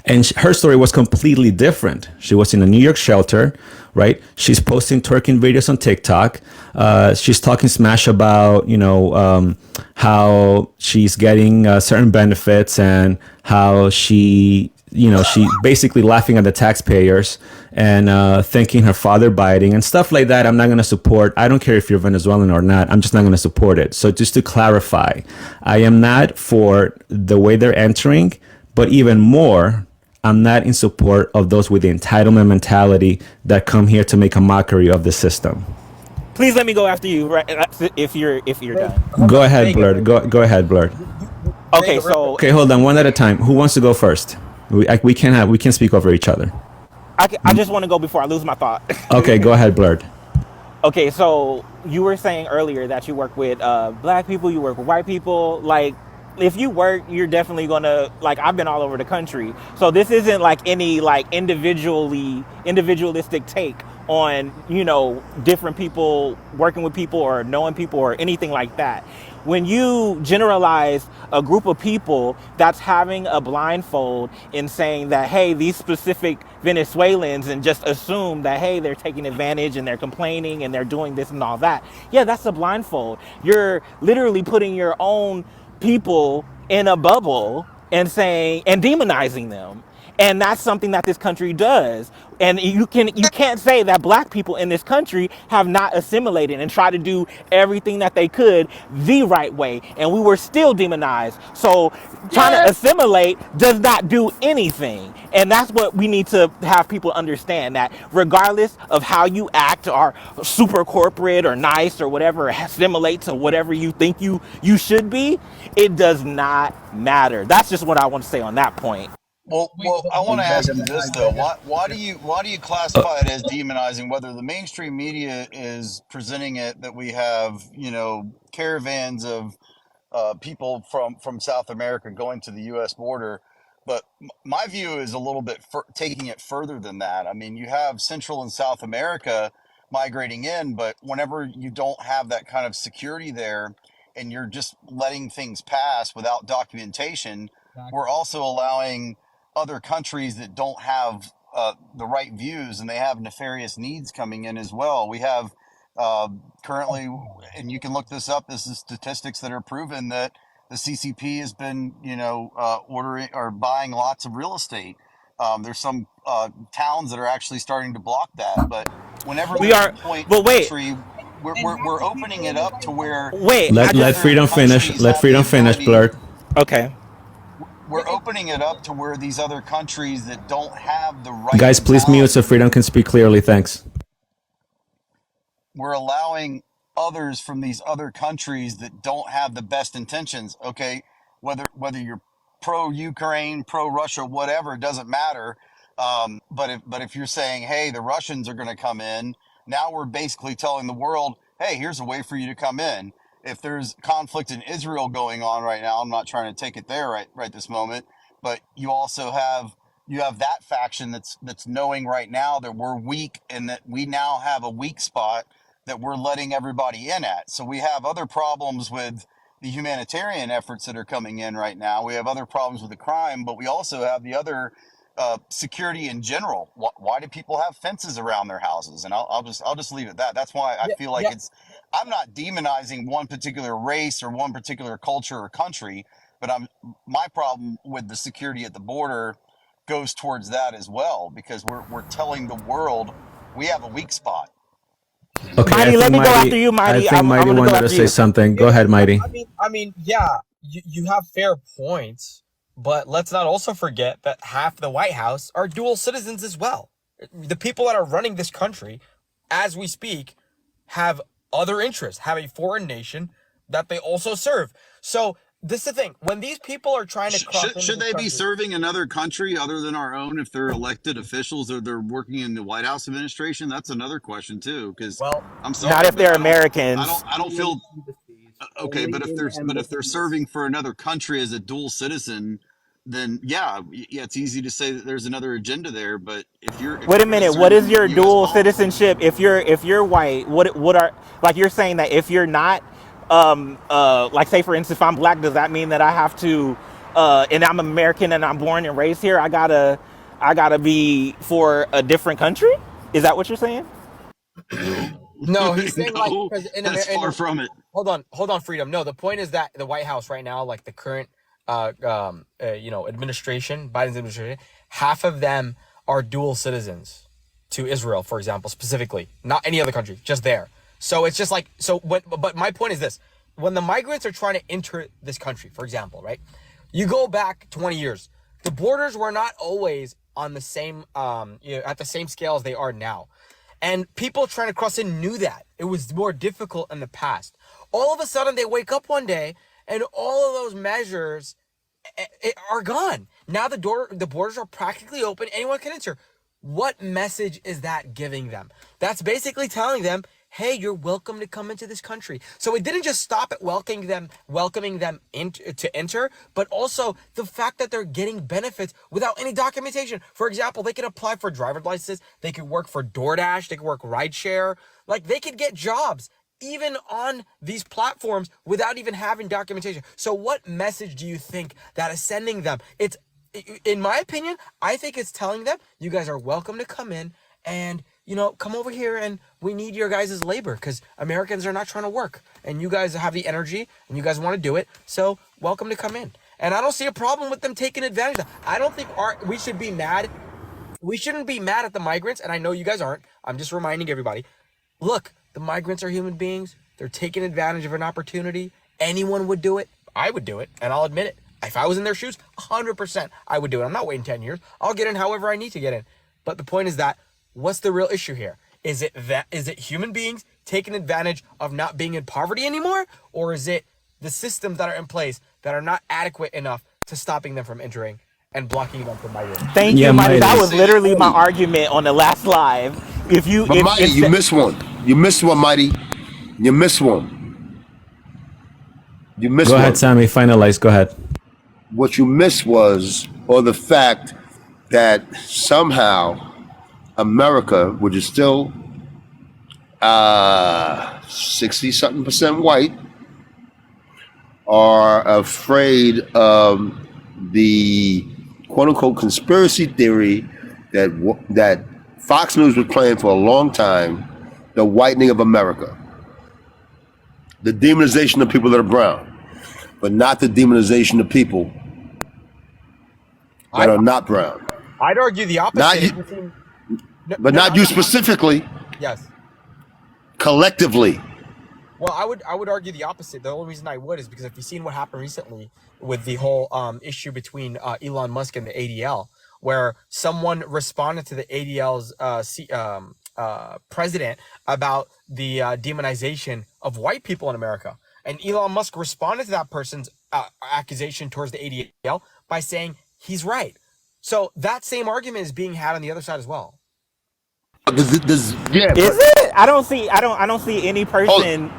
And her story was completely different. She was in a New York shelter, right? She's posting twerking videos on TikTok. She's talking smash about, how she's getting certain benefits and how she basically laughing at the taxpayers and thanking her father Biden and stuff like that. I'm not going to support. I don't care if you're Venezuelan or not. I'm just not going to support it. So just to clarify, I am not for the way they're entering. But even more, I'm not in support of those with the entitlement mentality that come here to make a mockery of the system. Please let me go after you, right? If you're done. Go ahead, Blurred. Go ahead, Blurred. Okay, okay, hold on, one at a time. Who wants to go first? We can speak over each other. I just want to go before I lose my thought. Okay, go ahead, Blurred. Okay, so you were saying earlier that you work with black people, you work with white people, like. If you work, you're definitely gonna, like, I've been all over the country. So this isn't like any like individualistic take on, different people, working with people or knowing people or anything like that. when you generalize a group of people that's having a blindfold in saying that, hey, these specific Venezuelans, and just assume that, hey, they're taking advantage and they're complaining and they're doing this and all that. Yeah, that's a blindfold. You're literally putting your own people in a bubble and saying and demonizing them. And that's something that this country does. And you can't say that black people in this country have not assimilated and tried to do everything that they could the right way, and we were still demonized. So trying to assimilate does not do anything. And that's what we need to have people understand, that regardless of how you act, or super corporate or nice or whatever, assimilate to whatever you think you should be, it does not matter. That's just what I want to say on that point. Well, I want to ask you this though. Why do you classify it as demonizing? Whether the mainstream media is presenting it that we have, caravans of people from South America going to the U.S. border, but my view is a little bit taking it further than that. I mean, you have Central and South America migrating in, but whenever you don't have that kind of security there, and you're just letting things pass without documentation, we're also allowing other countries that don't have the right views, and they have nefarious needs coming in as well. We have currently, and you can look this up, this is statistics that are proven that the CCP has been, ordering or buying lots of real estate. There's some towns that are actually starting to block that, but whenever We there's are, a point but wait, country, we're opening it up to where wait, these Let other freedom finish. countries Let have the freedom finish, ability. Blurt. okay. We're opening it up to where these other countries that don't have the right Guys, please mute so mentality, freedom can speak clearly. Thanks. we're allowing others from these other countries that don't have the best intentions. Okay, whether you're pro Ukraine, pro Russia, whatever, it doesn't matter. But if you're saying, hey, the Russians are going to come in, now we're basically telling the world, hey, here's a way for you to come in. If there's conflict in Israel going on right now, I'm not trying to take it there right this moment, but you also have that faction that's knowing right now that we're weak and that we now have a weak spot that we're letting everybody in at. So we have other problems with the humanitarian efforts that are coming in right now. We have other problems with the crime, but we also have the other security in general. Why do people have fences around their houses? And I'll just leave it at that. That's why I feel like I'm not demonizing one particular race or one particular culture or country, but my problem with the security at the border goes towards that as well, because we're telling the world we have a weak spot. Okay, Mighty, let me go after you, Mighty. I'm Mighty gonna go wanted to after say you. something. Go ahead, Mighty. Yeah, you have fair points, but let's not also forget that half the White House are dual citizens as well. The people that are running this country, as we speak, have other interests, have a foreign nation that they also serve. So this is the thing. When these people are trying to cross into Should this they be country, serving another country other than our own if they're elected officials or they're working in the White House administration? That's another question too. Because well, I'm sorry, Not if but they're Americans. I don't feel okay. But if they're serving for another country as a dual citizen, then yeah, it's easy to say that there's another agenda there. But if you're Wait a going to minute. What serve is your U.S. dual politics, citizenship? If you're white, what are, like, you're saying that if you're not, like, say for instance, if I'm black, does that mean that I have to, and I'm American and I'm born and raised here, I gotta be for a different country? Is that what you're saying? no, he's saying like no, because that's far from it. hold on, freedom. No, the point is that the White House right now, like the current, administration, Biden's administration, half of them are dual citizens to Israel, for example, specifically, not any other country, just there. So it's just like but my point is this: when the migrants are trying to enter this country, for example, right? You go back 20 years, the borders were not always on the same, at the same scale as they are now. And people trying to cross in knew that. It was more difficult in the past. All of a sudden, they wake up one day and all of those measures are gone. Now the borders are practically open. Anyone can enter. What message is that giving them? That's basically telling them, hey, you're welcome to come into this country. So it didn't just stop at welcoming them to enter, but also the fact that they're getting benefits without any documentation. For example, they can apply for driver's licenses, they could work for DoorDash, they could work rideshare, like they could get jobs even on these platforms without even having documentation. So what message do you think that is sending them? It's, in my opinion, I think it's telling them, you guys are welcome to come in and, come over here, and we need your guys' labor because Americans are not trying to work, and you guys have the energy and you guys want to do it. So welcome to come in. And I don't see a problem with them taking advantage of that. I don't think we should be mad. We shouldn't be mad at the migrants. And I know you guys aren't. I'm just reminding everybody, look, the migrants are human beings. They're taking advantage of an opportunity. Anyone would do it. I would do it, and I'll admit it. If I was in their shoes, 100% I would do it. I'm not waiting 10 years. I'll get in however I need to get in. But the point is that, what's the real issue here? Is it human beings taking advantage of not being in poverty anymore? Or is it the systems that are in place that are not adequate enough to stopping them from entering and blocking them from migrating? Thank you, Mighty. That was literally my argument on the last live. But Mighty, you missed one. You missed one, Mighty. You missed one. You missed one. Go ahead, Sammy. Finalize. Go ahead. What you missed was, or the fact that somehow America, which is still 60-something% white, are afraid of the quote-unquote conspiracy theory that Fox News was playing for a long time, the whitening of America, the demonization of people that are brown, but not the demonization of people that are not brown. I'd argue the opposite. Not you, not you specifically. Yes. Collectively. Well, I would argue the opposite. The only reason I would is because if you've seen what happened recently with the whole issue between Elon Musk and the ADL, where someone responded to the ADL's president about the demonization of white people in America. And Elon Musk responded to that person's accusation towards the ADL by saying he's right. So that same argument is being had on the other side as well. Is it? I don't see any person.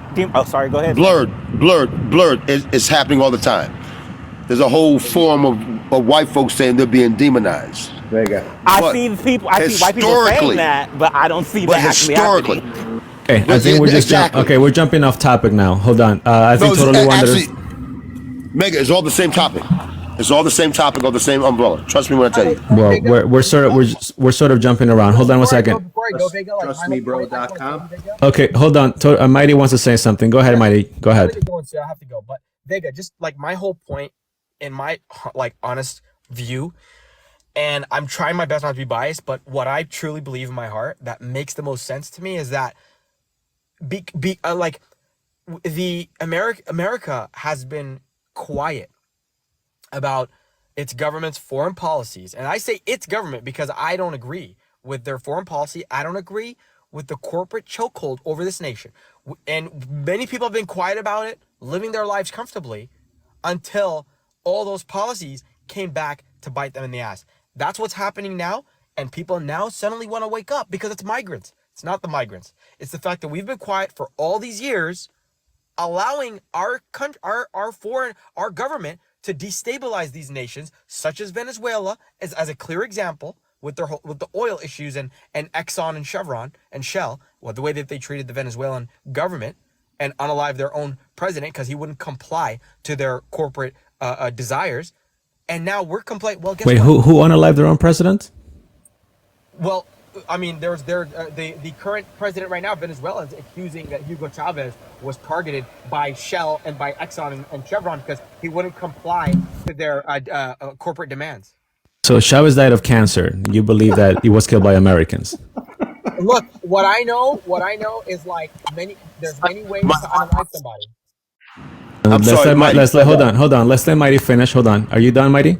Sorry. Go ahead. Blurred. It's happening all the time. There's a whole form of white folks saying they're being demonized. I see white people saying that, but I don't see that actually happening. Okay, I think we're just we're jumping off topic now. Hold on. I think totally wonders. Mega, it's all the same topic. It's all the same topic or the same umbrella. Trust me when I tell you. Well, we're sort of jumping around. Hold on one second. Trustmebro.com. Okay, hold on. Mighty wants to say something. Go ahead, Mighty. Go ahead. I have to go. But Vega, just like my whole point, in my honest view, and I'm trying my best not to be biased, but what I truly believe in my heart that makes the most sense to me is that America has been quiet about its government's foreign policies. And I say its government because I don't agree with their foreign policy. I don't agree with the corporate chokehold over this nation. And many people have been quiet about it, living their lives comfortably until all those policies came back to bite them in the ass. That's what's happening now. And people now suddenly want to wake up because it's migrants. It's not the migrants. It's the fact that we've been quiet for all these years, allowing our country, our government to destabilize these nations, such as Venezuela, as a clear example with the oil issues and Exxon and Chevron and Shell, the way that they treated the Venezuelan government and unalived their own president because he wouldn't comply to their corporate desires. And now we're complaining. Well, guess what? Who unalived their own president? Well, I mean, the current president right now of Venezuela is accusing that Hugo Chavez was targeted by Shell and by Exxon and Chevron because he wouldn't comply to their corporate demands. So Chavez died of cancer. You believe that he was killed by Americans? Look, what I know is there's many ways to unalive somebody. Hold on. Let's let Mighty finish. Hold on. Are you done, Mighty?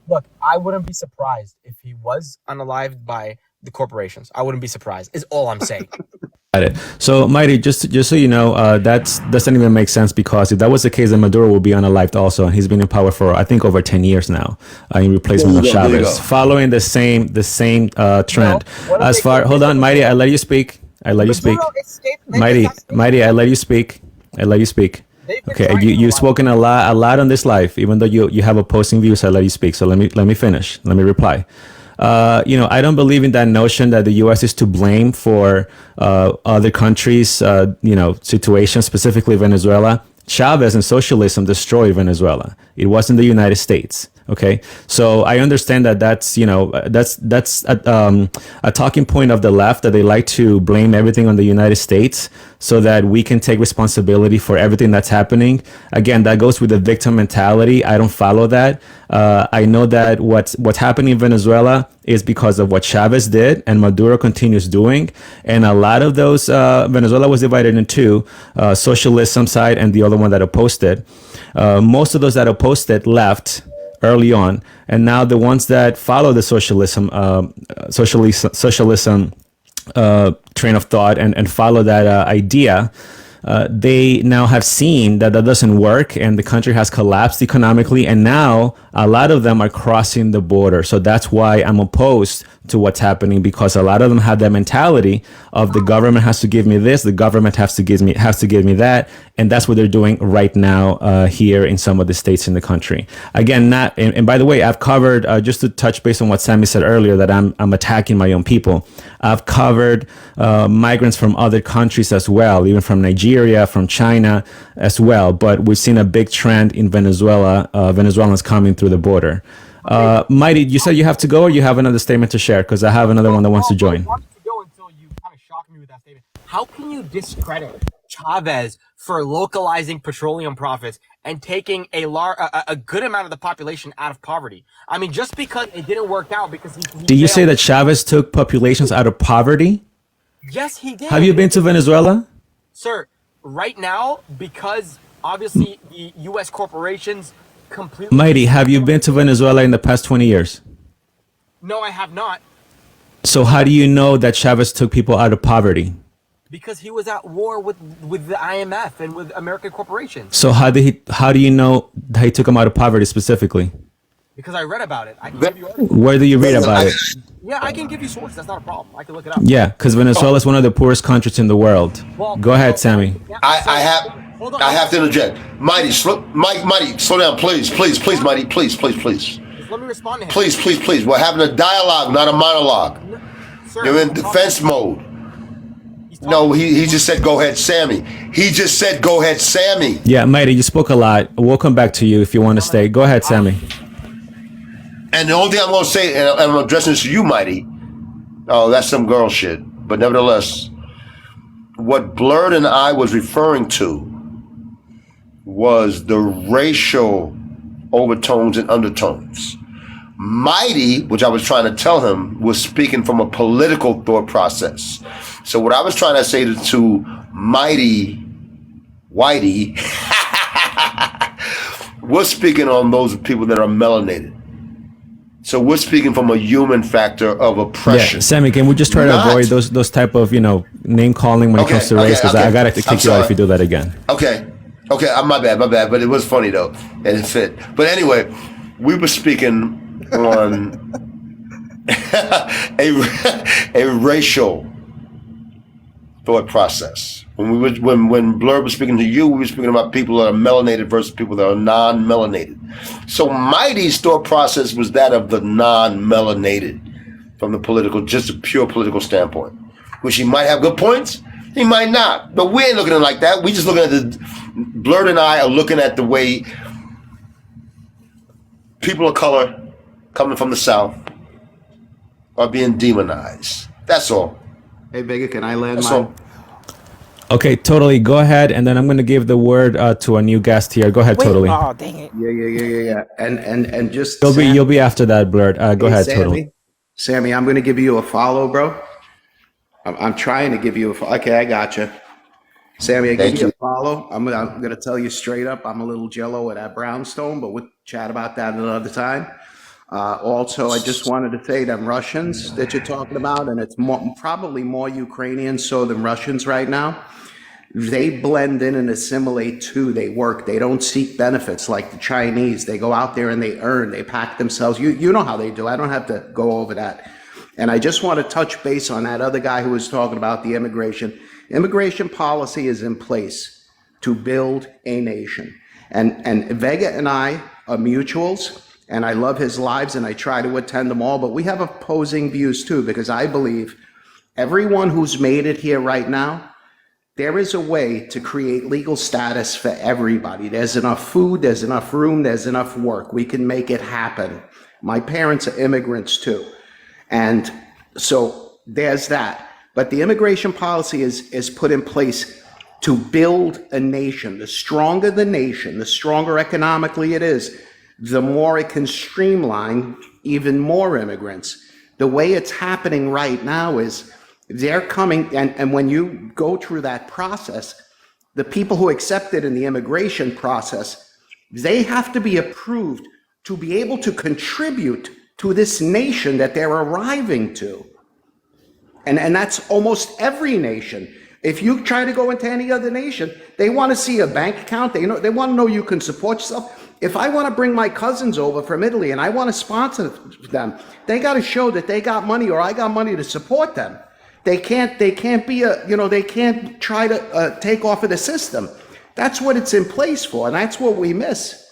Look, I wouldn't be surprised if he was unalived by the corporations. I wouldn't be surprised, is all I'm saying. Got it. So, Mighty, just so you know, that doesn't even make sense because if that was the case, then Maduro will be unalived also, and he's been in power for I think over 10 years now in replacement of Chavez, following the same trend. Hold on, Mighty, I let you speak. Mighty, I let you speak. Okay, you've spoken a lot on this live, even though you have opposing views. I let you speak. So let me finish. Let me reply. I don't believe in that notion that the U.S. is to blame for other countries, situations, specifically Venezuela. Chavez and socialism destroyed Venezuela. It wasn't the United States. Okay, so I understand that that's a talking point of the left, that they like to blame everything on the United States so that we can take responsibility for everything that's happening. Again, that goes with the victim mentality. I don't follow that. I know that what's happening in Venezuela is because of what Chavez did and Maduro continues doing. And a lot of those, Venezuela was divided in two, socialism side and the other one that opposed it. Most of those that opposed it left early on, and now the ones that follow the socialism train of thought and follow that idea, they now have seen that doesn't work, and the country has collapsed economically, and now a lot of them are crossing the border. So that's why I'm opposed to what's happening, because a lot of them have that mentality of the government has to give me this, the government has to give me that, and that's what they're doing right now here in some of the states in the country. Again, and by the way, I've covered, just to touch base on what Sammy said earlier, that I'm attacking my own people. I've covered migrants from other countries as well, even from Nigeria, from China as well. But we've seen a big trend in Venezuela, Venezuelans coming through the border. Mighty, you said you have to go, or you have another statement to share? Because I have another one that wants to join. I wanted to go until you kind of shocked me with that statement. How can you discredit Chavez for localizing petroleum profits and taking a good amount of the population out of poverty? I mean, just because it didn't work out because he Did you say that Chavez took populations out of poverty? Yes, he did. Have you been to Venezuela? Sir, right now, because obviously the U.S. corporations completely... Mighty, have you been to Venezuela in the past 20 years? No, I have not. So how do you know that Chavez took people out of poverty? Because he was at war with the IMF and with American corporations. So how do you know that he took them out of poverty specifically? Because I read about it. I can give you articles. Where do you read about it? Yeah, I can give you sources. That's not a problem. I can look it up. Yeah, because Venezuela is one of the poorest countries in the world. Well, go ahead, Sammy. I have to interject. Mighty, Mighty, slow down, please, Mighty, please. Just let me respond to him. Please. We're having a dialogue, not a monologue. Sir, You're in defense mode. No, he just said, go ahead, Sammy. He just said, go ahead, Sammy. Yeah, Mighty, you spoke a lot. We'll come back to you if you want to stay. Go ahead, Sammy. And the only thing I'm going to say, and I'm addressing this to you, Mighty, oh, that's some girl shit. But nevertheless, what Blurred and I was referring to was the racial overtones and undertones. Mighty, which I was trying to tell him, was speaking from a political thought process. So what I was trying to say to Mighty Whitey we're speaking on those people that are melanated. So we're speaking from a human factor of oppression. Yeah, Sammy, can we just try to avoid those type of name calling when it comes to race? Because I gotta kick you out if you do that again. Okay, my bad. But it was funny though, and it fit. But anyway, we were speaking on a racial thought process. When Blur was speaking to you, we were speaking about people that are melanated versus people that are non-melanated. So Mighty's thought process was that of the non-melanated from the political, just a pure political standpoint, which he might have good points, he might not. But we ain't looking at it like that. We just looking at Blurred and I are looking at the way people of color coming from the South are being demonized. That's all. Hey, Vega, can I land That's mine? all. Okay, Totally, go ahead, and then I'm going to give the word to a new guest here. Go ahead, Totally. Oh, dang it. Yeah. And just You'll be after that, Blurred. Go ahead, Sammy, Totally. Sammy, I'm going to give you a follow, bro. I'm trying to give you a follow. Okay, I got you. Sammy, I give you a follow. I'm going to tell you straight up, I'm a little jello at that brownstone, but we'll chat about that another time. Also, I just wanted to say them Russians that you're talking about, and it's probably more Ukrainians so than Russians right now. They blend in and assimilate too. They work. They don't seek benefits like the Chinese. They go out there and they earn. They pack themselves. You know how they do. I don't have to go over that. And I just want to touch base on that other guy who was talking about the immigration. Immigration policy is in place to build a nation. And Vega and I are mutuals. and I love his lives and I try to attend them all, but we have opposing views too, because I believe everyone who's made it here right now, there is a way to create legal status for everybody. There's enough food, there's enough room, there's enough work. We can make it happen. My parents are immigrants too. And so there's that. But the immigration policy is put in place to build a nation. The stronger the nation, the stronger economically it is, the more it can streamline even more immigrants. The way it's happening right now is they're coming, and when you go through that process, the people who accept it in the immigration process, they have to be approved to be able to contribute to this nation that they're arriving to. And that's almost every nation. If you try to go into any other nation, they want to see a bank account. They want to know you can support yourself. If I want to bring my cousins over from Italy and I want to sponsor them, they got to show that they got money or I got money to support them. They can't be they can't try to take off of the system. That's what it's in place for, and that's what we miss.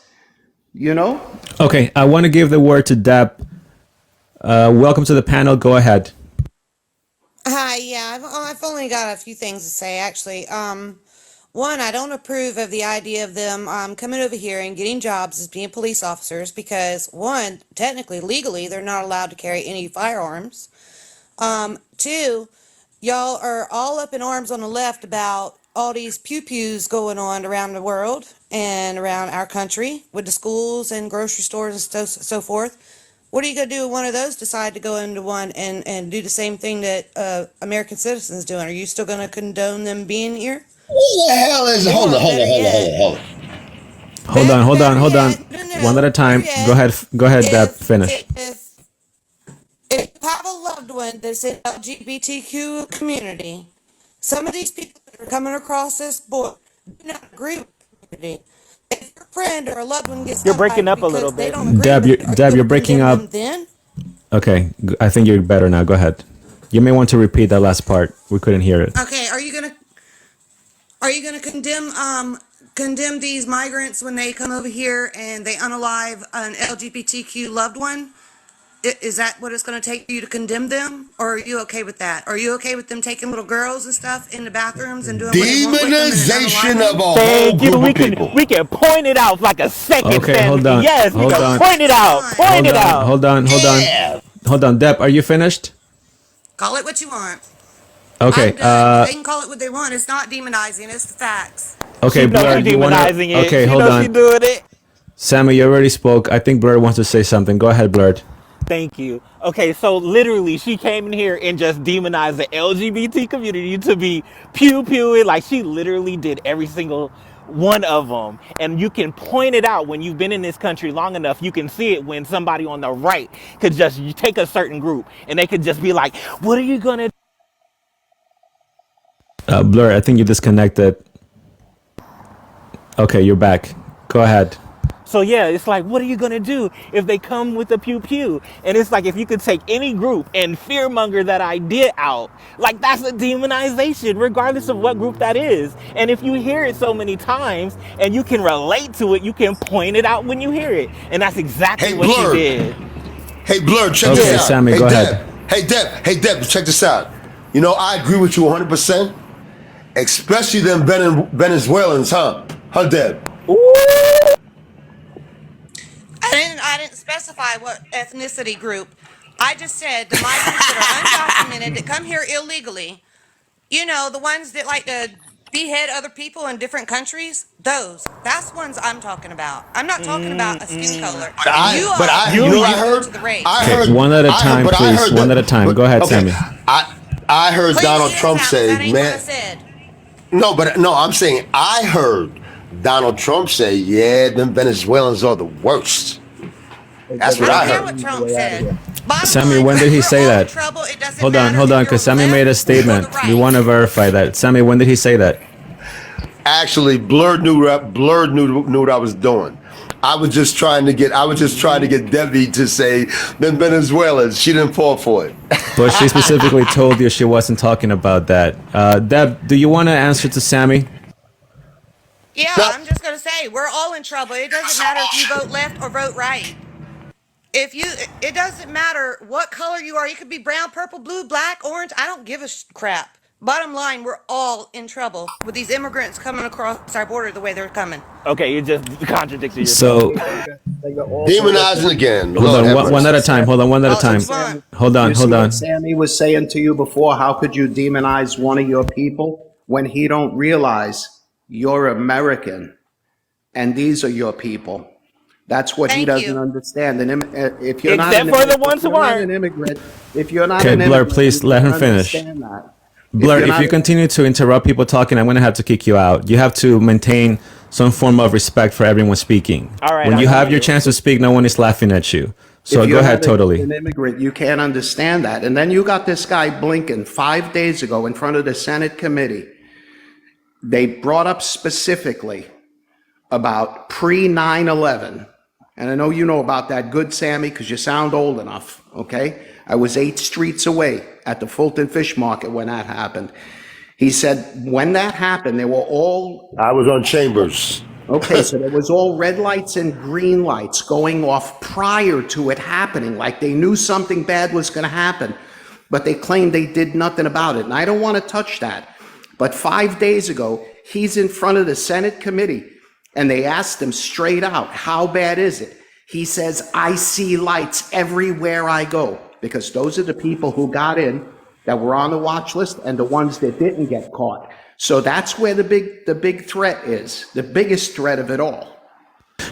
Okay, I want to give the word to Deb. Welcome to the panel. Go ahead. Hi, yeah, I've only got a few things to say, actually. One, I don't approve of the idea of them coming over here and getting jobs as being police officers because, one, technically, legally, they're not allowed to carry any firearms. Two, y'all are all up in arms on the left about all these pew-pews going on around the world and around our country with the schools and grocery stores and so forth. What are you going to do when one of those decide to go into one and do the same thing that American citizens doing? Are you still going to condone them being here? What the hell is it? Hold on. One at a time. Go ahead, Deb. Finish. If you have a loved one that's in the LGBTQ community, some of these people that are coming across this border do not agree with the community. If your friend or a loved one gets You're breaking up a little bit. Deb, you're breaking up. Then? Okay, I think you're better now. Go ahead. You may want to repeat that last part. We couldn't hear it. Okay, are you gonna condemn these migrants when they come over here and they unalive an LGBTQ loved one? Is that what it's going to take for you to condemn them, or are you okay with that? Are you okay with them taking little girls and stuff in the bathrooms and doing demonization of a whole Thank you. group of people? We can point it out like a second. Okay, hold on. Yes, we can point it out. Point it out. Hold on. Deb, are you finished? Call it what you want. Okay. They can call it what they want. It's not demonizing. It's the facts. Okay, Blur, do you want to? Okay, hold on. She doing it. Sammy, you already spoke. I think Blur wants to say something. Go ahead, Blur. Thank you. Okay, so literally she came in here and just demonized the LGBT community to be pew-pewing. Like, she literally did every single one of them. And you can point it out when you've been in this country long enough. You can see it when somebody on the right could just take a certain group and they could just be like, what are you going to Blur, I think you disconnected. Okay, you're back. Go ahead. So yeah, it's like, what are you going to do if they come with a pew-pew? And it's like, if you could take any group and fearmonger that idea out, like, that's a demonization, regardless of what group that is. And if you hear it so many times and you can relate to it, you can point it out when you hear it. And that's exactly what she did. Hey, Blur, check this out. Okay, Sammy, go ahead. Hey, Deb, check this out. I agree with you 100%, especially them Venezuelans, huh, Deb? Ooh. I didn't specify what ethnicity group. I just said the migrants that are undocumented that come here illegally. The ones that like to behead other people in different countries. That's ones I'm talking about. I'm not talking about a skin color. I heard. One at a time, please. One at a time. Go ahead, Sammy. I heard Donald Trump say, man. No, I'm saying I heard Donald Trump say, yeah, them Venezuelans are the worst. That's what I heard. What Trump said. Sammy, when did he say that? Hold on, because Sammy made a statement. We want to verify that. Sammy, when did he say that? Actually, Blur knew what I was doing. I was just trying to get Debbie to say them Venezuelans. She didn't fall for it. But she specifically told you she wasn't talking about that. Deb, do you want to answer to Sammy? Yeah, I'm just going to say, we're all in trouble. It doesn't matter if you vote left or vote right. If you, it doesn't matter what color you are. You could be brown, purple, blue, black, orange. I don't give a crap. Bottom line, we're all in trouble with these immigrants coming across our border the way they're coming. Okay, you just contradicted yourself. So But you're also Demonizing again. hold Lord on, have one mercy. at a time. Hold on, one at a I'll time. respond. Hold on, you see hold on. what Sammy was saying to you before? How could you demonize one of your people when he don't realize you're American and these are your people? That's what he Thank doesn't you. understand. And if you're not Except an for the immigrant, ones who aren't. if you're not Okay, an Blur, immigrant, please you let him can't finish. understand that. Blur, you're if not you continue to interrupt people talking, I'm going to have to kick you out. You have to maintain some form of respect for everyone speaking. All right, When I you have got your you. chance to speak, no one is laughing at you. So If go you're ahead, not totally. an immigrant, you can't understand that. And then you got this guy Blinken 5 days ago in front of the Senate committee. They brought up specifically about pre 9/11. And I know you know about that, good Sammy, because you sound old enough, okay? I was 8 streets away at the Fulton Fish Market when that happened. He said when that happened, they were all, I was on Chambers. okay, so there was all red lights and green lights going off prior to it happening, like they knew something bad was going to happen, but they claimed they did nothing about it. And I don't want to touch that. But 5 days ago, he's in front of the Senate committee and they asked him straight out, how bad is it? He says, I see lights everywhere I go, because those are the people who got in that were on the watch list and the ones that didn't get caught. So that's where the big threat is, the biggest threat of it all.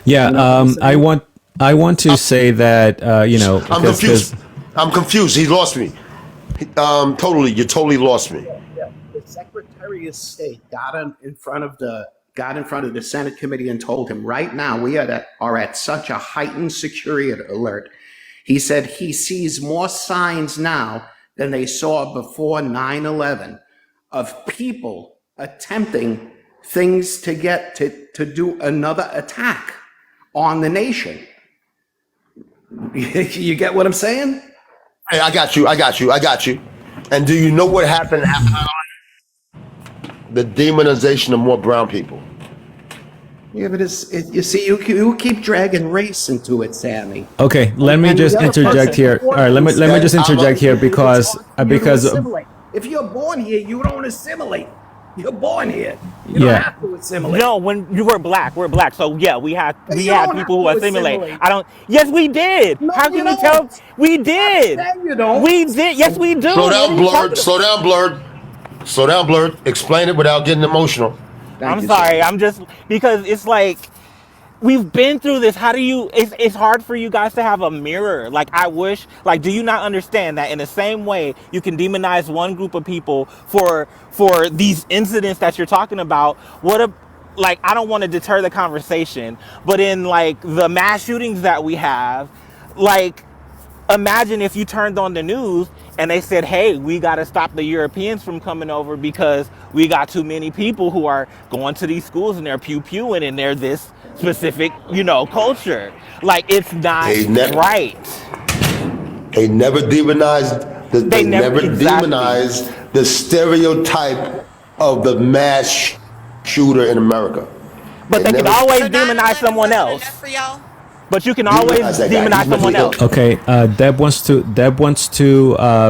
Yeah, You know what I'm saying? I want to say that I'm confused. I'm confused. He lost me. Totally. You totally lost me. The Secretary of State got in front of the Senate committee and told him right now we are at such a heightened security alert. He said he sees more signs now than they saw before 9/11 of people attempting things to get to do another attack on the nation. You get what I'm saying? Hey, I got you. And do you know what happened after the demonization of more brown people? Yeah, but you see, you keep dragging race into it, Sammy. Okay, let me And just the other interject person here. All right, let me just interject here because assimilate. If you're born here, you don't assimilate. You're born here. You don't yeah. have to assimilate. No, when you were black, we're black. So yeah, we had You don't have people who to assimilate. assimilate. I don't. Yes, we did. No, How you can you tell? don't. We did. Then you don't. We did. Yes, we do. Slow What are down, you Blurred. talking Slow down, Blurred. Slow down, Blurred. Explain it without getting emotional. I'm sorry. I'm just because it's like we've been through this. How do you? It's hard for you guys to have a mirror. Like I wish. Like, do you not understand that in the same way you can demonize one group of people for these incidents that you're talking about? What a like I don't want to deter the conversation, but in like the mass shootings that we have, like imagine if you turned on the news and they said, hey, we got to stop the Europeans from coming over because we got too many people who are going to these schools and they're pew-pewing and they're this specific, culture. Like, it's not right. They never demonized they never demonized the stereotype of the mass shooter in America. But they can always demonize someone else. But you can always demonize someone else. Okay, Deb wants to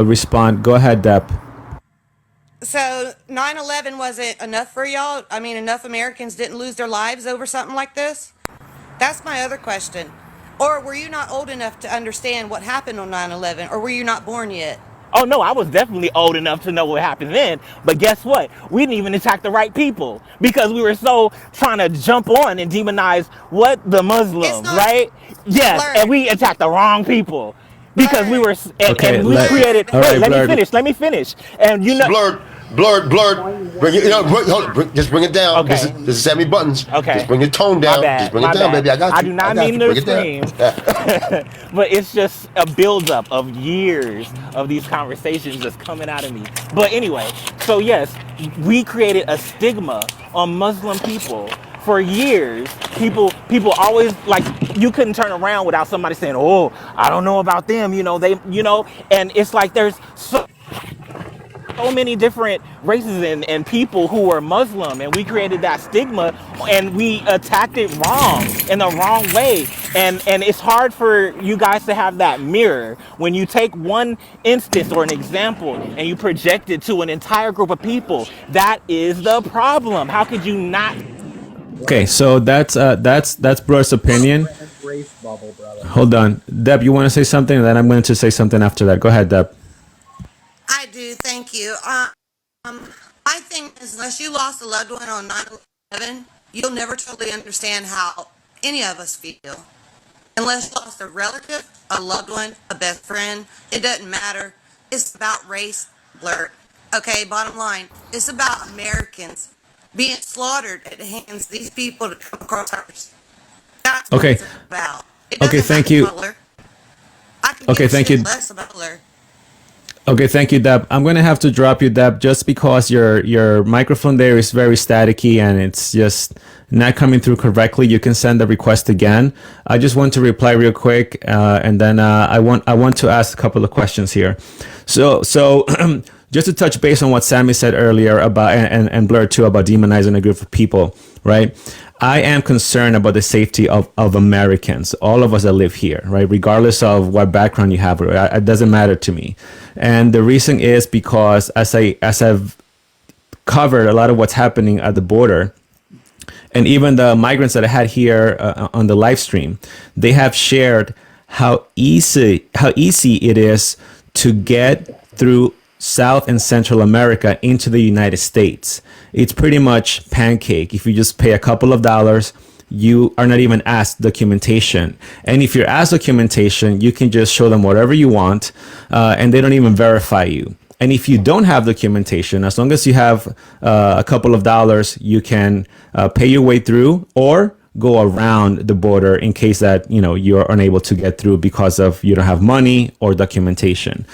respond. Go ahead, Deb. So 9/11 wasn't enough for y'all? I mean, enough Americans didn't lose their lives over something like this? That's my other question. Or were you not old enough to understand what happened on 9/11? Or were you not born yet? Oh no, I was definitely old enough to know what happened then. But guess what? We didn't even attack the right people because we were so trying to jump on and demonize the Muslims, right? Yes, and we attacked the wrong people because we were and we created. Wait, let me finish. And Blurred. Bring it, just bring it down. Okay. This is Sammy Buttons. Okay. Just bring your tone down. My bad, Just bring it down, baby. I got you. I do not mean to scream. Yeah. But it's just a buildup of years of these conversations just coming out of me. But anyway, so yes, we created a stigma on Muslim people. For years, people always, like, you couldn't turn around without somebody saying, oh, I don't know about them, and it's like there's so so many different races and people who were Muslim, and we created that stigma, and we attacked it wrong, in the wrong way. And it's hard for you guys to have that mirror when you take one instance or an example and you project it to an entire group of people. That is the problem. How could you not? Okay, so that's Blur's opinion. Race bubble, brother. Hold on, Deb. You want to say something, and then I'm going to say something after that. Go ahead, Deb. I do, thank you. My thing is, unless you lost a loved one on 9/11, you'll never totally understand how any of us feel. Unless you lost a relative, a loved one, a best friend, it doesn't matter. It's about race, Blurt. Okay, bottom line, it's about Americans being slaughtered at the hands of these people to come across ours. That's what Okay. it's about. It Okay, doesn't thank matter you. color. I can Okay, give a thank shit you. less about color. Okay, thank you, Deb. I'm gonna have to drop you, Deb, just because your microphone there is very staticky and it's just not coming through correctly. You can send the request again. I just want to reply real quick, and then I want to ask a couple of questions here. So just to touch base on what Sammy said earlier about and Blur too about demonizing a group of people, right? I am concerned about the safety of Americans, all of us that live here, right? Regardless of what background you have, it doesn't matter to me. And the reason is because as I've covered a lot of what's happening at the border, and even the migrants that I had here on the live stream, they have shared how easy it is to get through South and Central America into the United States. It's pretty much pancake. If you just pay a couple of dollars, you are not even asked documentation. And if you're asked documentation, you can just show them whatever you want, and they don't even verify you. And if you don't have documentation, as long as you have a couple of dollars, you can pay your way through or go around the border in case that you're unable to get through because of you don't have money or documentation.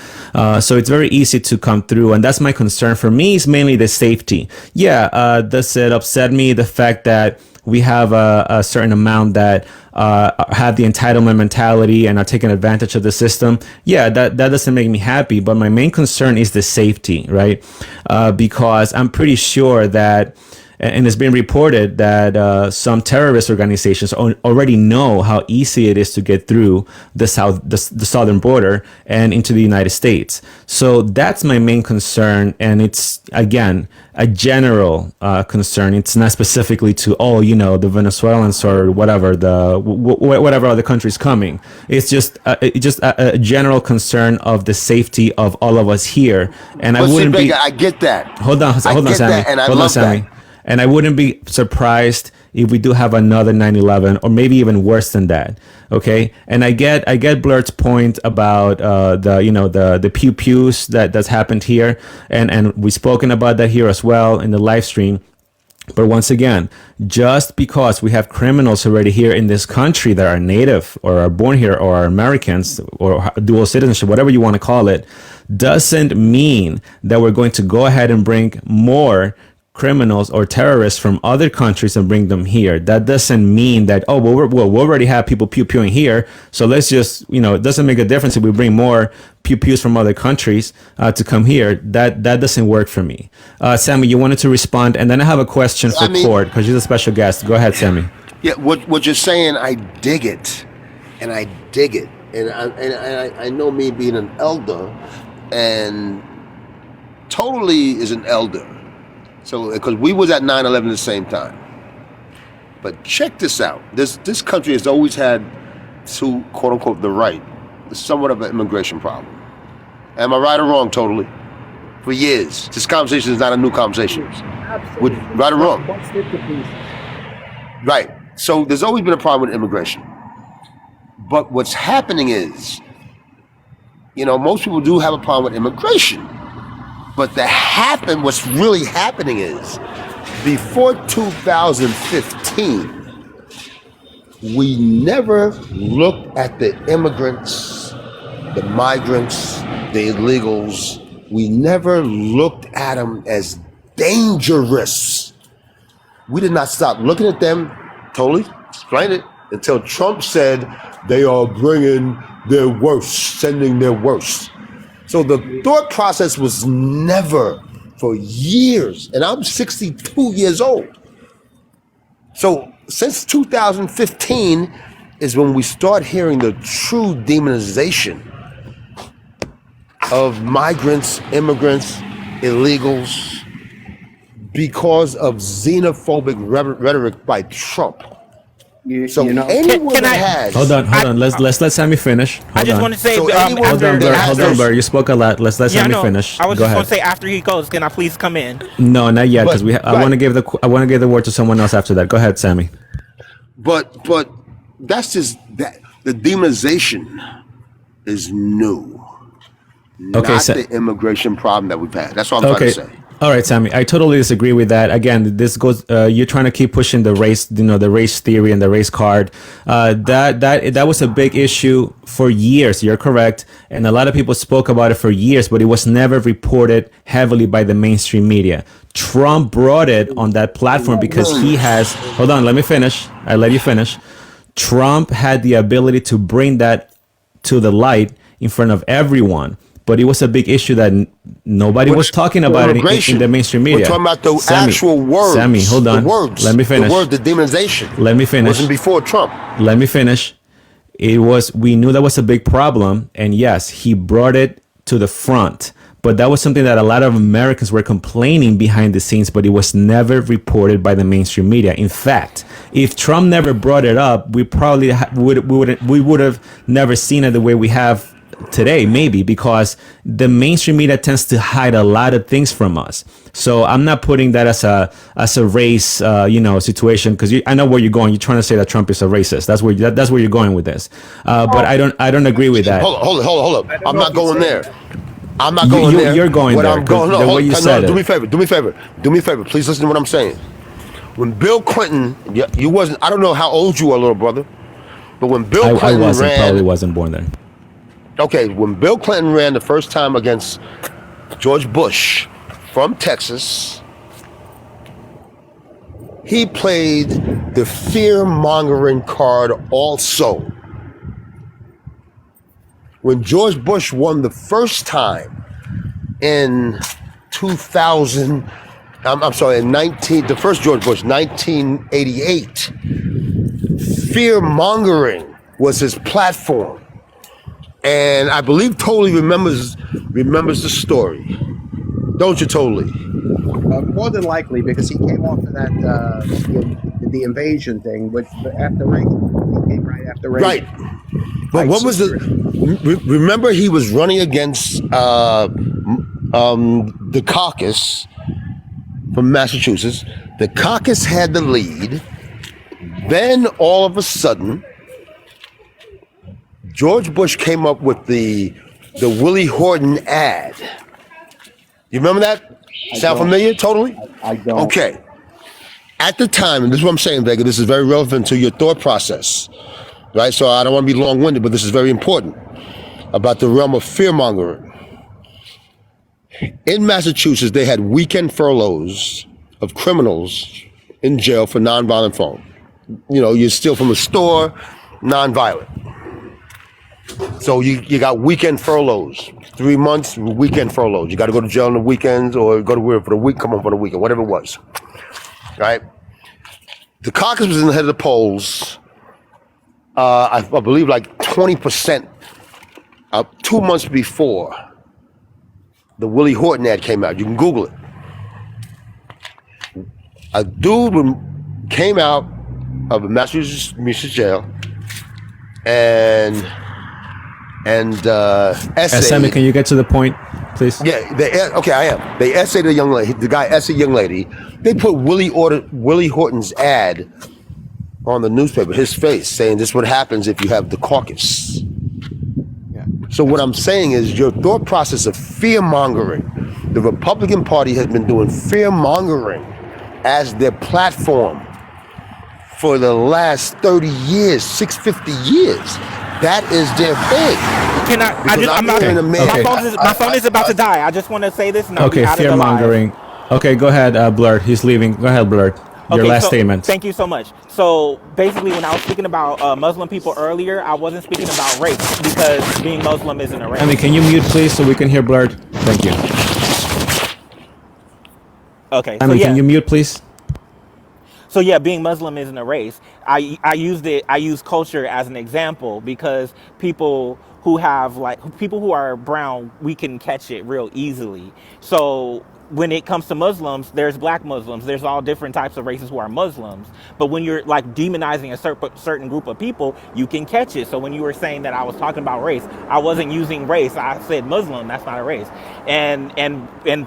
So it's very easy to come through, and that's my concern. For me, is mainly the safety. Does it upset me the fact that we have a certain amount that have the entitlement mentality and are taking advantage of the system? That doesn't make me happy. But my main concern is the safety, right? Because I'm pretty sure that, and it's been reported that some terrorist organizations already know how easy it is to get through the southern border and into the United States. So that's my main concern, and it's again a general concern. It's not specifically to the Venezuelans or whatever whatever other countries coming. It's just a general concern of the safety of all of us here. And Well, I wouldn't see, be. Baker, I get that. Hold on, I Sammy. get that, and I Hold on, love Sammy. that. And I wouldn't be surprised if we do have another 9/11, or maybe even worse than that. Okay, and I get Blurt's point about the pew pews that's happened here, and we've spoken about that here as well in the live stream. But once again, just because we have criminals already here in this country that are native or are born here or are Americans or dual citizenship, whatever you want to call it, doesn't mean that we're going to go ahead and bring more criminals or terrorists from other countries and bring them here. That doesn't mean that, we already have people pew-pewing here, so let's just, it doesn't make a difference if we bring more pew-pews from other countries to come here. That doesn't work for me. Sammy, you wanted to respond, and then I have a question for Cord, because you're a special guest. Go ahead, Sammy. Yeah, what you're saying, I dig it, and I dig it, and I know me being an elder, and totally is an elder. So, because we was at 9/11 at the same time. But check this out. This country has always had, to quote unquote the right, somewhat of an immigration problem. Am I right or wrong? Totally. For years. This conversation is not a new conversation. Absolutely. Right or wrong? One stick to please. Right. So there's always been a problem with immigration. But what's happening is, most people do have a problem with immigration. But what's really happening is, before 2015, we never looked at the immigrants, the migrants, the illegals. We never looked at them as dangerous. We did not stop looking at them, totally explain it, until Trump said they are bringing their worst, sending their worst. So the thought process was never for years, and I'm 62 years old. So since 2015 is when we start hearing the true demonization of migrants, immigrants, illegals, because of xenophobic rhetoric by Trump. So anyone Can I? that has Hold on. Let's let Sammy finish. I just want to say, So anyone Hold on, that Blur. has Hold on, those- Blur. You spoke a lot. Let's let Yeah, Sammy no. finish. I was Go just going ahead. to say after he goes, can I please come in? No, not yet, because I But- want to give the word to someone else after that. Go ahead, Sammy. But that's just that the demonization is new. Okay, not so- the immigration problem that we've had. That's what I'm trying Okay. to say. All right, Sammy. I totally disagree with that. Again, this goes. You're trying to keep pushing the race, the race theory and the race card. That was a big issue for years. You're correct, and a lot of people spoke about it for years, but it was never reported heavily by the mainstream media. Trump brought it on that platform because he has. Hold on, let me finish. I let you finish. Trump had the ability to bring that to the light in front of everyone. But it was a big issue that nobody was talking about it in the mainstream media. We're talking about the Sammy, actual words. Sammy, hold on. The words. Let me finish. The word, the demonization. Let me finish. Wasn't before Trump. Let me finish. We knew that was a big problem. And yes, he brought it to the front. But that was something that a lot of Americans were complaining behind the scenes, but it was never reported by the mainstream media. In fact, if Trump never brought it up, we probably would have never seen it the way we have today, maybe, because the mainstream media tends to hide a lot of things from us. So I'm not putting that as a race situation, because I know where you're going. You're trying to say that Trump is a racist. That's where you're going with this. But I don't agree with that. Hold up. I'm not going there. I'm not going there. You're going what there. I'm going, The way you said it. Do me a favor. Please listen to what I'm saying. When Bill Clinton, you wasn't. I don't know how old you are, little brother, but when Bill Clinton probably wasn't born then. Okay, when Bill Clinton ran the first time against George Bush from Texas, he played the fear-mongering card also. When George Bush won the first time in 2000, the first George Bush, 1988, fear-mongering was his platform. And I believe Totally remembers the story. Don't you, Totally? More than likely, because he came off of that the invasion thing, which after Reagan, he came right after Reagan. Right. But what was remember he was running against the caucus from Massachusetts. The caucus had the lead. Then all of a sudden, George Bush came up with the Willie Horton ad. You remember that? Sound familiar? Totally? I don't. Okay. At the time, and this is what I'm saying, Vega, this is very relevant to your thought process, right? So I don't want to be long-winded, but this is very important about the realm of fear-mongering. In Massachusetts, they had weekend furloughs of criminals in jail for nonviolent felon. You steal from a store, nonviolent. So you got weekend furloughs, 3 months, weekend furloughs. You got to go to jail on the weekends or go to work for the week, come home for the weekend, whatever it was, right? The caucus was in the head of the polls, I believe like 20%, 2 months before the Willie Horton ad came out. You can Google it. A dude came out of a Massachusetts jail and essayed. Sammy, can you get to the point, please? Yeah, okay, I am. They essayed the young lady. The guy essayed a young lady. They put Willie Horton's ad on the newspaper, his face, saying this is what happens if you have the caucus. Yeah. So what I'm saying is your thought process of fear-mongering. The Republican Party has been doing fear-mongering as their platform for the last 30 years, 650 years. That is their thing. Can my phone is about to die. I just want to say this. And Okay, fear mongering. Okay, go ahead, Blurred. He's leaving. Go ahead, Blurred. Your Okay, last so statement. thank you so much. So basically, when I was speaking about Muslim people earlier, I wasn't speaking about race because being Muslim isn't a Sammy, race. can you mute, please, so we can hear blurred? Thank you. Okay, so Sammy, can yeah, you mute, please? So yeah, being Muslim isn't a race. I use culture as an example because people who are brown, we can catch it real easily. So when it comes to Muslims, there's black Muslims, there's all different types of races who are Muslims. But when you're like demonizing a certain group of people, you can catch it. So when you were saying that I was talking about race, I wasn't using race. I said Muslim. That's not a race. And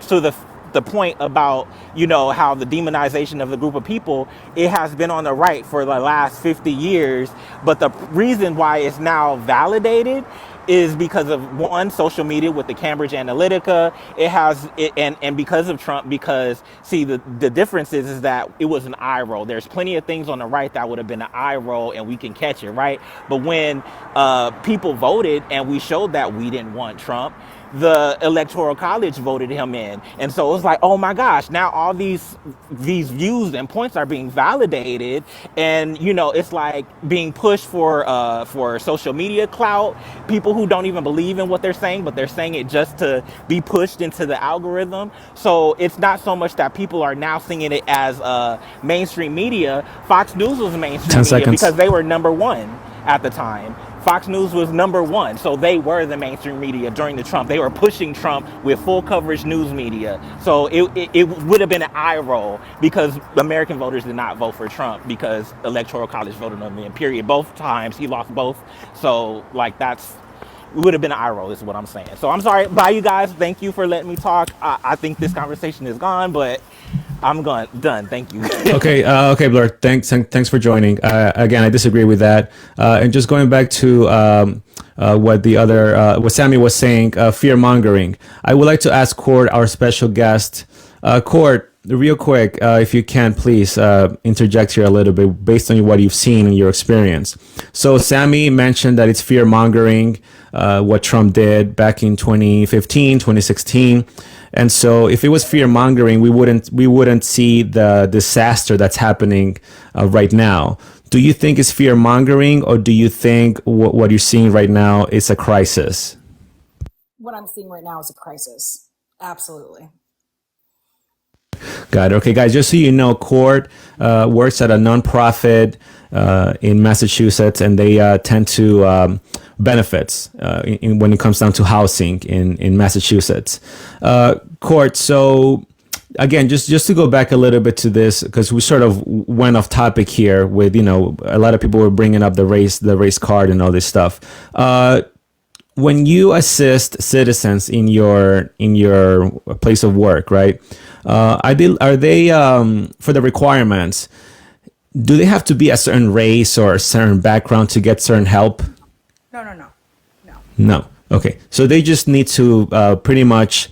to the point about how the demonization of the group of people, it has been on the right for the last 50 years, but the reason why it's now validated is because of one, social media with the Cambridge Analytica. And because of Trump, because see the difference is that it was an eye roll. There's plenty of things on the right that would have been an eye roll and we can catch it, right? But when people voted and we showed that we didn't want Trump, the electoral college voted him in, and so it was like, oh my gosh, now all these views and points are being validated, and it's like being pushed for social media clout. People who don't even believe in what they're saying, but they're saying it just to be pushed into the algorithm. So it's not so much that people are now seeing it as mainstream media. Fox News was mainstream 10 media because seconds. they were number one at the time. Fox News was number one, so they were the mainstream media during the Trump. They were pushing Trump with full coverage news media. So it would have been an eye roll because American voters did not vote for Trump because electoral college voted on him. Period. Both times he lost both. So like it would have been an eye roll is what I'm saying. So I'm sorry. Bye, you guys. Thank you for letting me talk. I think this conversation is gone, but I'm done. Thank you. Okay, Blur. Thanks for joining. Again, I disagree with that. And just going back to what Sammy was saying, fear mongering. I would like to ask Cord, our special guest. Cord, real quick, if you can, please interject here a little bit based on what you've seen in your experience. So Sammy mentioned that it's fear mongering, what Trump did back in 2015, 2016. And so if it was fear mongering, we wouldn't see the disaster that's happening right now. Do you think it's fear mongering, or do you think what you're seeing right now is a crisis? What I'm seeing right now is a crisis. Absolutely. Got it. Okay, guys, just so you know, Cord works at a nonprofit in Massachusetts, and they tend to benefits when it comes down to housing in Massachusetts. Cord, so again, just to go back a little bit to this, because we sort of went off topic here with, a lot of people were bringing up the race card and all this stuff. When you assist citizens in your place of work, right? Are they for the requirements? Do they have to be a certain race or a certain background to get certain help? No. Okay. So they just need to pretty much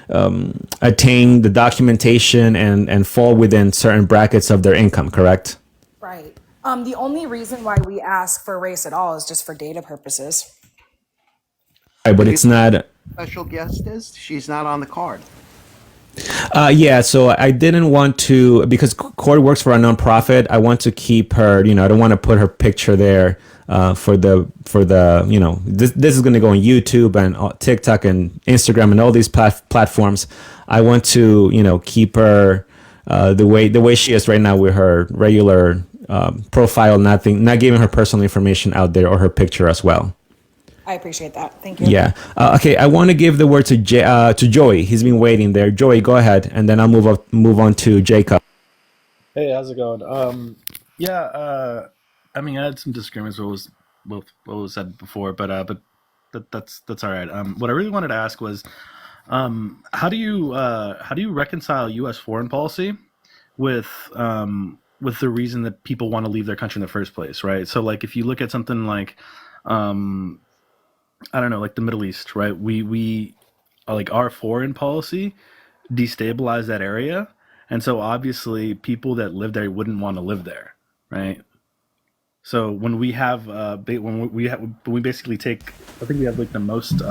attain the documentation and fall within certain brackets of their income, correct? Right. The only reason why we ask for race at all is just for data purposes. Right, but it's not. Special guest is? She's not on the card. Yeah, so I didn't want to, because Cord works for a nonprofit, I want to keep her, I don't want to put her picture there for the this is going to go on YouTube and TikTok and Instagram and all these platforms. I want to, keep her the way she is right now with her regular profile, not giving her personal information out there or her picture as well. I appreciate that. Thank you. Yeah. Okay. I want to give the word to Joey. He's been waiting there. Joey, go ahead, and then I'll move on to Jacob. Hey, how's it going? I mean, I had some disagreements with what was said before, but that's all right. What I really wanted to ask was, how do you reconcile U.S. foreign policy with the reason that people want to leave their country in the first place, right? So, like, if you look at something like I don't know, like the Middle East, right? We like our foreign policy destabilized that area, and so obviously people that live there wouldn't want to live there, right? So when we have when we basically take, I think we have like the most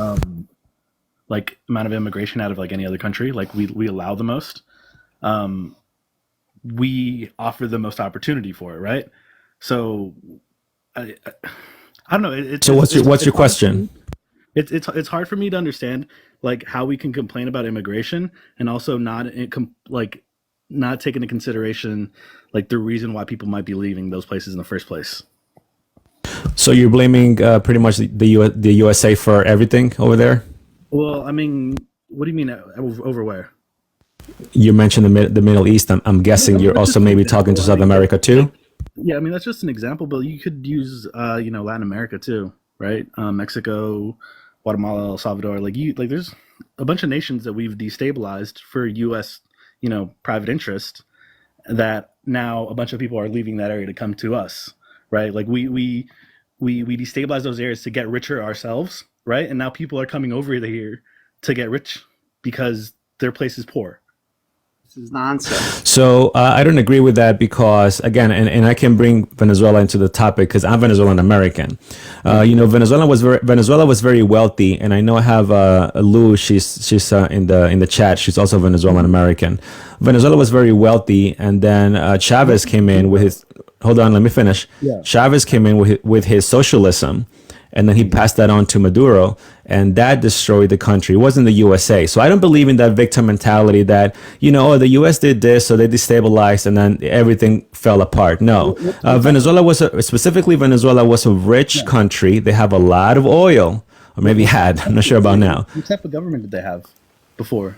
like amount of immigration out of like any other country. Like we allow the most. we offer the most opportunity for it, right? So I don't know. So what's your question? It's hard for me to understand like how we can complain about immigration and also not take into consideration like the reason why people might be leaving those places in the first place. So you're blaming pretty much the USA for everything over there? Well, I mean, what do you mean over where? You mentioned the Middle East. I'm guessing you're also maybe talking to South America too. Yeah, I mean that's just an example, but you could use Latin America too, right? Mexico, Guatemala, El Salvador. There's a bunch of nations that we've destabilized for U.S. Private interest that now a bunch of people are leaving that area to come to us, right? Like we destabilize those areas to get richer ourselves, right? And now people are coming over here to get rich because their place is poor. This is nonsense. So I don't agree with that because, again, and I can bring Venezuela into the topic because I'm Venezuelan American. Venezuela was very wealthy, and I know I have Lou. She's in the chat. She's also Venezuelan American. Venezuela was very wealthy, and then Chavez came in with his. Hold on, let me finish. Yeah. Chavez came in with his socialism. And then he passed that on to Maduro, and that destroyed the country. It wasn't the USA. So I don't believe in that victim mentality that, the US did this, so they destabilized, and then everything fell apart. No. Venezuela was a rich country. They have a lot of oil, or maybe had. I'm not sure about now. What type of government did they have before?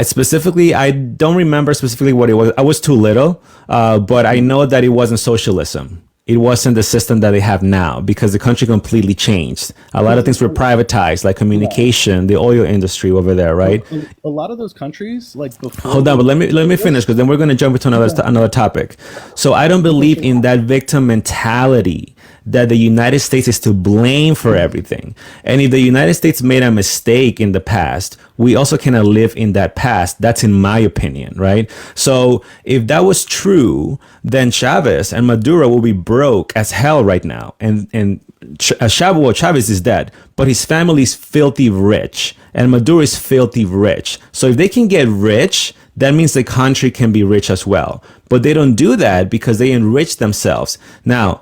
Specifically, I don't remember specifically what it was. I was too little, but I know that it wasn't socialism. It wasn't the system that they have now because the country completely changed. A lot of things were privatized, like communication, the oil industry over there, right? A lot of those countries, like before. Hold on, but let me finish because then we're going to jump into another topic. So I don't believe in that victim mentality that the United States is to blame for everything. And if the United States made a mistake in the past, we also cannot live in that past. That's in my opinion, right? So if that was true, then Chavez and Maduro will be broke as hell right now. And Chavez is dead, but his family is filthy rich, and Maduro is filthy rich. So if they can get rich, that means the country can be rich as well. But they don't do that because they enrich themselves. Now,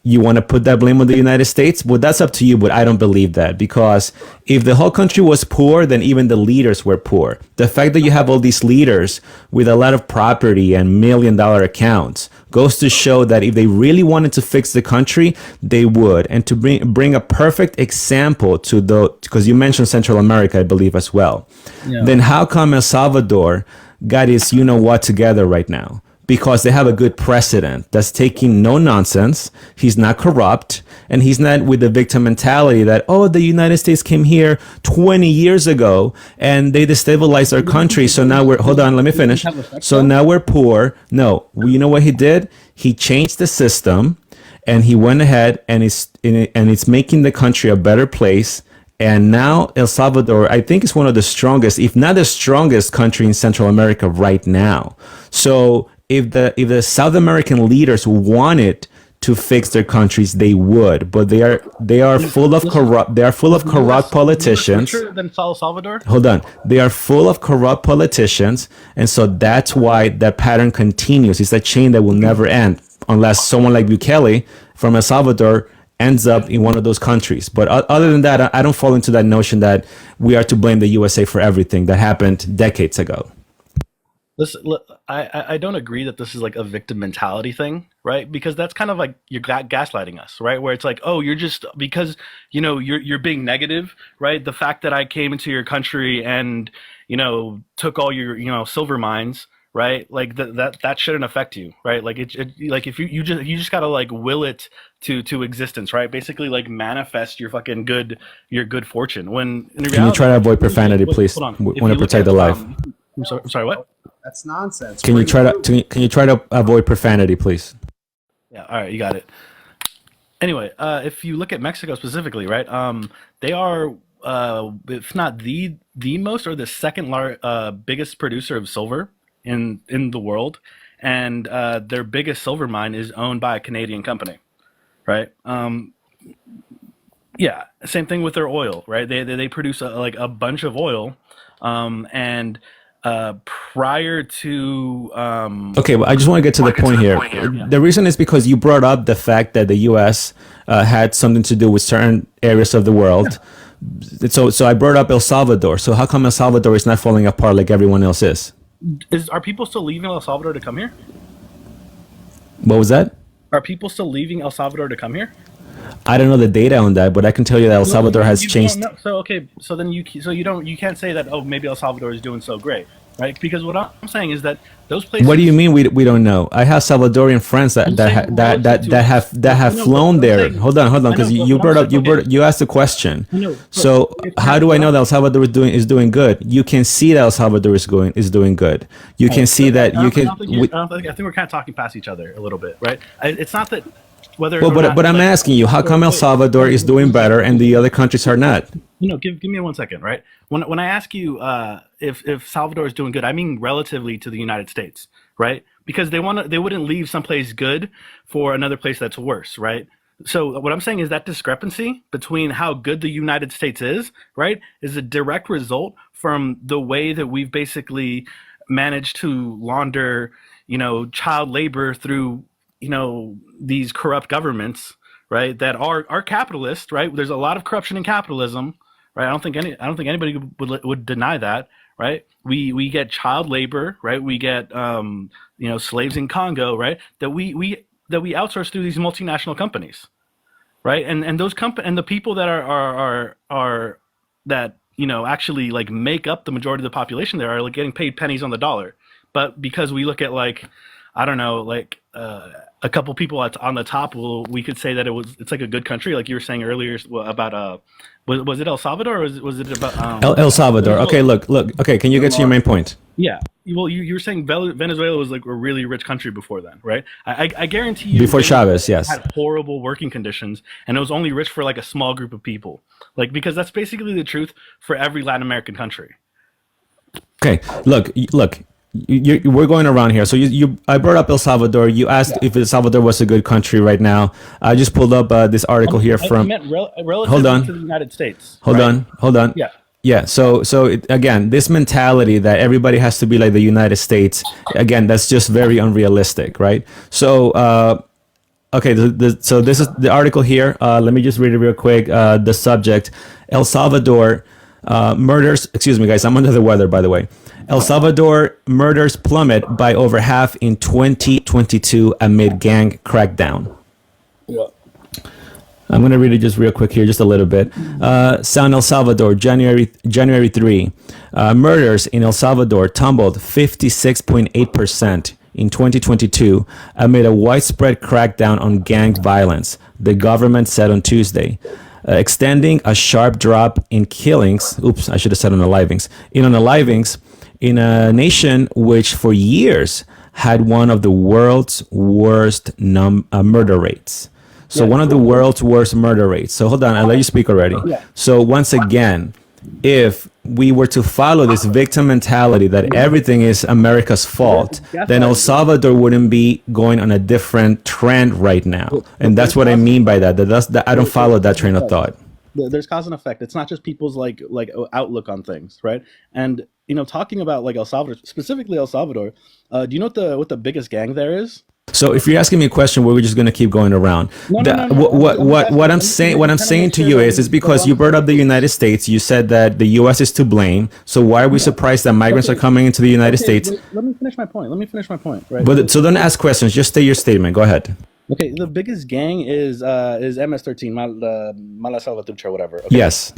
you want to put that blame on the United States? Well, that's up to you, but I don't believe that because if the whole country was poor, then even the leaders were poor. The fact that you have all these leaders with a lot of property and $1 million accounts goes to show that if they really wanted to fix the country, they would. And to bring a perfect example to because you mentioned Central America, I believe as well. Yeah. Then how come El Salvador got his you-know-what together right now? Because they have a good president that's taking no nonsense. He's not corrupt, and he's not with the victim mentality that, the United States came here 20 years ago and they destabilized our country. So now hold on, let me finish. So now we're poor. No, you know what he did? He changed the system, and he went ahead and it's making the country a better place. And now El Salvador, I think, is one of the strongest, if not the strongest country in Central America right now. So if the South American leaders wanted to fix their countries, they would, but they are full of corrupt politicians. Than El Salvador? Hold on, they are full of corrupt politicians, and so that's why that pattern continues. It's a chain that will never end unless someone like Bukele from El Salvador ends up in one of those countries. But other than that, I don't fall into that notion that we are to blame the USA for everything that happened decades ago. Listen, I don't agree that this is like a victim mentality thing, right? Because that's kind of like you're gaslighting us, right? Where it's like, you're just because you're being negative, right? The fact that I came into your country and took all your silver mines, right? Like that shouldn't affect you, right? Like it like if you just gotta like will it to existence, right? Basically like manifest your fucking good fortune. When in reality, can you try to avoid profanity, please? We want to protect the life. I'm sorry, what? That's nonsense. Can you try to avoid profanity, please? Yeah, all right, you got it. Anyway, if you look at Mexico specifically, right? They are, if not the most or the second biggest producer of silver in the world, and their biggest silver mine is owned by a Canadian company, right? Yeah, same thing with their oil, right? They produce a bunch of oil, and prior to Okay, well, I just want to get to the point here. The reason is because you brought up the fact that the U.S. Had something to do with certain areas of the world. So I brought up El Salvador. So how come El Salvador is not falling apart like everyone else is? Are people still leaving El Salvador to come here? What was that? Are people still leaving El Salvador to come here? I don't know the data on that, but I can tell you that El Salvador has changed. So okay, so then you can't say that, oh, maybe El Salvador is doing so great, right? Because what I'm saying is that those places. What do you mean we don't know? I have Salvadorian friends that have flown there. Hold on, because you asked the question. So how do I know that El Salvador is doing good? You can see that El Salvador is doing good. You can see that you can. I think we're kind of talking past each other a little bit, right? It's not that. But I'm asking you, how come El Salvador is doing better and the other countries are not? Give me 1 second, right? When I ask you if Salvador is doing good, I mean relatively to the United States, right? Because they wouldn't leave someplace good for another place that's worse, right? So what I'm saying is that discrepancy between how good the United States is, right, is a direct result from the way that we've basically managed to launder, child labor through these corrupt governments, right, that are capitalist, right? There's a lot of corruption in capitalism, right? I don't think anybody would deny that, right? We get child labor, right? We get slaves in Congo, right? That we outsource through these multinational companies, right? And those and the people that are that actually like make up the majority of the population there are like getting paid pennies on the dollar. But because we look at a couple people on the top, we could say that it's like a good country, like you were saying earlier about was it El Salvador or was it about El Salvador? Okay, look. Okay, can you get to your main point? Yeah. Well, you were saying Venezuela was like a really rich country before then, right? I guarantee you. Before Chavez, yes. Had horrible working conditions, and it was only rich for like a small group of people, because that's basically the truth for every Latin American country. Okay, look. We're going around here. So I brought up El Salvador. You asked if El Salvador was a good country right now. I just pulled up this article here from. Hold on. To the United States. Hold on. Yeah. Yeah. So again, this mentality that everybody has to be like the United States. Again, that's just very unrealistic, right? So. Okay, so this is the article here. Let me just read it real quick. The subject: El Salvador murders. Excuse me, guys. I'm under the weather, by the way. El Salvador murders plummet by over half in 2022 amid gang crackdown. Yeah. I'm going to read it just real quick here, just a little bit. San El Salvador, January 3. Murders in El Salvador tumbled 56.8% in 2022 amid a widespread crackdown on gang violence, the government said on Tuesday. Extending a sharp drop in killings. Oops, I should have said unalivings. In a nation which for years had one of the world's worst murder rates. So one of the world's worst murder rates. So hold on, I'll let you speak already. Yeah. So once again, if we were to follow this victim mentality that everything is America's fault, then El Salvador wouldn't be going on a different trend right now. And that's what I mean by that. I don't follow that train of thought. There's cause and effect. It's not just people's like outlook on things, right? And talking about like El Salvador, specifically El Salvador, do you know what the biggest gang there is? So if you're asking me a question, we're just going to keep going around. What I'm saying to you is because you brought up the United States, you said that the U.S. is to blame. So why are we surprised that migrants are coming into the United States? Let me finish my point. Right. But so don't ask questions. Just state your statement. Go ahead. Okay, the biggest gang is MS-13, Mala Salvatrucha, whatever. Okay? Yes.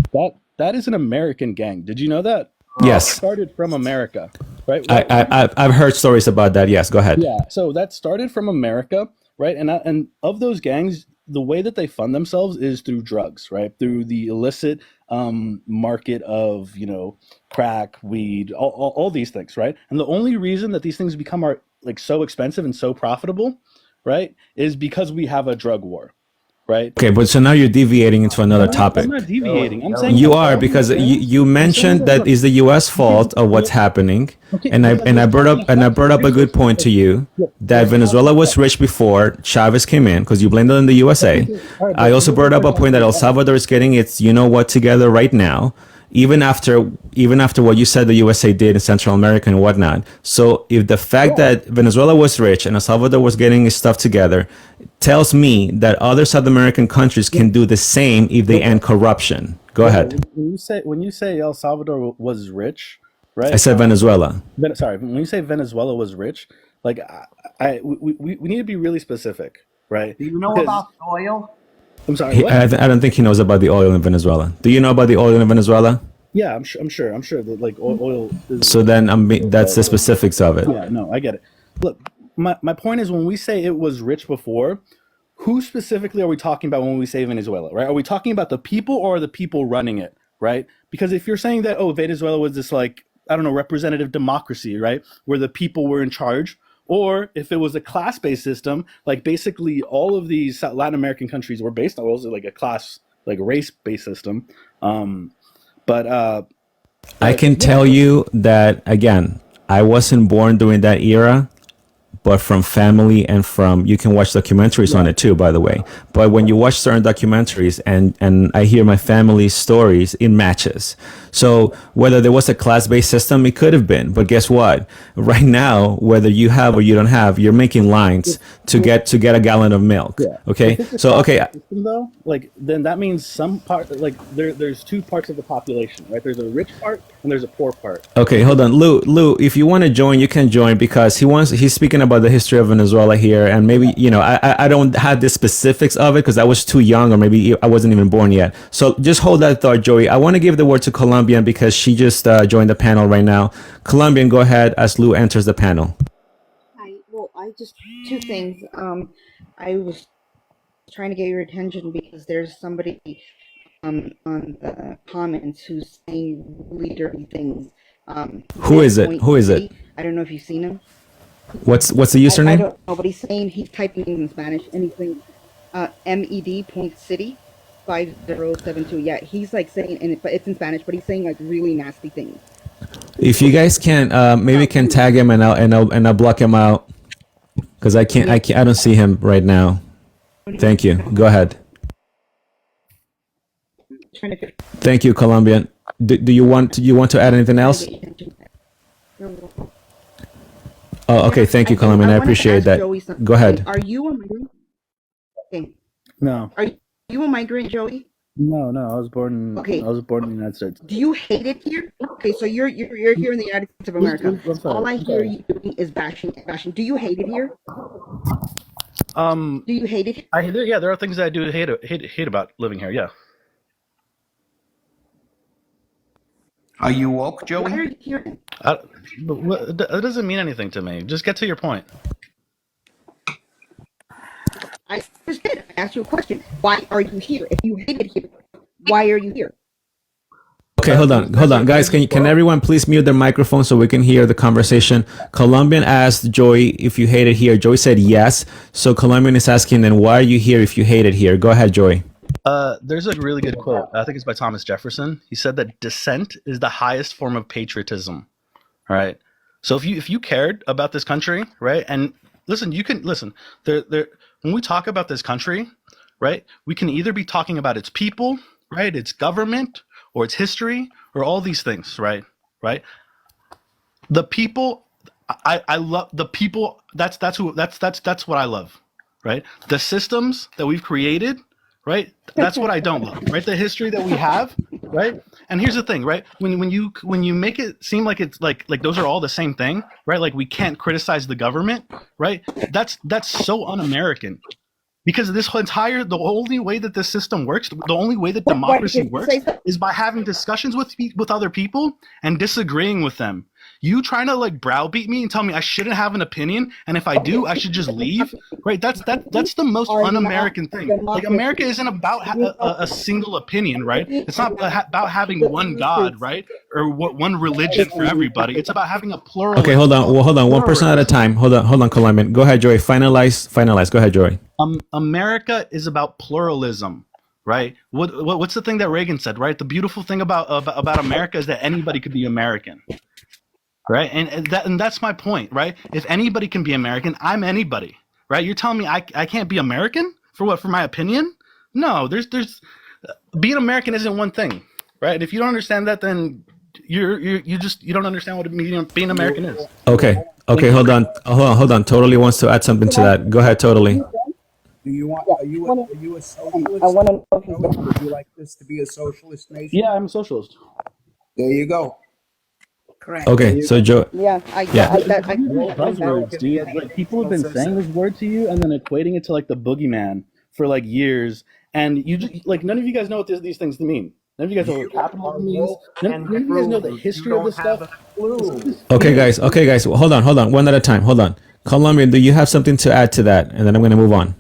That is an American gang. Did you know that? Yes. It started from America, right? I've heard stories about that. Yes, go ahead. Yeah, so that started from America, right? And of those gangs, the way that they fund themselves is through drugs, right? Through the illicit market of, crack, weed, all these things, right? And the only reason that these things become so expensive and so profitable, right, is because we have a drug war. Right. Okay, but so now you're deviating into another topic. I'm not deviating. I'm saying you are, because you mentioned that is the U.S. fault of what's happening, and I brought up a good point to you that Venezuela was rich before Chavez came in because you blamed it on the USA. I also brought up a point that El Salvador is getting its what together right now, even after what you said the USA did in Central America and whatnot. So if the fact that Venezuela was rich and El Salvador was getting his stuff together tells me that other South American countries can do the same if they end corruption. Go ahead. When you say El Salvador was rich, right? I said Venezuela. Sorry, when you say Venezuela was rich, like we need to be really specific, right? Do you know Because about oil? I'm sorry, what? I don't think he knows about the oil in Venezuela. Do you know about the oil in Venezuela? Yeah, I'm sure that like oil is. So then that's the specifics of it. Yeah, no, I get it. Look, my point is when we say it was rich before, who specifically are we talking about when we say Venezuela, right? Are we talking about the people or are the people running it, right? Because if you're saying that, oh, Venezuela was this like, I don't know, representative democracy, right? Where the people were in charge, or if it was a class-based system, like basically all of these Latin American countries were based on, well, it was like a class, like race-based system. I can tell you that, again, I wasn't born during that era, but from family and from, you can watch documentaries on it too, by the way. But when you watch certain documentaries and I hear my family's stories, it matches. So whether there was a class-based system, it could have been. But guess what? Right now, whether you have or you don't have, you're making lines to get a gallon of milk. Okay. So okay. System, though, like then that means some part, like there's two parts of the population, right? There's a rich part and there's a poor part. Okay, hold on, Lou. If you want to join, you can join because he's speaking about the history of Venezuela here, and maybe I don't have the specifics of it because I was too young, or maybe I wasn't even born yet. So just hold that thought, Joey. I want to give the word to Colombian because she just joined the panel right now. Colombian, go ahead as Lou enters the panel. Hi. Well, I just two things. I was trying to get your attention because there's somebody on the comments who's saying really dirty things. Who is it? Who is it? I don't know if you've seen him. What's the username? I don't know, but he's saying, he's typing in Spanish and he's saying med.city 5072. Yeah, he's like saying, but it's in Spanish, but he's saying like really nasty things. If you guys can, maybe can tag him and I'll block him out because I don't see him right now. Thank you. Go ahead. Thank you, Colombian. Do you want to add anything else? Oh, okay. Thank you, Colombian. I appreciate that. Go ahead. Are you a migrant? Okay. No. Are you a migrant, Joey? No. I was born. Okay. I was born in the United States. Do you hate it here? Okay, so you're here in the United States of America. All I hear you doing is bashing. Do you hate it here? Do you hate it here? There are things that I do hate about living here. Yeah. Are you woke, Joey? Why are you here? That doesn't mean anything to me. Just get to your point. I just did. I asked you a question. Why are you here? If you hate it here, why are you here? Okay, hold on, guys. Can everyone please mute their microphone so we can hear the conversation? Colombian asked Joey if you hate it here. Joey said yes. So Colombian is asking, then why are you here if you hate it here? Go ahead, Joey. There's a really good quote. I think it's by Thomas Jefferson. He said that dissent is the highest form of patriotism. Right. So if you cared about this country, right, and listen, you can listen. When we talk about this country, right, we can either be talking about its people, right, its government, or its history, or all these things, right. The people, I love the people. That's what I love, right. The systems that we've created. Right, that's what I don't love. Right, the history that we have. Right, and here's the thing. Right, when you make it seem like it's like those are all the same thing. Right, like we can't criticize the government. Right, that's so un-American. Because the only way that this system works, the only way that democracy works, is by having discussions with other people and disagreeing with them. You trying to like browbeat me and tell me I shouldn't have an opinion, and if I do, I should just leave. Right? That's the most un-American thing. Like America isn't about a single opinion, right? It's not about having one God, right, or one religion for everybody. It's about having a plural. Okay, hold on. Well, hold on. One person at a time. Hold on, Colombian. Go ahead, Joey. Finalize. Go ahead, Joey. America is about pluralism. Right? What's the thing that Reagan said? Right? The beautiful thing about America is that anybody could be American. Right, and that's my point, right? If anybody can be American, I'm anybody, right? You're telling me I can't be American for what? For my opinion? No, there's being American isn't one thing, right? And if you don't understand that, then you don't understand what being American is. Okay. Thank Okay. you. Hold on. Totally wants to add something to that. Go ahead. Totally. Do you want? Are you a I socialist, want to know if he's Joey? Would you like this to be a socialist Yeah, nation? I'm a socialist. There you go. Correct. There Okay. you So go. Joe. Yeah, Yeah. How do you No, use no buzzwords, American in the dude? Like people have educational been saying system. this word to you and then equating it to like the boogeyman for like years, and you just like none of you guys know what these things mean. None of you guys know what You are capitalism means. woke None and of you guys know the frugal. You history of don't this stuff. have a This stuff clue. is Okay, fake. guys. Okay, guys. Hold on. Hold on. One at a time. Hold on. Colombian, do you have something to add to that? And then I'm going to move on.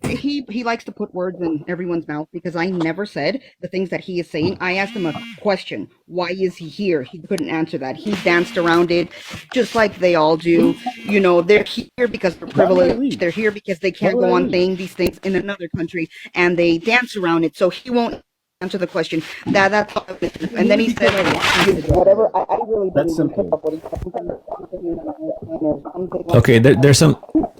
He likes to put words in everyone's mouth because I never said the things that he is saying. I asked him a question. Why is he here? He couldn't answer that. He danced around it just like they all do. You know, they're here because they're Why would I privileged. leave? They're here because they Why can't would I go on leave? saying these things in another country and they dance around it. So he won't answer the question. That's all. And then he said, whatever. I really That's didn't even pick simple. up what he said. Something like Okay, there's some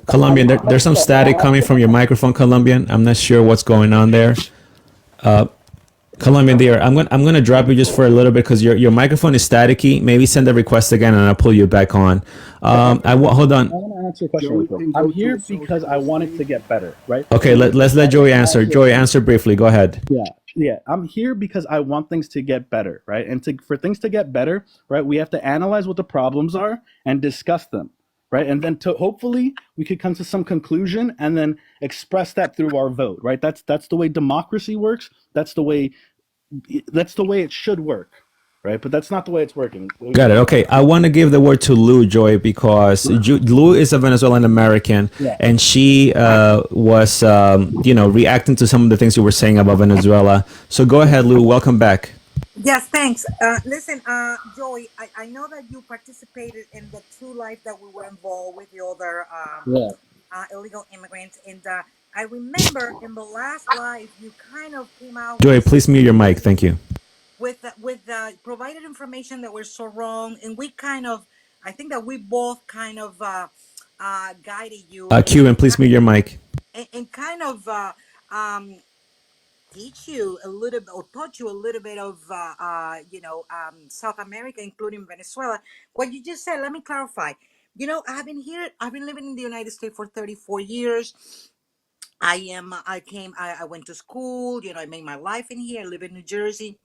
Colombian. There's some static coming from your microphone, Colombian. I'm not sure what's going on there. Colombian, dear, I'm gonna drop you just for a little bit because your microphone is staticky. Maybe send a request again and I'll pull you back on. Hold I on. want to answer a question Joey real quick. can I'm go to here a because I socialist want it to nation. get better, right? Okay, let's let Joey answer. Joey, answer briefly. Go ahead. Yeah. I'm here because I want things to get better, right? And for things to get better, right, we have to analyze what the problems are and discuss them, right? And then to hopefully we could come to some conclusion and then express that through our vote, right? That's the way democracy works. That's the way it should work, right? But that's not the way it's working. Got it. Okay, I want to give the word to Lou Joy because Lou is a Venezuelan American, Yeah. and she was, reacting to some of the things you were saying about Venezuela. So go ahead, Lou. Welcome back. Yes, thanks. Listen, Joey, I know that you participated in the True Life that we were involved with the other Yeah. illegal immigrants. And I remember in the last live, you kind of came out Joy, with some, please mute your mic. Thank you. provided information that were so wrong. And we kind of, I think that we both kind of guided you Cuban, please mute your mic. and kind of um, teach you a little bit or taught you a little bit of South America, including Venezuela. What you just said, let me clarify. I've been living in the United States for 34 years. I went to school, I made my life in here. I live in New Jersey.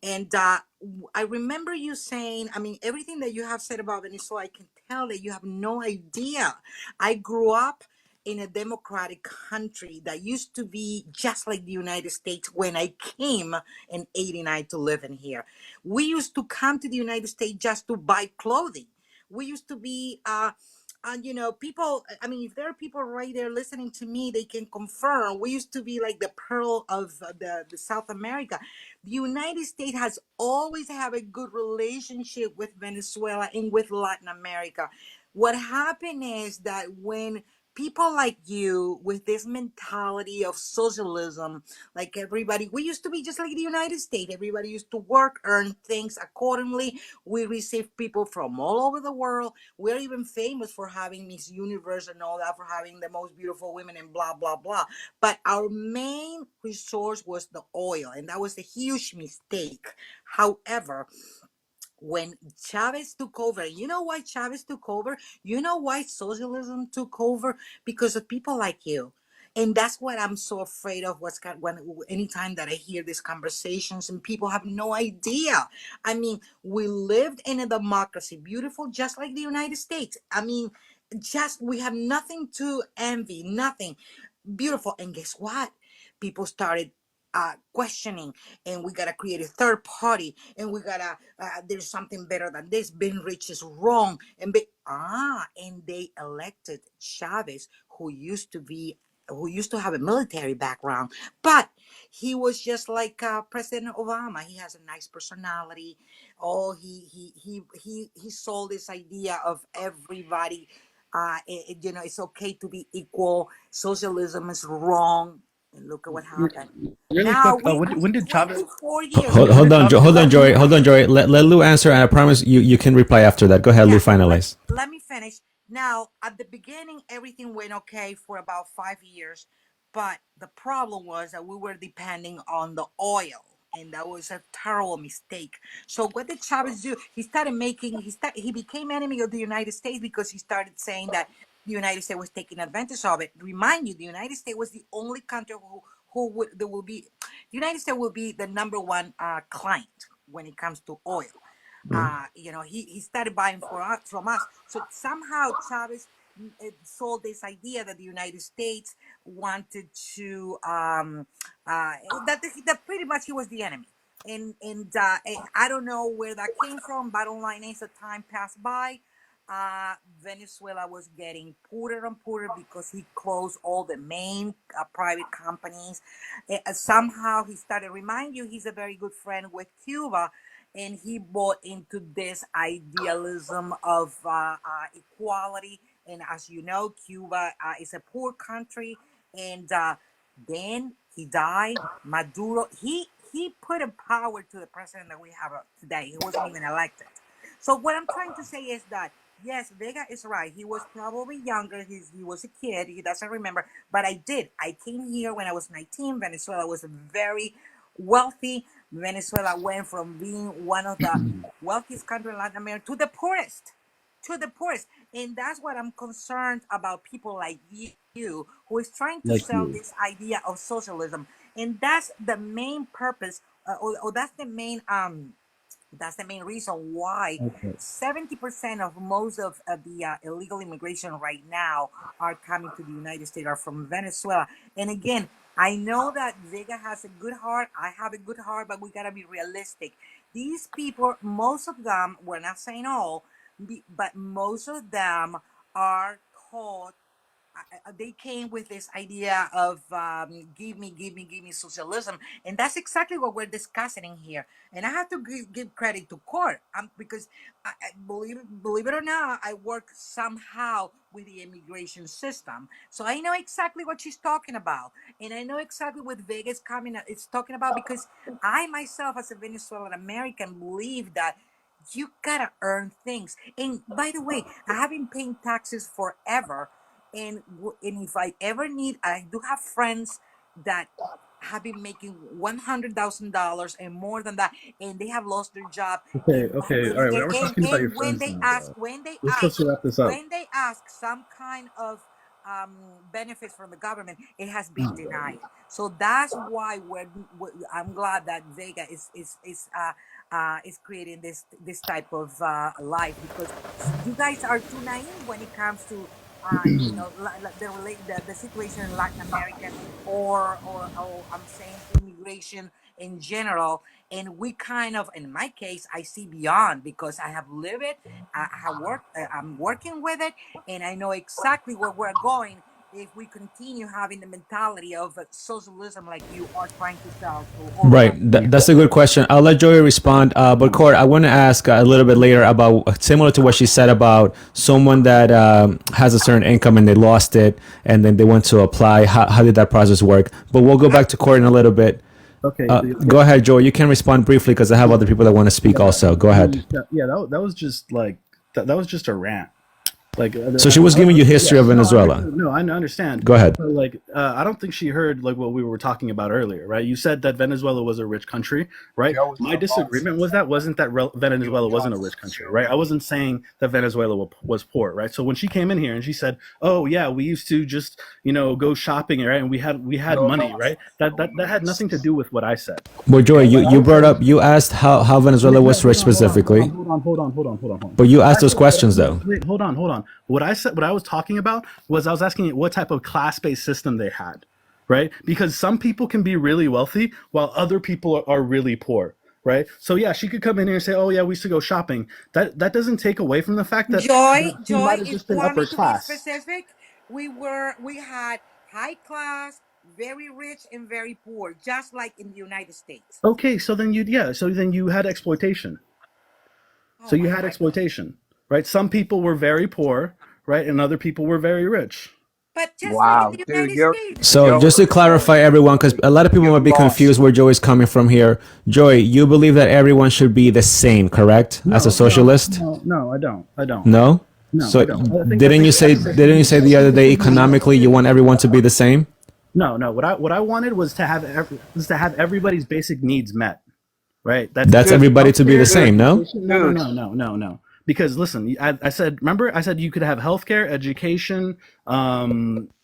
And I remember you saying, I mean, everything that you have said about Venezuela, I can tell that you have no idea. I grew up in a democratic country that used to be just like the United States when I came in 89 to live in here. We used to come to the United States just to buy clothing. We used to be, people, I mean, if there are people right there listening to me, they can confirm. We used to be like the pearl of the South America. The United States has always had a good relationship with Venezuela and with Latin America. What happened is that when people like you with this mentality of socialism, like everybody, we used to be just like the United States. Everybody used to work, earn things accordingly. We receive people from all over the world. We're even famous for having Miss Universe and all that, for having the most beautiful women and blah, blah, blah. But our main resource was the oil, and that was a huge mistake. However, when Chavez took over, you know why Chavez took over? You know why socialism took over? Because of people like you. And that's what I'm so afraid of. Anytime that I hear these conversations and people have no idea. I mean, we lived in a democracy, beautiful, just like the United States. I mean, just we have nothing to envy, nothing beautiful. And guess what? People started questioning, and we gotta create a third party, and we gotta there's something better than this. Being rich is wrong, and they elected Chavez, who used to have a military background, but he was just like President Obama. He has a nice personality. Oh, he sold this idea of everybody. It's okay to be equal. Socialism is wrong. And look at what happened. Really Now quick, we when did Chavez? 24 years. Hold, We have hold on, Chavez hold on, come? Joy. Hold on, Joy. Let Lou answer, and I promise you can reply after that. Go ahead, Lou. Yeah, Finalize. let me finish. Now, at the beginning, everything went okay for about 5 years. but the problem was that we were depending on the oil. And that was a terrible mistake. So what did Chavez do? He started making. He became enemy of the United States because he started saying that the United States was taking advantage of it. Remind you, the United States was the only country who would there will be. The United States will be the number one client when it comes to oil. He started buying from us. So somehow Chavez sold this idea that the United States wanted to that pretty much he was the enemy. And I don't know where that came from. Bottom line is, the time passed by. Venezuela was getting poorer and poorer because he closed all the main private companies. Somehow he started, remind you, he's a very good friend with Cuba, and he bought into this idealism of equality. And as you know, Cuba is a poor country, and then he died. Maduro, he put in power to the president that we have today. He wasn't even elected. So what I'm trying to say is that yes, Vega is right. He was probably younger. He was a kid. He doesn't remember. But I did. I came here when I was 19. Venezuela was very wealthy. Venezuela went from being one of the wealthiest countries in Latin America to the poorest. To the poorest. And that's what I'm concerned about, people like you who is trying to Like sell you. this idea of socialism. And that's the main purpose, or that's the main reason why Okay. 70% of most of the illegal immigration right now are coming to the United States, are from Venezuela. And again, I know that Vega has a good heart. I have a good heart, but we got to be realistic. These people, most of them, we're not saying all, but most of them are taught, they came with this idea of give me socialism, and that's exactly what we're discussing here. And I have to give credit to court, because believe it or not, I work somehow with the immigration system, so I know exactly what she's talking about, and I know exactly what Vegas coming is talking about, because I myself, as a Venezuelan American, believe that you gotta earn things. And by the way, I have been paying taxes forever, and if I ever need, I do have friends that have been making $100,000 and more than that, and they have lost their job. Okay. And Okay. All right. We're talking about your when friends they now, ask, though. We're supposed to wrap this up. some kind of benefits from the government, it has been denied. So that's why I'm glad that Vega is creating this type of life, because you guys are too naive when it comes to the situation in Latin America, or I'm saying immigration in general. And we kind of, in my case, I see beyond, because I have lived it. I have worked. I'm working with it, and I know exactly where we're going if we continue having the mentality of socialism like you are trying to sell to all Right. around the That's a good question. I'll let Joey respond. But Court, I want to ask a little bit later about, similar to what she said about someone that has a certain income and they lost it and then they went to apply. How did that process work? But we'll go back to Court in a little bit. Okay. Go ahead, Joey. You can respond briefly because I have other people that want to speak also. Go ahead. Yeah. That was just like that was just a rant. Like, So she was giving you history of Venezuela. No, I understand. Go ahead. So, like, I don't think she heard like what we were talking about earlier, right? You said that Venezuela was a rich country, right? My disagreement with that wasn't that Venezuela wasn't a rich country, right? I wasn't saying that Venezuela was poor, right? So when she came in here and she said, "Oh yeah, we used to just go shopping, right? And we had money, right?" That had nothing to do with what I said. Well, Joey, you brought up, you asked how Venezuela was rich specifically. Hold on. But you asked those questions though. Wait, hold on. What I was talking about was I was asking what type of class-based system they had, right? Because some people can be really wealthy while other people are really poor, right? So yeah, she could come in here and say, "Oh yeah, we used to go shopping." That doesn't take away from the fact that she might have If just you been want me upper to be class. specific, we had high class, very rich, and very poor, just like in the United States. Okay, so then you had exploitation. So you had exploitation, right? Some people were very poor, right, and other people were very rich. But just like in Wow, the dude, United States. So just to clarify everyone, because a lot of people might be confused where Joey's coming from here. Joey, you believe that everyone should be the same, correct? As a socialist? No, I don't. No? No, So I don't. didn't you say the other day economically you want everyone to be the same? No, no. What I wanted was to have everybody's basic needs met. Right. That's Good everybody to be the healthcare, same, no? education. No. Because listen, I said, remember, I said you could have healthcare, education,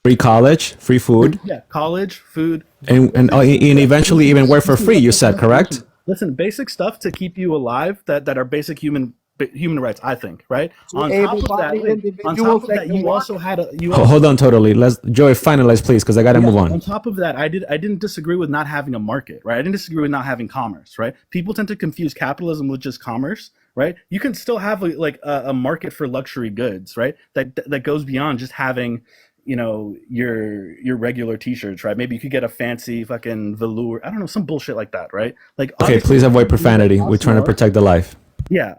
Free college, free food, yeah, college, food, and eventually even work for free. You said, correct? listen, basic stuff to keep you alive that are basic human rights. I think, right? To able-bodied On top individuals of that that, can you work. also had a you Hold also on, totally. Let's Joey finalize, please, because I gotta move on on. top of that, I didn't disagree with not having a market, right? I didn't disagree with not having commerce, right? People tend to confuse capitalism with just commerce, right? You can still have a market for luxury goods, right? That goes beyond just having, your regular t-shirts, right? Maybe you could get a fancy fucking velour, I don't know, some bullshit like that, right? Like, Okay, obviously please avoid things that profanity. We're cost trying to more. protect the life. Yeah.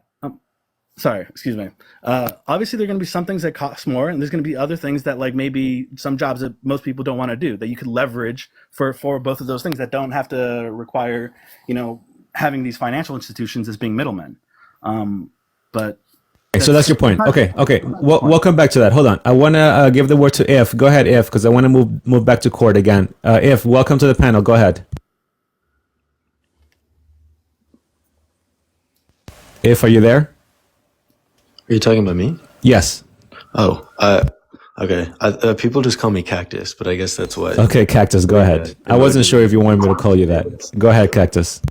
Sorry, excuse me. Obviously, there are going to be some things that cost more, and there's going to be other things that, like, maybe some jobs that most people don't want to do that you could leverage for both of those things that don't have to require, having these financial institutions as being middlemen. But Okay, so that's your point. Okay. We'll come back to that. Hold on. I want to give the word to If. Go ahead, If, because I want to move back to court again. If, welcome to the panel. Go ahead. If, are you there? Are you talking about me? Yes. Oh, okay. People just call me Cactus, but I guess that's what. Okay, Cactus, go ahead. I wasn't sure if you wanted me to call you that. Go ahead, Cactus.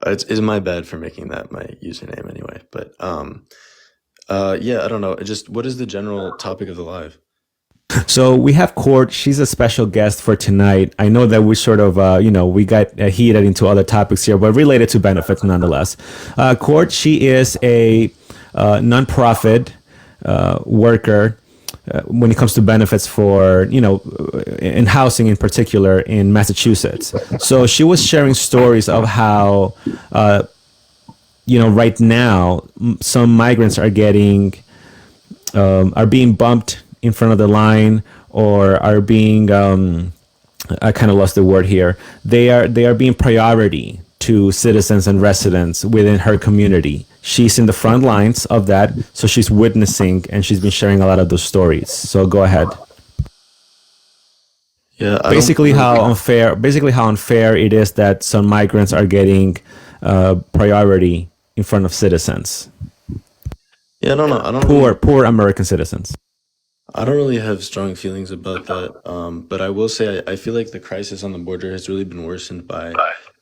It's my bad for making that my username anyway. But yeah, I don't know. Just what is the general topic of the live? So we have Court. She's a special guest for tonight. I know that we sort of, we got heated into other topics here, but related to benefits nonetheless. Court, she is a nonprofit worker when it comes to benefits for, in housing in particular in Massachusetts. So she was sharing stories of how, right now some migrants are being bumped in front of the line, or are being I kind of lost the word here. They are being priority to citizens and residents within her community. She's in the front lines of that, so she's witnessing and she's been sharing a lot of those stories. So go ahead. Yeah, basically how unfair it is that some migrants are getting priority in front of citizens. Yeah, I don't know. Poor American citizens. I don't really have strong feelings about that. But I will say I feel like the crisis on the border has really been worsened by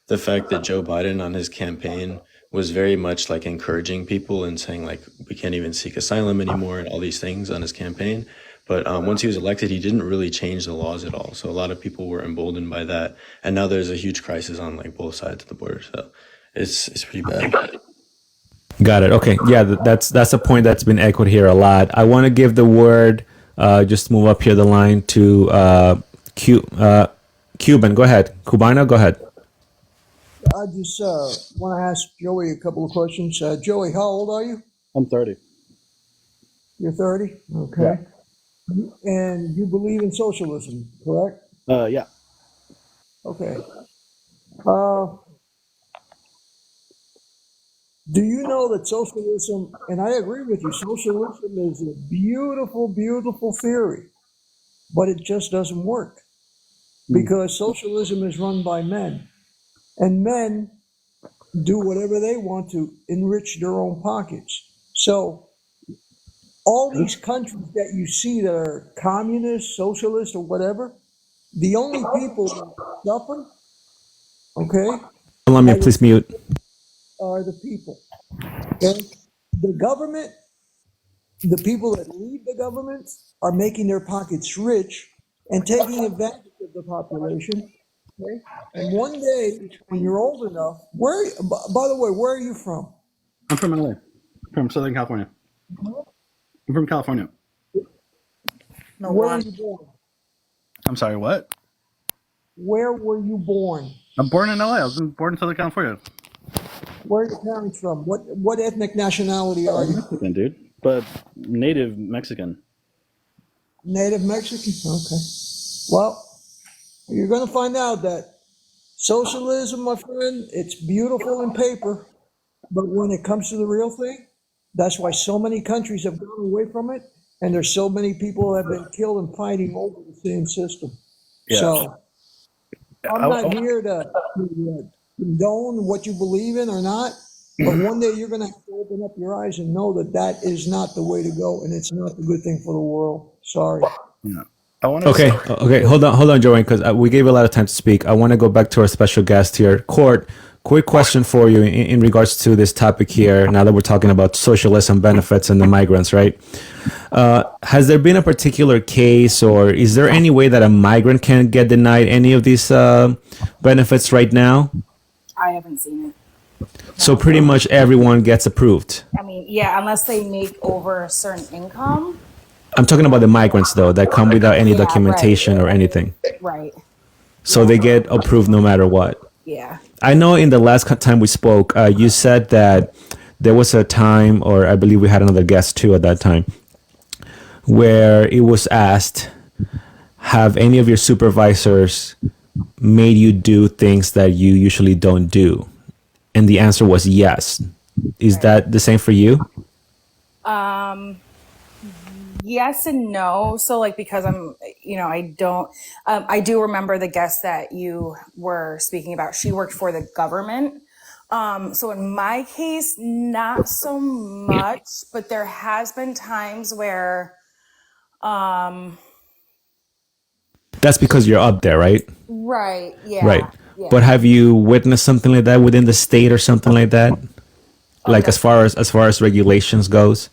the fact that Joe Biden on his campaign was very much like encouraging people and saying like we can't even seek asylum anymore and all these things on his campaign. But once he was elected, he didn't really change the laws at all. So a lot of people were emboldened by that. And now there's a huge crisis on like both sides of the border. So it's pretty bad. Got it. Okay. Yeah, that's a point that's been echoed here a lot. I want to give the word, just move up here the line to Cuban. Go ahead. Cubano, go ahead. I just want to ask Joey a couple of questions. Joey, how old are you? I'm 30. You're 30? Okay. And you believe in socialism, correct? Yeah. Okay. Do you know that socialism, and I agree with you, socialism is a beautiful, beautiful theory, but it just doesn't work because socialism is run by men, and men do whatever they want to enrich their own pockets. So all these countries that you see that are communist, socialist, or whatever, the only people that suffer, okay, Let me please mute. are the people. Okay? The government, the people that lead the government are making their pockets rich and taking advantage of the population. Okay? And one day, when you're old enough, by the way, where are you from? I'm from LA, from Southern California. I'm from California. Where were you born? I'm sorry, what? Where were you born? I'm born in LA. I was born in Southern California. Where are your parents from? What ethnic nationality are you? Mexican, dude. But native Mexican. Native Mexican? Okay. Well, you're going to find out that socialism, my friend, it's beautiful in paper, but when it comes to the real thing, that's why so many countries have gone away from it, and there's so many people that have been killed and fighting over the same system. Yeah. So I'm not here to condone what you believe in or not, but one day you're going to have to open up your eyes and know that that is not the way to go, and it's not the good thing for the world. Sorry. Yeah. I wanted to say, Okay. Hold on, Joanne, because we gave a lot of time to speak. I want to go back to our special guest here, Court. Quick question for you in regards to this topic here. Now that we're talking about socialism benefits and the migrants, right? Has there been a particular case, or is there any way that a migrant can get denied any of these benefits right now? I haven't seen it. So pretty much everyone gets approved. I mean, yeah, unless they make over a certain income. I'm talking about the migrants, though, that come without any Yeah, documentation or anything. Right. So they get approved no matter what. Yeah. I know in the last time we spoke, you said that there was a time, or I believe we had another guest too at that time, where it was asked, have any of your supervisors made you do things that you usually don't do? And the answer was yes. Is that the same for you? Yes and no. So like, because I do remember the guest that you were speaking about. She worked for the government. So in my case, not so much, but there has been times where, That's because you're up there, right? right. Yeah. Right. Yeah. But have you witnessed something like that within the state or something like that? Like as far as regulations goes?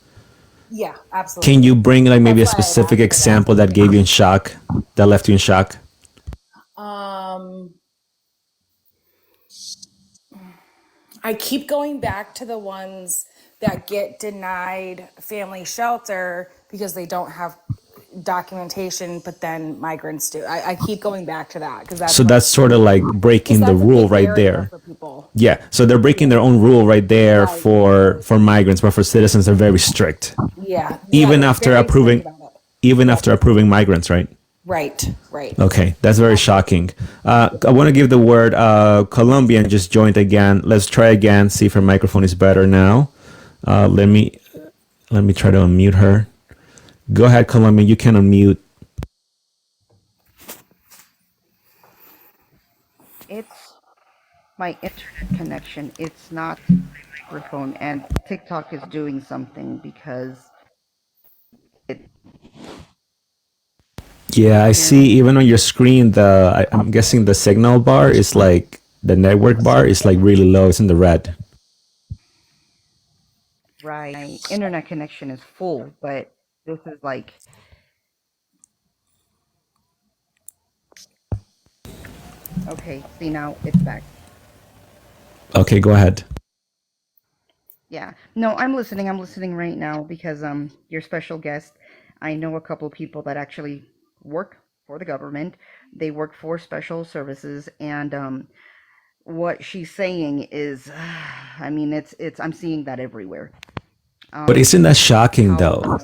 Yeah, absolutely. Can you bring like maybe a specific example that gave you in shock, that left you in shock? I keep going back to the ones that get denied family shelter because they don't have documentation, but then migrants do. I keep going back to that because that's So that's sort of like breaking the rule right there. for people. Yeah. So they're breaking their own rule right there for migrants, but for citizens they're very strict. Yeah. Even they're after very strict approving about it. after approving migrants, right? Right. Right. Okay, that's very shocking. I want to give the word. Colombian just joined again. Let's try again. See if her microphone is better now. Let me try to unmute her. Go ahead, Colombian. You can unmute. It's my internet connection. It's not my microphone, and TikTok is doing something because it. Yeah, I see. Even on your screen, I'm guessing the signal bar is like the network bar is like really low. It's in the red. Right, my internet connection is full, but this is like. Okay, see now it's back. Okay, go ahead. Yeah. No, I'm listening. I'm listening right now because your special guest, I know a couple of people that actually work for the government. They work for special services, and what she's saying is I mean it's I'm seeing that everywhere. But isn't that shocking though?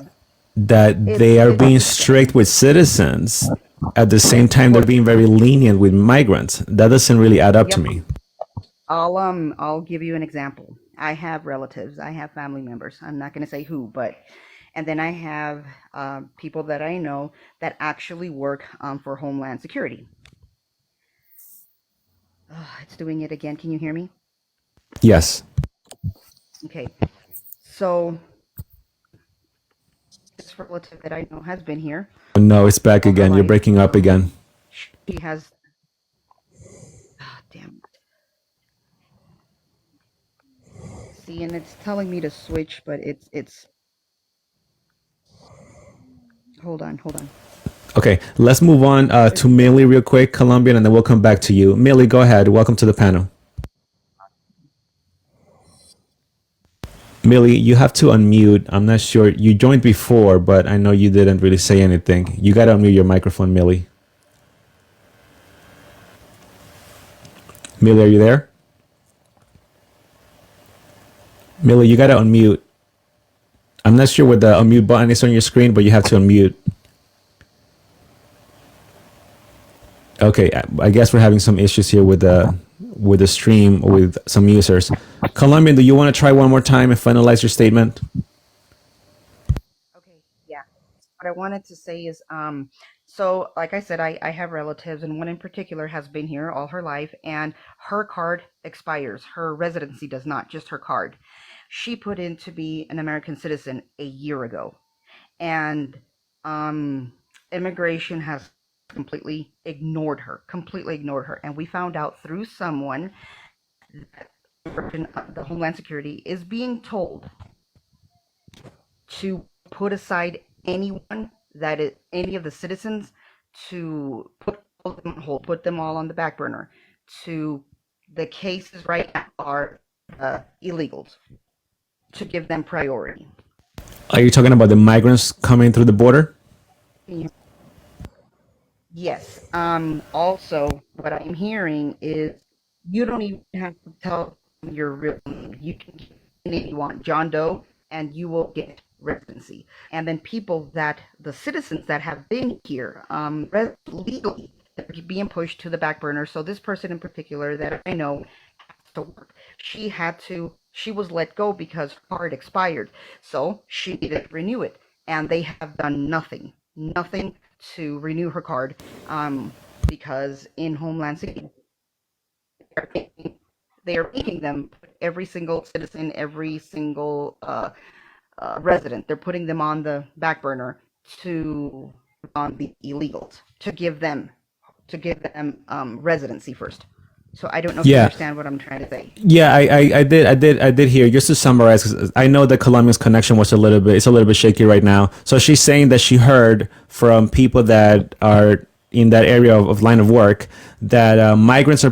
That they are being strict with citizens at the same time they're being very lenient with migrants. That doesn't really add up to me. I'll give you an example. I have relatives, I have family members. I'm not going to say who, but and then I have people that I know that actually work for Homeland Security. It's doing it again. Can you hear me? Yes. Okay. So this relative that I know has been here. No, it's back again. You're breaking up again. She has. Damn. See, and it's telling me to switch, but it's. Hold on. Okay, let's move on to Millie real quick, Colombian, and then we'll come back to you. Millie, go ahead. Welcome to the panel. Millie, you have to unmute. I'm not sure. You joined before, but I know you didn't really say anything. You got to unmute your microphone, Millie. Millie, are you there? Millie, you got to unmute. I'm not sure what the unmute button is on your screen, but you have to unmute. Okay, I guess we're having some issues here with the stream with some users. Colombian, do you want to try one more time and finalize your statement? Okay, yeah. What I wanted to say is, So, like I said, I have relatives, and one in particular has been here all her life, and her card expires. Her residency does not, just her card. She put in to be an American citizen a year ago, and um, immigration has completely ignored her. And we found out through someone that the Homeland Security is being told to put aside anyone that is any of the citizens, to put all of them on hold, put them all on the back burner. To the cases right now are illegals, to give them priority. Are you talking about the migrants coming through the border? Yes. Also, what I'm hearing is you don't even have to tell them your real name. You can keep the name you want, John Doe, and you will get residency. And then people that the citizens that have been here legally, they're being pushed to the back burner. So this person in particular that I know has to work. She was let go because her card expired. So she needed to renew it. And they have done nothing to renew her card, because in Homeland Security, they are making them put every single citizen, every single resident, they're putting them on the back burner to on the illegals, to give them residency first. So I don't know if you Yeah. understand what I'm trying to say. Yeah, I did hear. Just to summarize, 'cause I know the Colombian's connection was it's a little bit shaky right now. So she's saying that she heard from people that are in that area of line of work that migrants are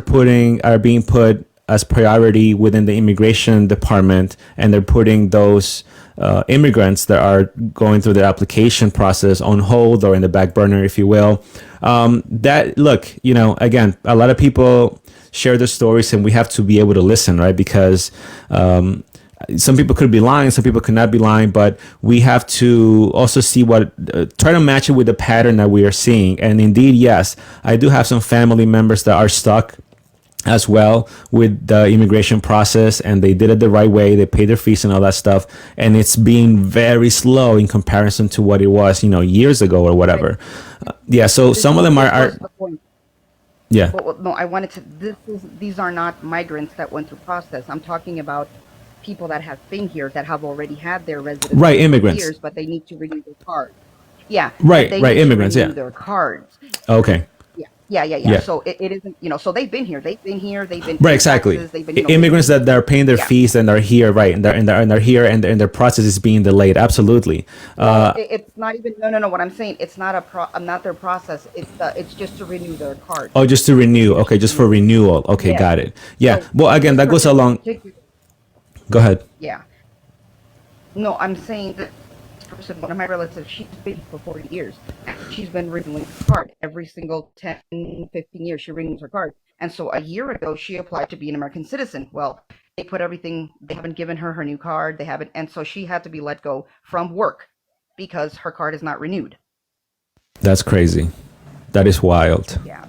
being put as priority within the immigration department, and they're putting those immigrants that are going through the application process on hold or in the back burner, if you will. That look, again, a lot of people share their stories, and we have to be able to listen, right? Because some people could be lying, some people could not be lying, but we have to also see try to match it with the pattern that we are seeing. And indeed, yes, I do have some family members that are stuck as well with the immigration process, and they did it the right way. They paid their fees and all that stuff, and it's being very slow in comparison to what it was, years ago or whatever. Yeah, so some of them are yeah. Well, no, I wanted to. These are not migrants that went through process. I'm talking about people that have been here that have already had their residency Right, for immigrants. years, but they need to renew their cards. Yeah, but Right, they right, need to immigrants, renew yeah. their cards. Okay. Yeah. Yeah. So it isn't, so they've been here. They've been here. They've been Right, paying exactly. taxes. They've been, Immigrants that are paying their yeah. fees and are here, right, and they're here, and their process is being delayed. Absolutely. It's not even, no. What I'm saying, it's not not their process. It's just to renew their card. Oh, just to renew. Okay, just for renewal. Okay, Yes. got it. Yeah. So Well, again, this that goes person in along. particular, Go ahead. yeah. No, I'm saying that this person, one of my relatives, she's been here for 40 years. She's been renewing her card every single 10, 15 years. She renews her card. And so a year ago, she applied to be an American citizen. Well, they put everything, they haven't given her new card. They haven't. And so she had to be let go from work because her card is not renewed. That's crazy. That is wild. Yeah.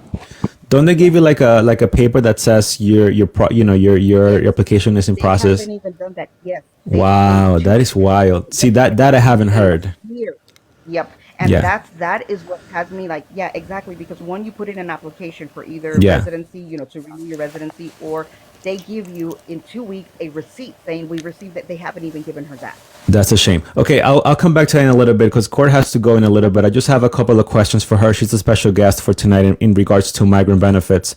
Don't they give you like a paper that says your application is in They process? haven't even done that yet. Wow, that is wild. See, that I haven't heard. Here. Yep. And Yeah. that is what has me like, yeah, exactly. Because when you put in an application for either Yeah. residency, to renew your residency, or they give you in 2 weeks a receipt saying we received that, they haven't even given her that. That's a shame. Okay, I'll come back to that in a little bit because Court has to go in a little bit. I just have a couple of questions for her. She's a special guest for tonight in regards to migrant benefits.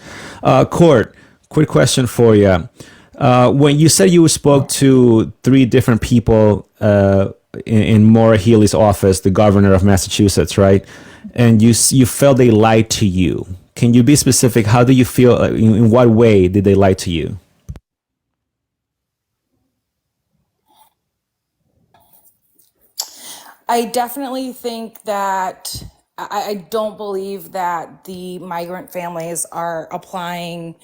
Court, quick question for you. When you said you spoke to 3 different people in Maura Healey's office, the governor of Massachusetts, right? And you felt they lied to you. Can you be specific? How do you feel? In what way did they lie to you? I definitely think that I don't believe that the migrant families are applying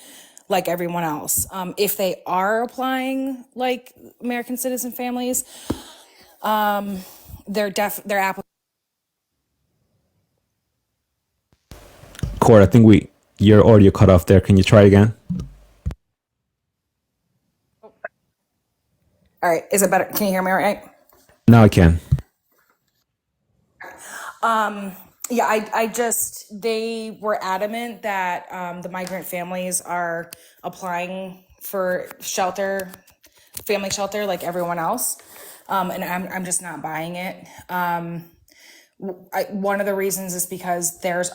like everyone else. If they are applying like American citizen families, their Court, I think your audio cut off there. Can you try again? All right, is it better? Can you hear me all right? Now I can. Yeah, they were adamant that the migrant families are applying for shelter, family shelter, like everyone else. And I'm just not buying it. One of the reasons is because there's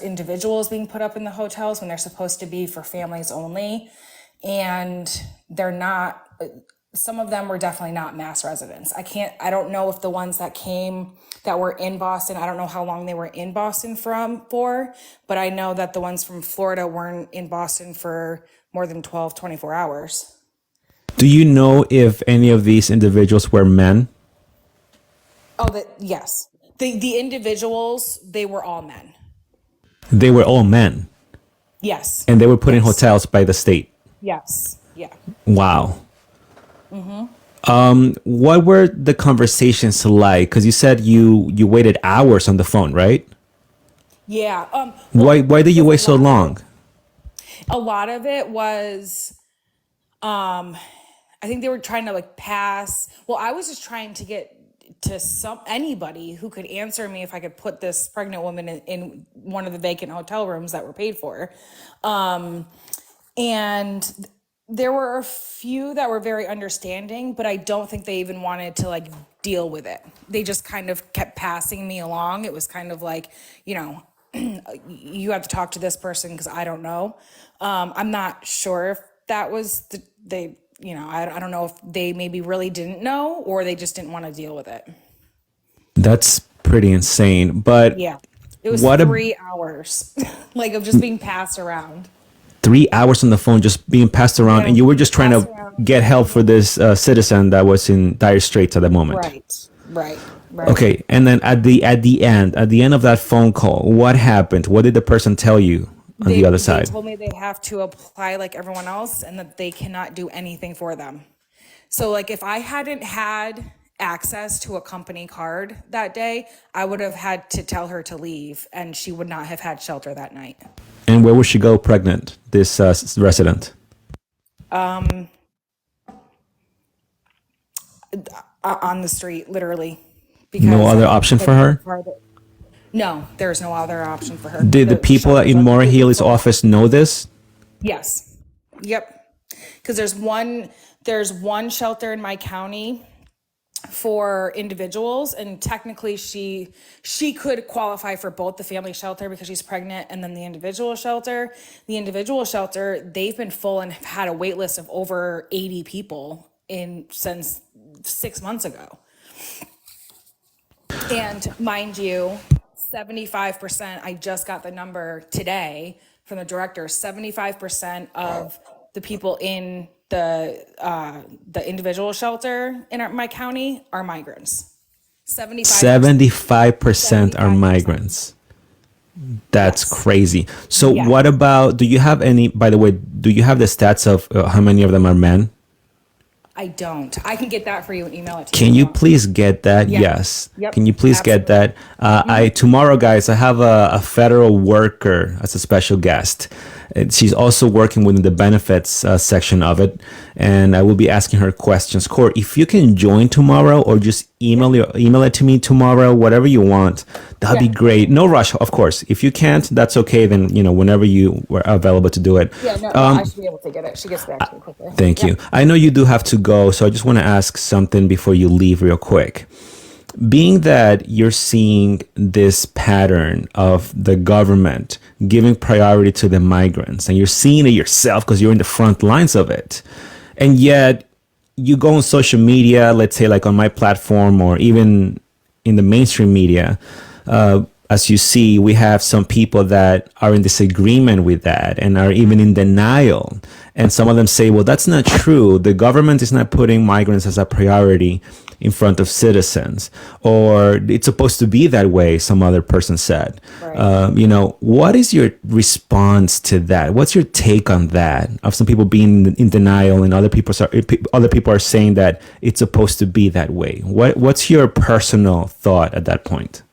individuals being put up in the hotels when they're supposed to be for families only. And they're not, some of them were definitely not mass residents. I don't know if the ones that were in Boston, I don't know how long they were in Boston for, but I know that the ones from Florida weren't in Boston for more than 12, 24 hours. Do you know if any of these individuals were men? Yes. The individuals, they were all men. They were all men. Yes. And they were put in hotels by the state. Yes. Yeah. Wow. What were the conversations like? Because you said you waited hours on the phone, right? Yeah. Why did you wait so long? A lot of it was, I think they were trying to pass. Well, I was just trying to get to anybody who could answer me if I could put this pregnant woman in one of the vacant hotel rooms that were paid for. And there were a few that were very understanding, but I don't think they even wanted to deal with it. They just kind of kept passing me along. It was kind of like, you have to talk to this person because I don't know. I'm not sure if that was I don't know if they maybe really didn't know or they just didn't want to deal with it. That's pretty insane. But Yeah. It was what 3 hours of just being passed around. 3 hours on the phone just being passed around, and you were just trying to get help for this citizen that was in dire straits at the moment. Right. Okay, and then at the end of that phone call, what happened? What did the person tell you on the other side? They told me they have to apply like everyone else and that they cannot do anything for them. So if I hadn't had access to a company card that day, I would have had to tell her to leave and she would not have had shelter that night. And where would she go pregnant, this resident? On the street, literally. No other option for her? No, there's no other option for her. Did the people in Maura Healy's office know this? Yes. Yep. Because there's one shelter in my county for individuals, and technically she could qualify for both the family shelter because she's pregnant and then the individual shelter. The individual shelter, they've been full and have had a wait list of over 80 people since 6 months ago. And mind you, 75%, I just got the number today from the director, 75% of the people in the individual shelter in my county are migrants. 75% are migrants. That's crazy. So Yeah. what about, do you have the stats of how many of them are men? I don't. I can get that for you and email it to you. Can you please get that? Yeah. Yes. Yep. Can you please get that? Tomorrow, guys, I have a federal worker as a special guest. She's also working within the benefits section of it, and I will be asking her questions. Court, if you can join tomorrow or just email it to me tomorrow, whatever you want, that'd be great. No rush, of course. If you can't, that's okay. Then, whenever you were available to do it. Yeah, no, I should be able to get it. She gets back to me quicker. Thank you. I know you do have to go, so I just want to ask something before you leave real quick. Being that you're seeing this pattern of the government giving priority to the migrants, and you're seeing it yourself because you're in the front lines of it, and yet you go on social media, let's say like on my platform or even in the mainstream media, as you see, we have some people that are in disagreement with that and are even in denial. And some of them say, well, that's not true. The government is not putting migrants as a priority in front of citizens, or it's supposed to be that way, some other person said. Right. What is your response to that? What's your take on that, of some people being in denial and other people are saying that it's supposed to be that way? What's your personal thought at that point?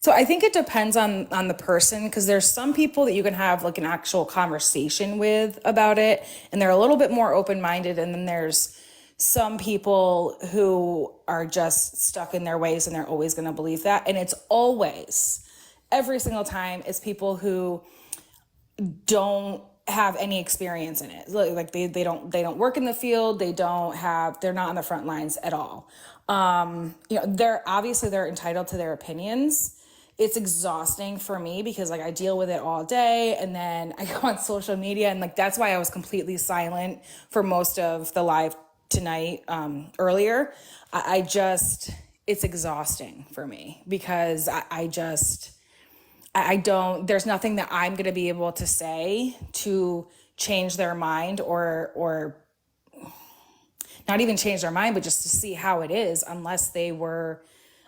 So I think it depends on the person, because there's some people that you can have like an actual conversation with about it, and they're a little bit more open-minded, and then there's some people who are just stuck in their ways and they're always going to believe that. And it's always every single time it's people who don't have any experience in it. Like they don't work in the field. They're not on the front lines at all. They're entitled to their opinions. It's exhausting for me because like I deal with it all day, and then I go on social media, and like that's why I was completely silent for most of the live tonight earlier. It's exhausting for me because I don't, there's nothing that I'm going to be able to say to change their mind or not even change their mind, but just to see how it is unless they were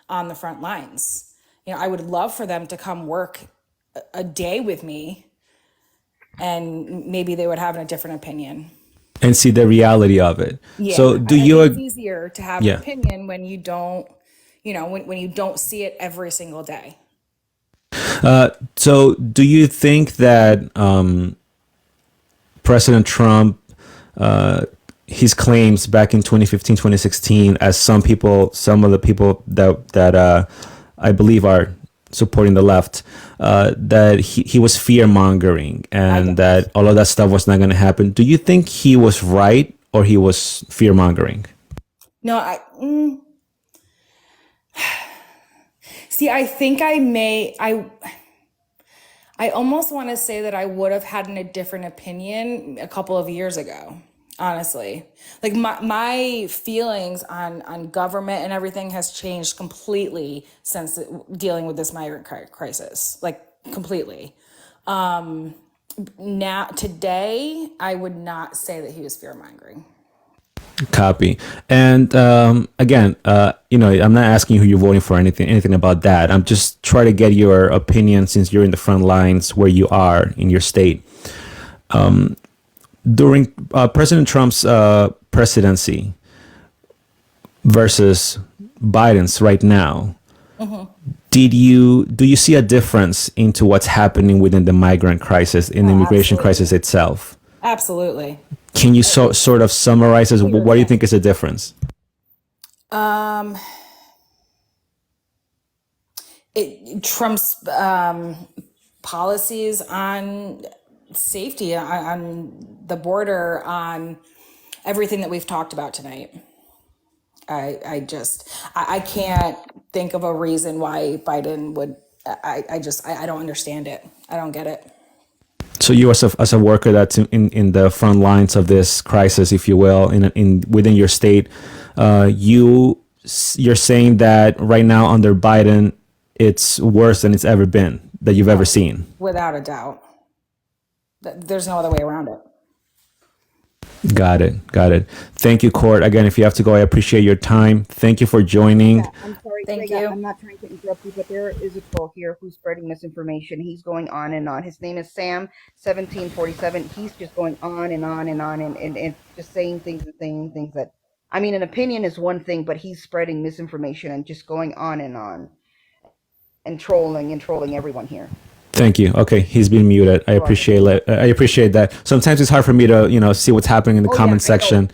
on the front lines. I would love for them to come work a day with me and maybe they would have a different opinion. And see the reality of it. Yeah. So do I you, think it's easier to have yeah. an opinion when you don't, when you don't see it every single day. So do you think that President Trump, his claims back in 2015, 2016, as some of the people that I believe are supporting the left, that he was fear mongering and that all of that stuff was not going to happen. Do you think he was right or he was fear mongering? No, see, I think I almost want to say that I would have had a different opinion a couple of years ago, honestly. Like my feelings on government and everything has changed completely since dealing with this migrant crisis, like completely. Now, today, I would not say that he was fear-mongering. Copy. And again, I'm not asking who you're voting for, anything about that. I'm just trying to get your opinion since you're in the front lines where you are in your state. During President Trump's presidency versus Biden's right now, do you see a difference into what's happening within the migrant crisis, in the immigration crisis itself? Absolutely. Can you sort of summarize as what do you think is the difference? Trump's policies on safety, on the border, on everything that we've talked about tonight. I can't think of a reason why Biden would. I don't understand it. I don't get it. So you as a worker that's in the front lines of this crisis, if you will, within your state, you're saying that right now under Biden, it's worse than it's ever been that you've ever seen. Without a doubt. There's no other way around it. Got it. Thank you, Court. Again, if you have to go, I appreciate your time. Thank you for joining. Yeah, I'm sorry, Thank Greg, you. I'm not trying to interrupt you, but there is a troll here who's spreading misinformation. He's going on and on. His name is Sam1747. He's just going on and on and on and just saying things that, I mean, an opinion is one thing, but he's spreading misinformation and just going on and trolling everyone here. Thank you. Okay, he's been muted. I appreciate it. I appreciate that. Sometimes it's hard for me to, see what's happening in the comment section.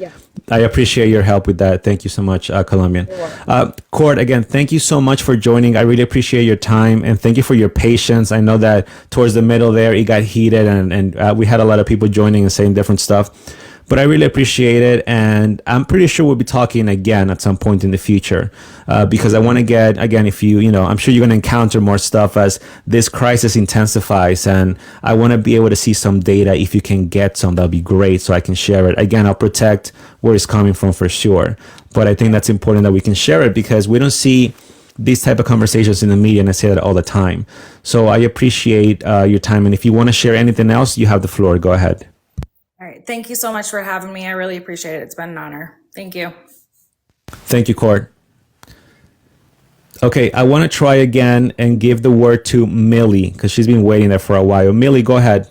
I appreciate your help with that. Thank you so much, Colombian. Court, again, thank you so much for joining. I really appreciate your time and thank you for your patience. I know that towards the middle there, it got heated and we had a lot of people joining and saying different stuff. But I really appreciate it, and I'm pretty sure we'll be talking again at some point in the future because I want to get, again, if I'm sure you're going to encounter more stuff as this crisis intensifies, and I want to be able to see some data. If you can get some, that'll be great so I can share it. Again, I'll protect where it's coming from for sure, but I think that's important that we can share it because we don't see these type of conversations in the media, and I say that all the time. So I appreciate your time, and if you want to share anything else, you have the floor. Go ahead. All right. Thank you so much for having me. I really appreciate it. It's been an honor. Thank you. Thank you, Court. Okay, I want to try again and give the word to Millie because she's been waiting there for a while. Millie, go ahead.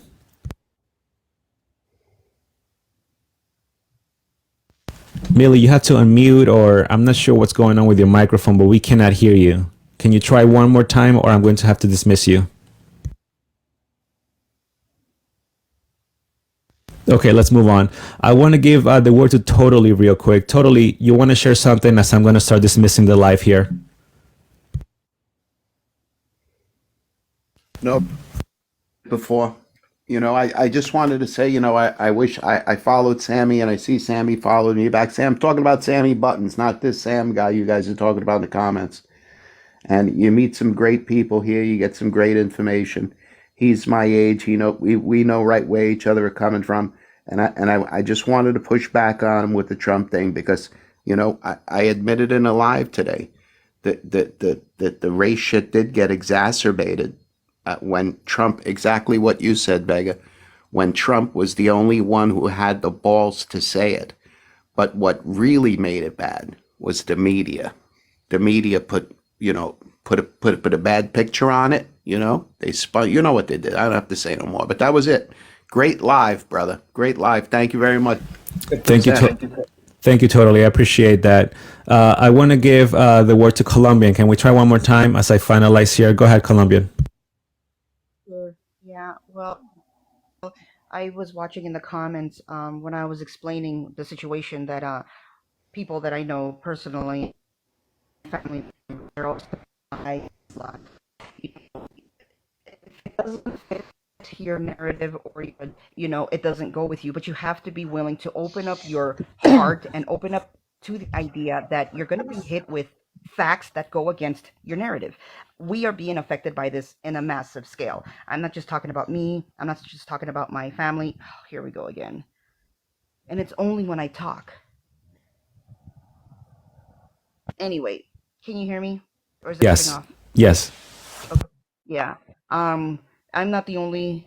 Millie, you have to unmute, or I'm not sure what's going on with your microphone, but we cannot hear you. Can you try one more time, or I'm going to have to dismiss you? Okay, let's move on. I want to give the word to Totally real quick. Totally, you want to share something as I'm going to start dismissing the live here? No, before. I just wanted to say, I wish I followed Sammy and I see Sammy followed me back. Sam, talking about Sammy Buttons, not this Sam guy you guys are talking about in the comments. And you meet some great people here. You get some great information. He's my age. We know right where each other are coming from. And I just wanted to push back on him with the Trump thing because, I admitted in a live today that the race shit did get exacerbated when Trump, exactly what you said, Vega, when Trump was the only one who had the balls to say it. But what really made it bad was the media. The media put a bad picture on it. They spun. You know what they did. I don't have to say no more. But that was it. Great live, brother. Great live. Thank you very much. Thank you. Thank you totally. I appreciate that. I want to give the word to Colombian. Can we try one more time as I finalize here? Go ahead, Colombian. Sure. Yeah. Well, I was watching in the comments when I was explaining the situation that people that I know personally, family, they're all I it doesn't fit your narrative or it doesn't go with you, but you have to be willing to open up your heart and open up to the idea that you're going to be hit with facts that go against your narrative. We are being affected by this in a massive scale. I'm not just talking about me. I'm not just talking about my family. Oh, here we go again. And it's only when I talk. Anyway, can you hear me? Or is it cutting Yes. off? Yes. Okay. Yeah. I'm not the only,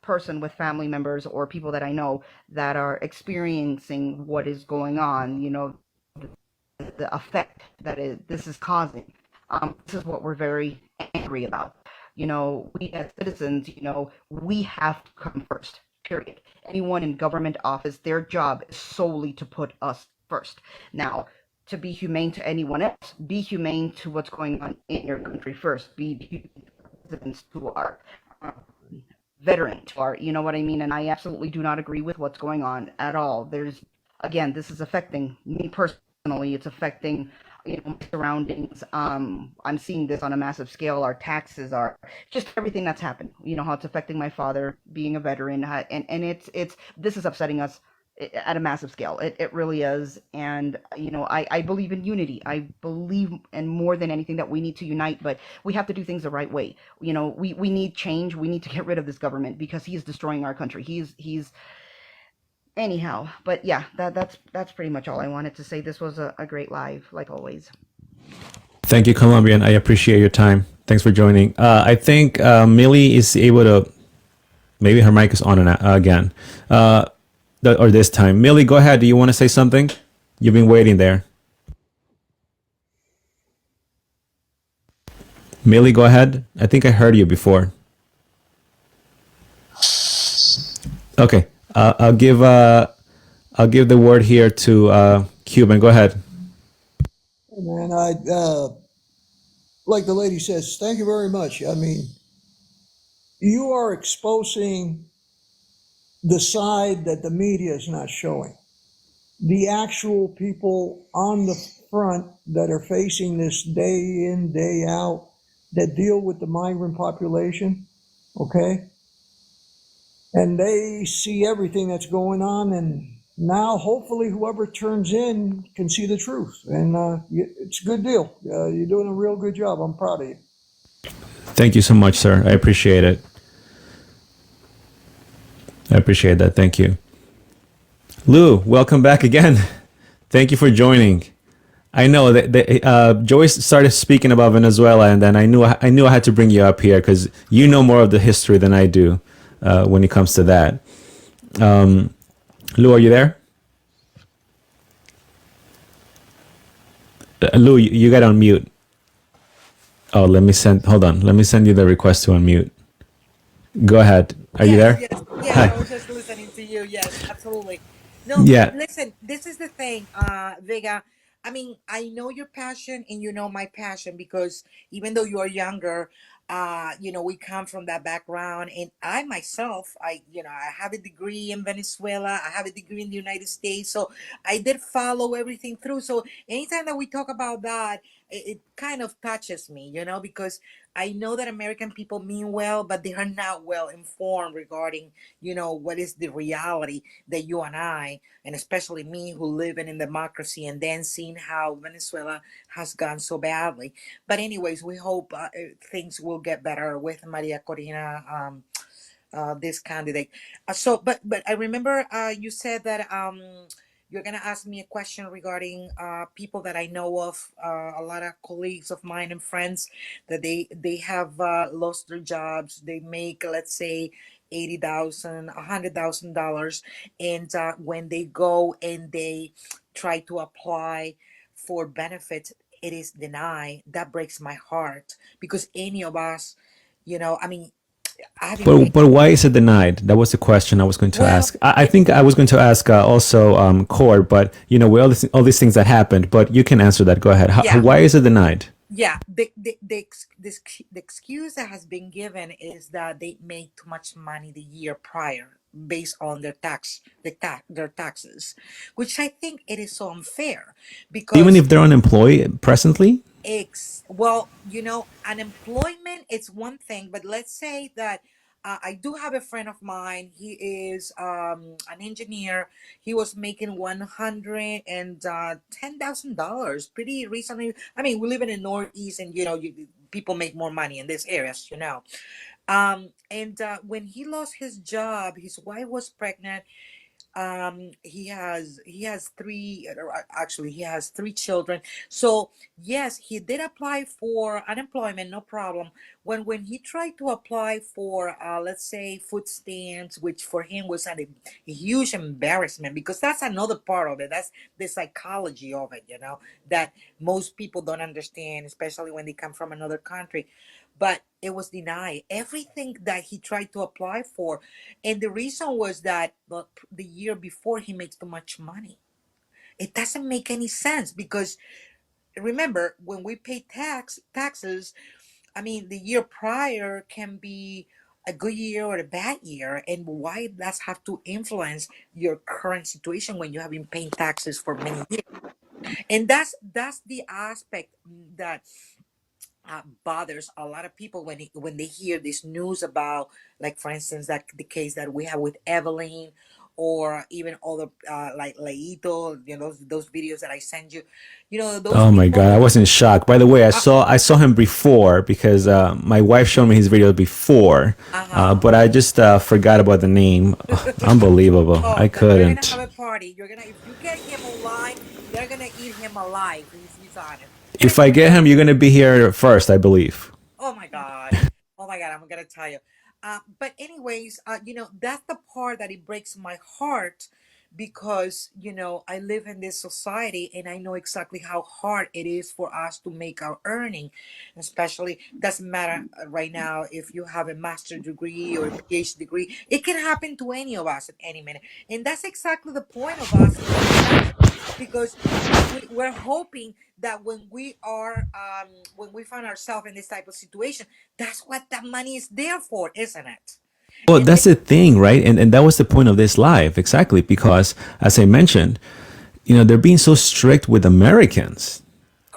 person with family members or people that I know that are experiencing what is going on, the effect that this is causing. This is what we're very angry about. We as citizens, we have to come first, period. Anyone in government office, their job is solely to put us first. Now, to be humane to anyone else, be humane to what's going on in your country first. Be humane to citizens who are veterans, who are, you know what I mean? And I absolutely do not agree with what's going on at all. Again, this is affecting me personally. It's affecting, my surroundings. I'm seeing this on a massive scale. Our taxes are just everything that's happened. You know how it's affecting my father being a veteran, and this is upsetting us at a massive scale. It really is. And, I believe in unity. I believe in more than anything that we need to unite, but we have to do things the right way. We need change. We need to get rid of this government because he is destroying our country. He's anyhow, but yeah, that's pretty much all I wanted to say. This was a great live, like always. Thank you, Colombian. I appreciate your time. Thanks for joining. I think Millie is able to. Maybe her mic is on and again. Or this time. Millie, go ahead. Do you want to say something? You've been waiting there. Millie, go ahead. I think I heard you before. Okay. I'll give the word here to Cuban. Go ahead. Man, like the lady says, thank you very much. I mean, you are exposing the side that the media is not showing. The actual people on the front that are facing this day in, day out, that deal with the migrant population, okay? And they see everything that's going on, and now hopefully whoever turns in can see the truth. And it's a good deal. You're doing a real good job. I'm proud of you. Thank you so much, sir. I appreciate it. I appreciate that. Thank you. Lou, welcome back again. Thank you for joining. I know that Joyce started speaking about Venezuela, and then I knew I had to bring you up here because you know more of the history than I do when it comes to that. Lou, are you there? Lou, you got on mute. Oh, hold on. Let me send you the request to unmute. Go ahead. Are you there? Yes, Hi. I was just listening to you. Yes, absolutely. No, Yeah. listen, this is the thing, Vega. I mean, I know your passion and you know my passion because even though you are younger, we come from that background. And I myself, I have a degree in Venezuela. I have a degree in the United States. So I did follow everything through. So anytime that we talk about that, it kind of touches me, because I know that American people mean well, but they are not well informed regarding, what is the reality that you and I, and especially me, who live in democracy, and then seeing how Venezuela has gone so badly. But anyways, we hope things will get better with Maria Corina, this candidate. But I remember you said that you're gonna ask me a question regarding people that I know of, a lot of colleagues of mine and friends that they have lost their jobs. They make, let's say, 80,000, $100,000, and when they go and they try to apply for benefits, it is denied. That breaks my heart because any of us, I mean, I've been paying. But why is it denied? That was the question I was going to Well, ask. I think I was going to ask also Cord, but with all these things that happened. But you can answer that. Go ahead. yeah, Why is it denied? yeah. The excuse that has been given is that they made too much money the year prior based on their taxes, which I think it is so unfair Even because if they're unemployed presently? well, unemployment it's one thing, but let's say that I do have a friend of mine. He is an engineer. He was making $110,000 pretty recently. I mean, we live in the Northeast, and people make more money in these areas. And when he lost his job, his wife was pregnant. He has three, actually he has three children. So yes, he did apply for unemployment, no problem. When he tried to apply for let's say food stamps, which for him was a huge embarrassment, because that's another part of it. That's the psychology of it, that most people don't understand, especially when they come from another country. But it was denied everything that he tried to apply for, and the reason was that the year before he makes too much money. It doesn't make any sense because remember, when we pay taxes, I mean, the year prior can be a good year or a bad year, and why does have to influence your current situation when you have been paying taxes for many years? And that's the aspect that bothers a lot of people when they hear this news about, like, for instance, that the case that we have with Evelyn, or even other like Leito, those videos that I send you, those Oh my God, people. I was in shock. By the way, I saw him before because my wife showed me his video before, Uh-huh. but I just forgot about the name. Unbelievable. I Oh, they're gonna have couldn't. a party. If you get him online, they're gonna eat him alive if he's on it. If I get him, you're gonna be here first, I believe. Oh my God. Oh my God, I'm gonna tell you. But anyways, that's the part that it breaks my heart because, I live in this society and I know exactly how hard it is for us to make our earning. Especially, doesn't matter right now if you have a master's degree or a PhD degree. It can happen to any of us at any minute. And that's exactly the point of us making money, because we're hoping that when we find ourselves in this type of situation, that's what that money is there for, isn't it? Well, And that's the thing, right? And that was the point of this live, exactly, because as I mentioned, they're being so strict with Americans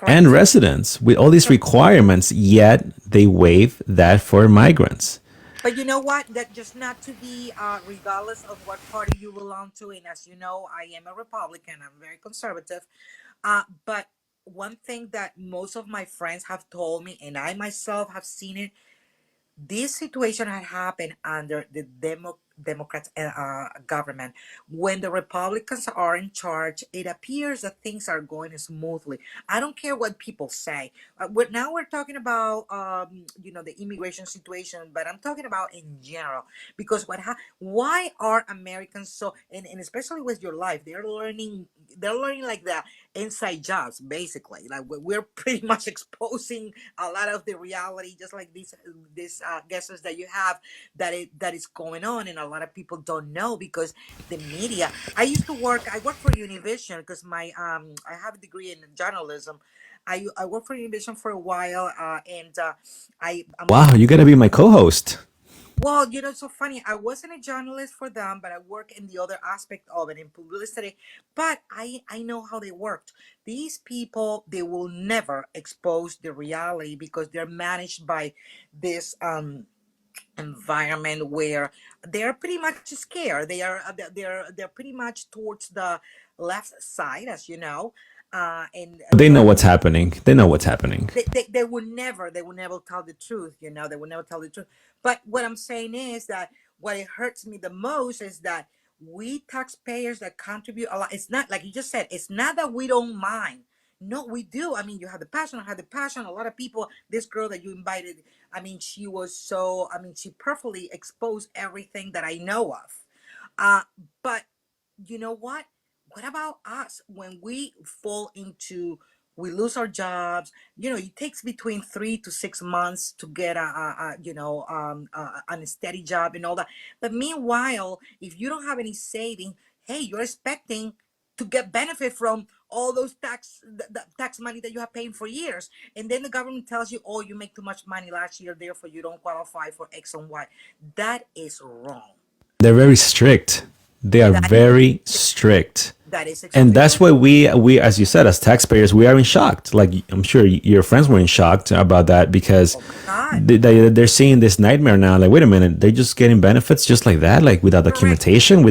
and correct. residents with all these requirements, yet they waive that for migrants. But you know what? That just not to be, regardless of what party you belong to. And as you know, I am a Republican. I'm very conservative. But one thing that most of my friends have told me, and I myself have seen it, this situation had happened under the Democrat government. When the Republicans are in charge, it appears that things are going smoothly. I don't care what people say. Now we're talking about, the immigration situation, but I'm talking about in general. Because why are Americans so, and especially with your life, they're learning like that inside jobs, basically. Like we're pretty much exposing a lot of the reality, just like these guesses that you have, that is going on, and a lot of people don't know because the media. I work for Univision because I have a degree in journalism. I worked for Univision for a while, and I'm Wow, you gotta be my co-host. Well, it's so funny. I wasn't a journalist for them, but I work in the other aspect of it in publicity. But I know how they worked. These people, they will never expose the reality because they're managed by this environment where they're pretty much scared. They're pretty much towards the left side, as you know, and They know but what's happening. They know what's happening. they would never tell the truth, they would never tell the truth. But what I'm saying is that what it hurts me the most is that we taxpayers that contribute a lot, it's not like you just said, it's not that we don't mind. No, we do. I mean, you have the passion, I have the passion. A lot of people, this girl that you invited, I mean, she perfectly exposed everything that I know of. uh but you know what about us when we fall into, we lose our jobs? It takes between 3 to 6 months to get a steady job and all that. But meanwhile, if you don't have any saving, hey, you're expecting to get benefit from all those the tax money that you have paying for years, and then the government tells you, oh, you make too much money last year, therefore you don't qualify for X and Y. That is wrong. They're very strict. They are that is very strict. that is And extremely that's why we, as you said, as taxpayers, we are in shock. Like I'm sure your friends were in shock about that because they're seeing this nightmare now. Like, wait a minute, they're just getting benefits just like that, like without documentation,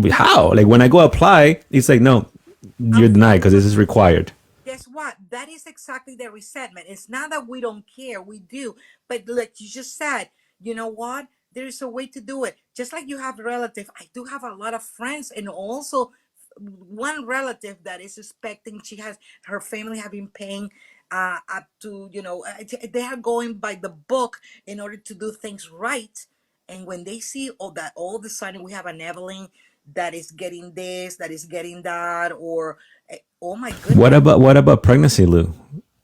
how? Like when I go apply, it's like, no, you're denied because this is required. Guess what? That is exactly the resentment. It's not that we don't care, we do. But like you just said, you know what? There is a way to do it. Just like you have relative, I do have a lot of friends, and also one relative that is suspecting, she has, her family have been paying up to, they are going by the book in order to do things right. And when they see all that, all of a sudden we have an Evelyn that is getting this, that is getting that, or oh my goodness. What about pregnancy, Lou?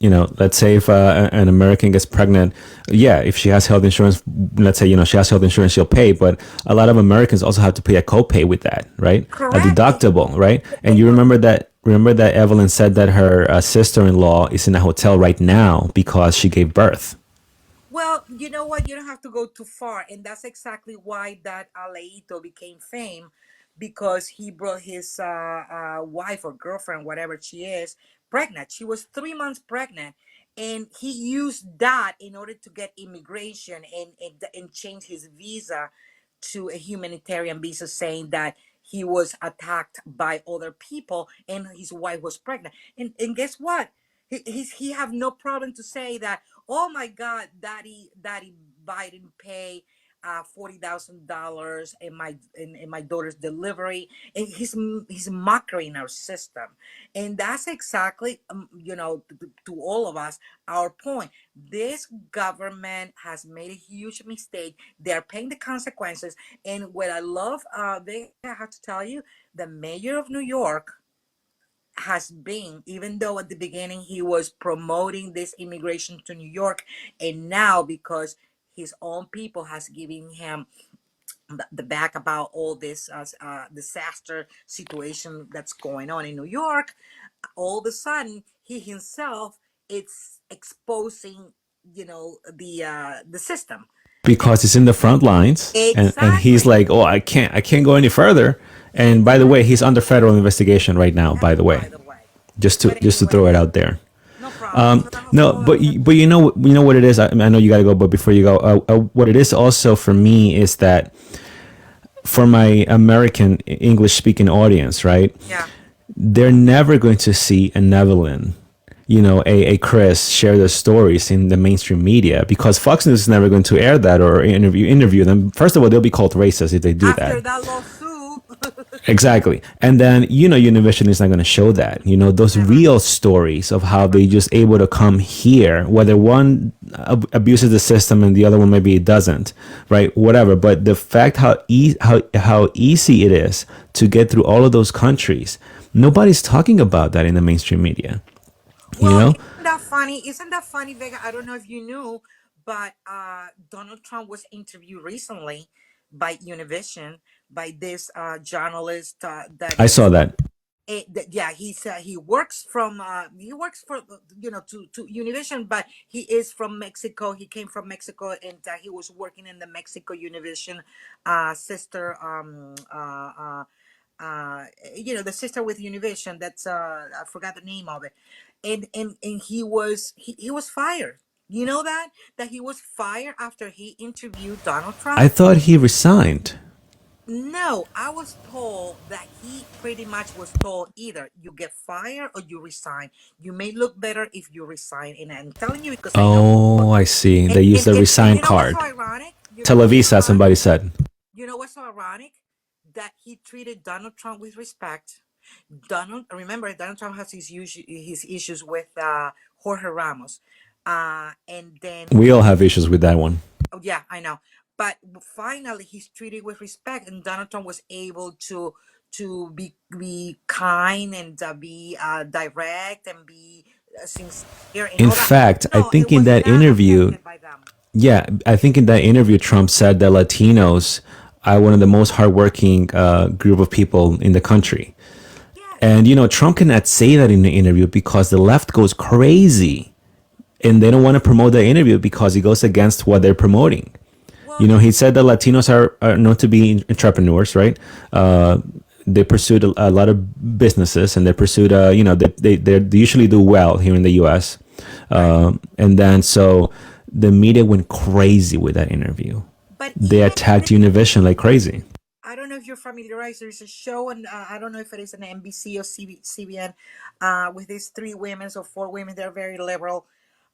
Let's say if an American gets pregnant, yeah, if she has health insurance, let's say she has health insurance, she'll pay. But a lot of Americans also have to pay a copay with that, right? A Correct. deductible, right? And you remember that. Remember that Evelyn said that her sister-in-law is in a hotel right now because she gave birth. Well, you know what? You don't have to go too far, and that's exactly why that Aleito became fame, because he brought his wife or girlfriend, whatever she is, pregnant. She was 3 months pregnant, and he used that in order to get immigration and change his visa to a humanitarian visa, saying that he was attacked by other people and his wife was pregnant. And guess what? He have no problem to say that, oh my God, daddy Biden pay $40,000 in my daughter's delivery, and he's mocking our system. And that's exactly, to all of us, our point. This government has made a huge mistake. They're paying the consequences. And what I love, I have to tell you, the mayor of New York has been, even though at the beginning he was promoting this immigration to New York, and now because his own people has given him the back about all this disaster situation that's going on in New York, all of a sudden he himself it's exposing, the system. And Because he's in the front lines, and he's exactly. like, oh, I can't go any further. And by the way, he's under federal investigation right now, by the way, just to throw it out there. No problem. So that was No, all I but wanted. you know what it is. I know you got to go, but before you go, what it is also for me is that for my American English speaking audience, right? Yeah. They're never going to see an Evelyn, a Chris share their stories in the mainstream media because Fox News is never going to air that or interview them. First of all, they'll be called racist if they do that. After that lawsuit. Exactly. And then, Univision is not going to show that, those real stories of how they just able to come here, whether one abuses the system and the other one maybe it doesn't, right? Whatever. But the fact how easy it is to get through all of those countries, nobody's talking about that in the mainstream media, you Well, know? isn't that funny? Isn't that funny, Vega? I don't know if you knew, but Donald Trump was interviewed recently by Univision by this journalist that I is saw that. Yeah, he works from he works for to Univision, but he is from Mexico. He came from Mexico, and he was working in the Mexico Univision sister uh the sister with Univision. That's I forgot the name of it. And he was fired. You know that he was fired after he interviewed Donald I Trump. thought he resigned. No, I was told that he pretty much was told either you get fired or you resign. You may look better if you resign. And I'm telling you because I know people. Oh, I see. They And use and, the and, and resign you know what's so card. ironic? You know what's so Televisa, ironic? somebody said. You know what's so ironic? That he treated Donald Trump with respect. Remember, Donald Trump has his issues with Jorge Ramos. And then We all have issues with that one. Oh, yeah, I know. But finally, he's treated with respect, and Donald Trump was able to be kind and be direct and be sincere and In all that. fact, I No, think it in was that not interview, affected by them. yeah, I think in that interview, Trump said that Latinos are one of the most hardworking group of people in the country. And, Trump cannot say that in the interview because the left goes crazy and they don't want to promote the interview because it goes against what they're promoting. He said that Latinos are known to be entrepreneurs, right? They pursued a lot of businesses and they pursued, they usually do well here in the U.S. And then so the media went crazy with that interview. But They attacked Univision like crazy. I don't know if you're familiarized. There's a show, and I don't know if it is an NBC or CBN, with these three women or four women. They're very liberal.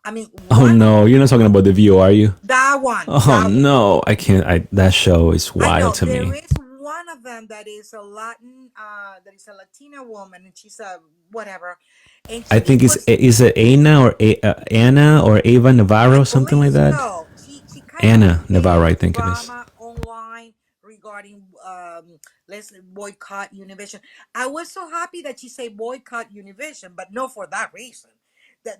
I mean, Oh no, you're not talking about The View, are you? that one. Oh no, I can't. That show is I wild know to there me. is one of them that is a Latina woman, and she's a whatever, and I she think was. is it Anna or Ava Navarro, something like that. So she kind of Anna Navarro, I created think it is. drama online regarding let's boycott Univision. I was so happy that she said boycott Univision, but not for that reason.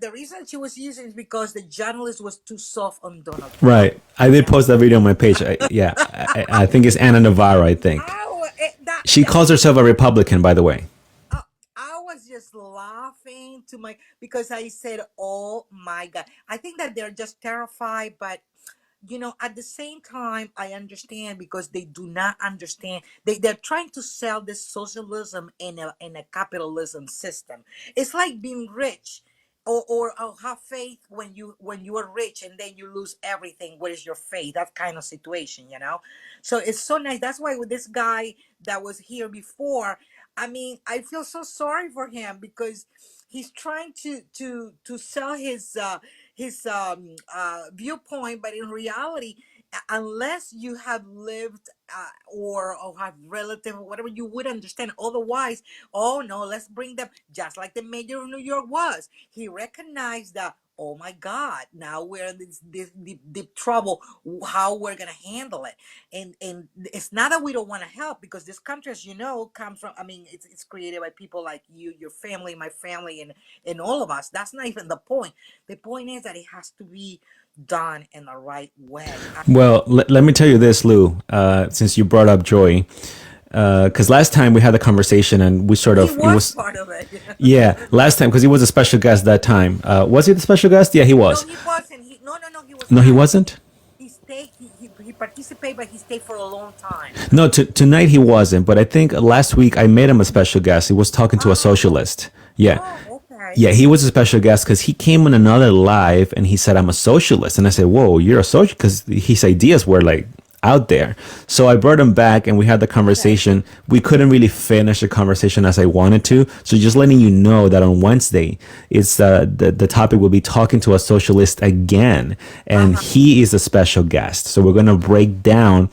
The reason she was using is because the journalist was too soft on Donald Trump. Right. I did post that video on my page. I think it's Anna Navarro. I think she calls herself a Republican, by the way. I was just laughing because I said, "Oh my God!" I think that they're just terrified, but at the same time, I understand because they do not understand. They're trying to sell this socialism in a capitalism system. It's like being rich. Or have faith when you are rich and then you lose everything. What is your faith? That kind of situation. So it's so nice. That's why with this guy that was here before, I mean, I feel so sorry for him because he's trying to sell his viewpoint, but in reality, unless you have lived or have relative or whatever, you would understand. Otherwise, oh no, let's bring them, just like the mayor of New York was. He recognized that, oh my God, now we're in this deep trouble, how we're gonna handle it. And it's not that we don't want to help, because this country, as you know, comes from, I mean, it's created by people like you, your family, my family, and all of us. That's not even the point. The point is that it has to be done in the right way. Well, let me tell you this, Lou, since you brought up Joy, because last time we had the conversation and we sort of, He was part of it. yeah, last time, because he was a special guest that time. Was he the special guest? Yeah, he was. No, he wasn't. No, he was No, not. he wasn't? He stayed, he participated, but he stayed for a long time. No, tonight he wasn't, but I think last week I made him a special guest. He was talking to a socialist. Yeah. Yeah, he was a special guest because he came on another live and he said, I'm a socialist. And I said, whoa, you're a socialist? Because his ideas were like out there. So I brought him back and we had the conversation. We couldn't really finish the conversation as I wanted to. So just letting you know that on Wednesday, it's the topic will be talking to a socialist again. And he is a special guest. So we're going to break down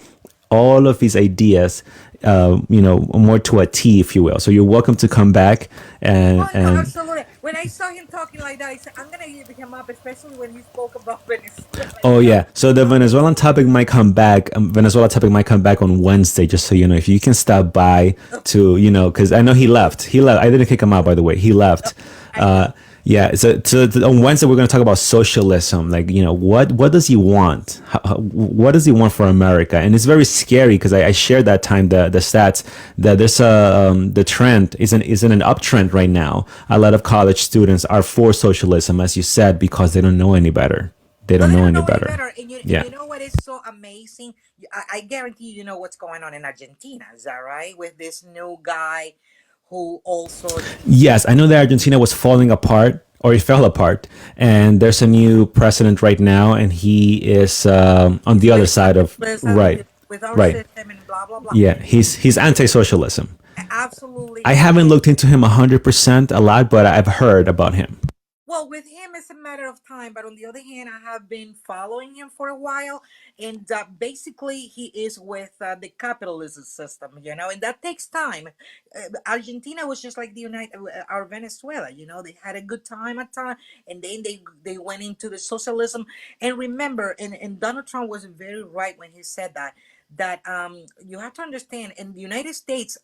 all of his ideas, more to a T, if you will. So you're welcome to come back and Absolutely. When I saw him talking like that, I said, I'm gonna give him up, especially when he spoke about Venezuela. oh yeah. So the Venezuelan topic might come back. Venezuela topic might come back on Wednesday, just so you know. If you can stop by to, because I know he left. I didn't kick him out, by the way. He left. Yeah, so on Wednesday we're going to talk about socialism. Like, what does he want? What does he want for America? And it's very scary because I shared that time the stats that there's the trend is in an uptrend right now. A lot of college students are for socialism, as you said, because they don't know any better. They don't know any better. And Yeah. you know what is so amazing? I guarantee you know what's going on in Argentina. Is that right? With this new guy who also Yes, I know that Argentina was falling apart, or it fell apart, and there's a new president right now, and he is on the other side of right, with our right. system and blah blah blah. Yeah, he's anti-socialism. Absolutely. I haven't looked into him 100% a lot, but I've heard about him. Well, with him, it's a matter of time. But on the other hand, I have been following him for a while, and basically, he is with the capitalist system, and that takes time. Argentina was just like the United, our Venezuela. They had a good time at time, and then they went into the socialism. And remember, and Donald Trump was very right when he said that you have to understand in the United States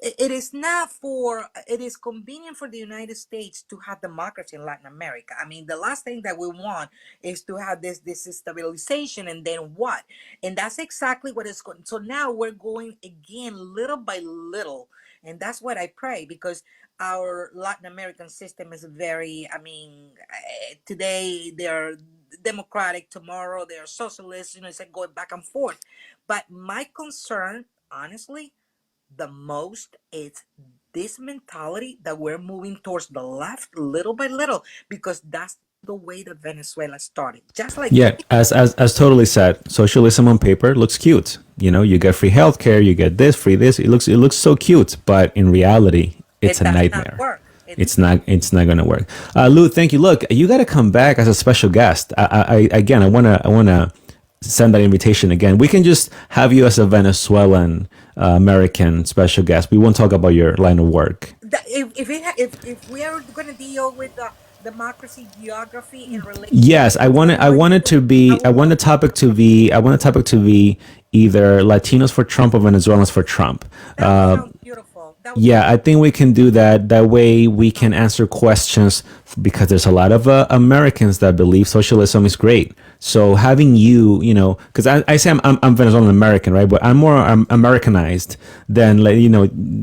it is not for it is convenient for the United States to have democracy in Latin America. I mean, the last thing that we want is to have this stabilization, and then what? And that's exactly what is going. So now we're going again little by little, and that's what I pray, because our Latin American system is very, I mean, today they're democratic, tomorrow they're socialist, it's like going back and forth. But my concern, honestly, the most is this mentality that we're moving towards the left little by little, because that's the way that Venezuela started. Just like Yeah, as totally said, socialism on paper looks cute. You get free healthcare, you get this, free this. It looks so cute, but in reality, it's a nightmare. It's not gonna work. Lou, thank you. Look, you got to come back as a special guest. I wanna send that invitation again. We can just have you as a Venezuelan American special guest. We won't talk about your line of work. If we are going to deal with the democracy, geography, and relation. Yes, I want the topic to be either Latinos for Trump or Venezuelans for Trump. Yeah, I think we can do that. That way we can answer questions, because there's a lot of Americans that believe socialism is great. So having because I say I'm Venezuelan American, right? But I'm more Americanized than,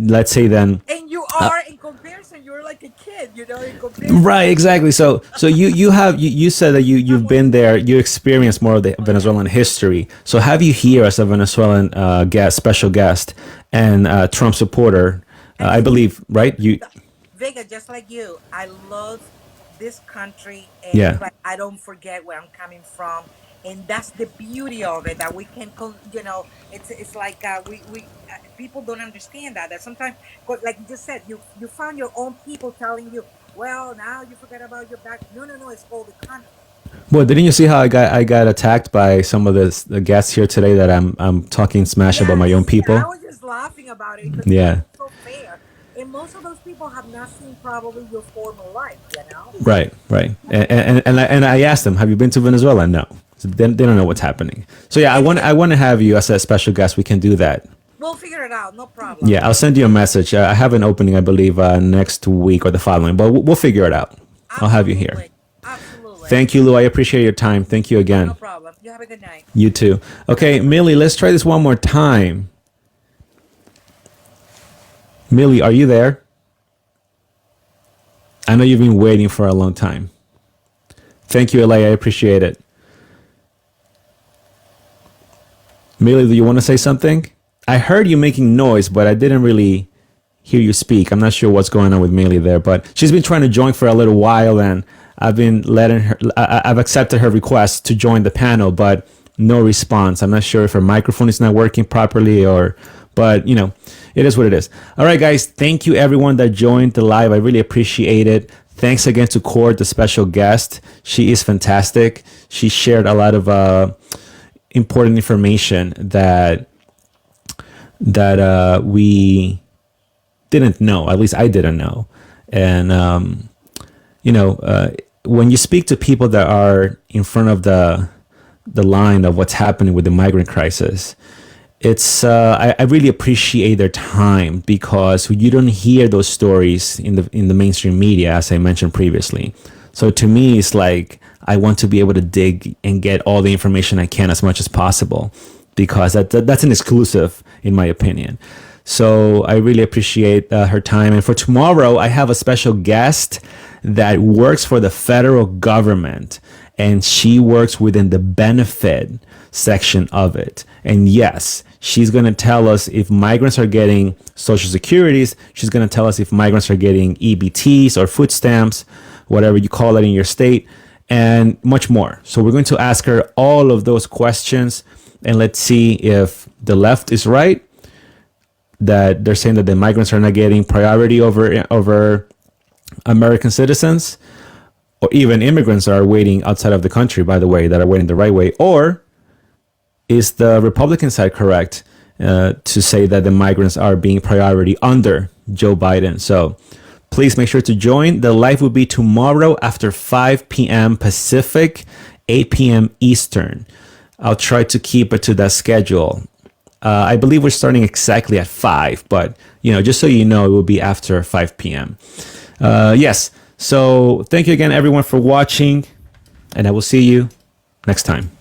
let's say than. And you are, in comparison, you're like a kid, in comparison. Right, exactly. So you said that you've been there, you experienced more of the Venezuelan history. So have you here as a Venezuelan special guest and Trump supporter, I believe, right? Vega, just like you, I love this country, and Yeah. but I don't forget where I'm coming from, and that's the beauty of it, that we can, it's like we people don't understand that sometimes, like you just said, you found your own people telling you, well, now you forget about your back. No, it's all the country. Well, didn't you see how I got attacked by some of the guests here today, that I'm talking smash about my own people? I was just laughing about it because Yeah. it's so fair. And most of those people have not seen probably your former life, Right. And I asked them, have you been to Venezuela? No. So they don't know what's happening. So yeah, I want to have you as a special guest. We can do that. We'll figure it out. No problem. Yeah, I'll send you a message. I have an opening, I believe, next week or the following, but we'll figure it out. I'll have you here. Absolutely. Thank you, Lou. I appreciate your time. Thank you again. No problem. You have a good night. You too. Okay, Millie, let's try this one more time. Millie, are you there? I know you've been waiting for a long time. Thank you, LA. I appreciate it. Millie, do you want to say something? I heard you making noise, but I didn't really hear you speak. I'm not sure what's going on with Millie there, but she's been trying to join for a little while, and I've been letting her. I've accepted her request to join the panel, but no response. I'm not sure if her microphone is not working properly, but it is what it is. All right, guys. Thank you, everyone that joined the live. I really appreciate it. Thanks again to Cord, the special guest. She is fantastic. She shared a lot of important information that we didn't know. At least I didn't know. And when you speak to people that are in front of the line of what's happening with the migrant crisis, I really appreciate their time, because you don't hear those stories in the mainstream media, as I mentioned previously. So to me, it's like I want to be able to dig and get all the information I can as much as possible, because that's an exclusive, in my opinion. So I really appreciate her time. And for tomorrow, I have a special guest that works for the federal government, and she works within the benefit section of it. And yes, she's going to tell us if migrants are getting Social Securities. She's going to tell us if migrants are getting EBTs or food stamps, whatever you call it in your state, and much more. So we're going to ask her all of those questions, and let's see if the left is right, that they're saying that the migrants are not getting priority over American citizens, or even immigrants are waiting outside of the country, by the way, that are waiting the right way. Or is the Republican side correct to say that the migrants are being priority under Joe Biden? So please make sure to join. The live will be tomorrow after 5 p.m. Pacific, 8 p.m. Eastern. I'll try to keep it to that schedule. I believe we're starting exactly at 5, but just so you know, it will be after 5 p.m. Yes. So thank you again, everyone, for watching, and I will see you next time.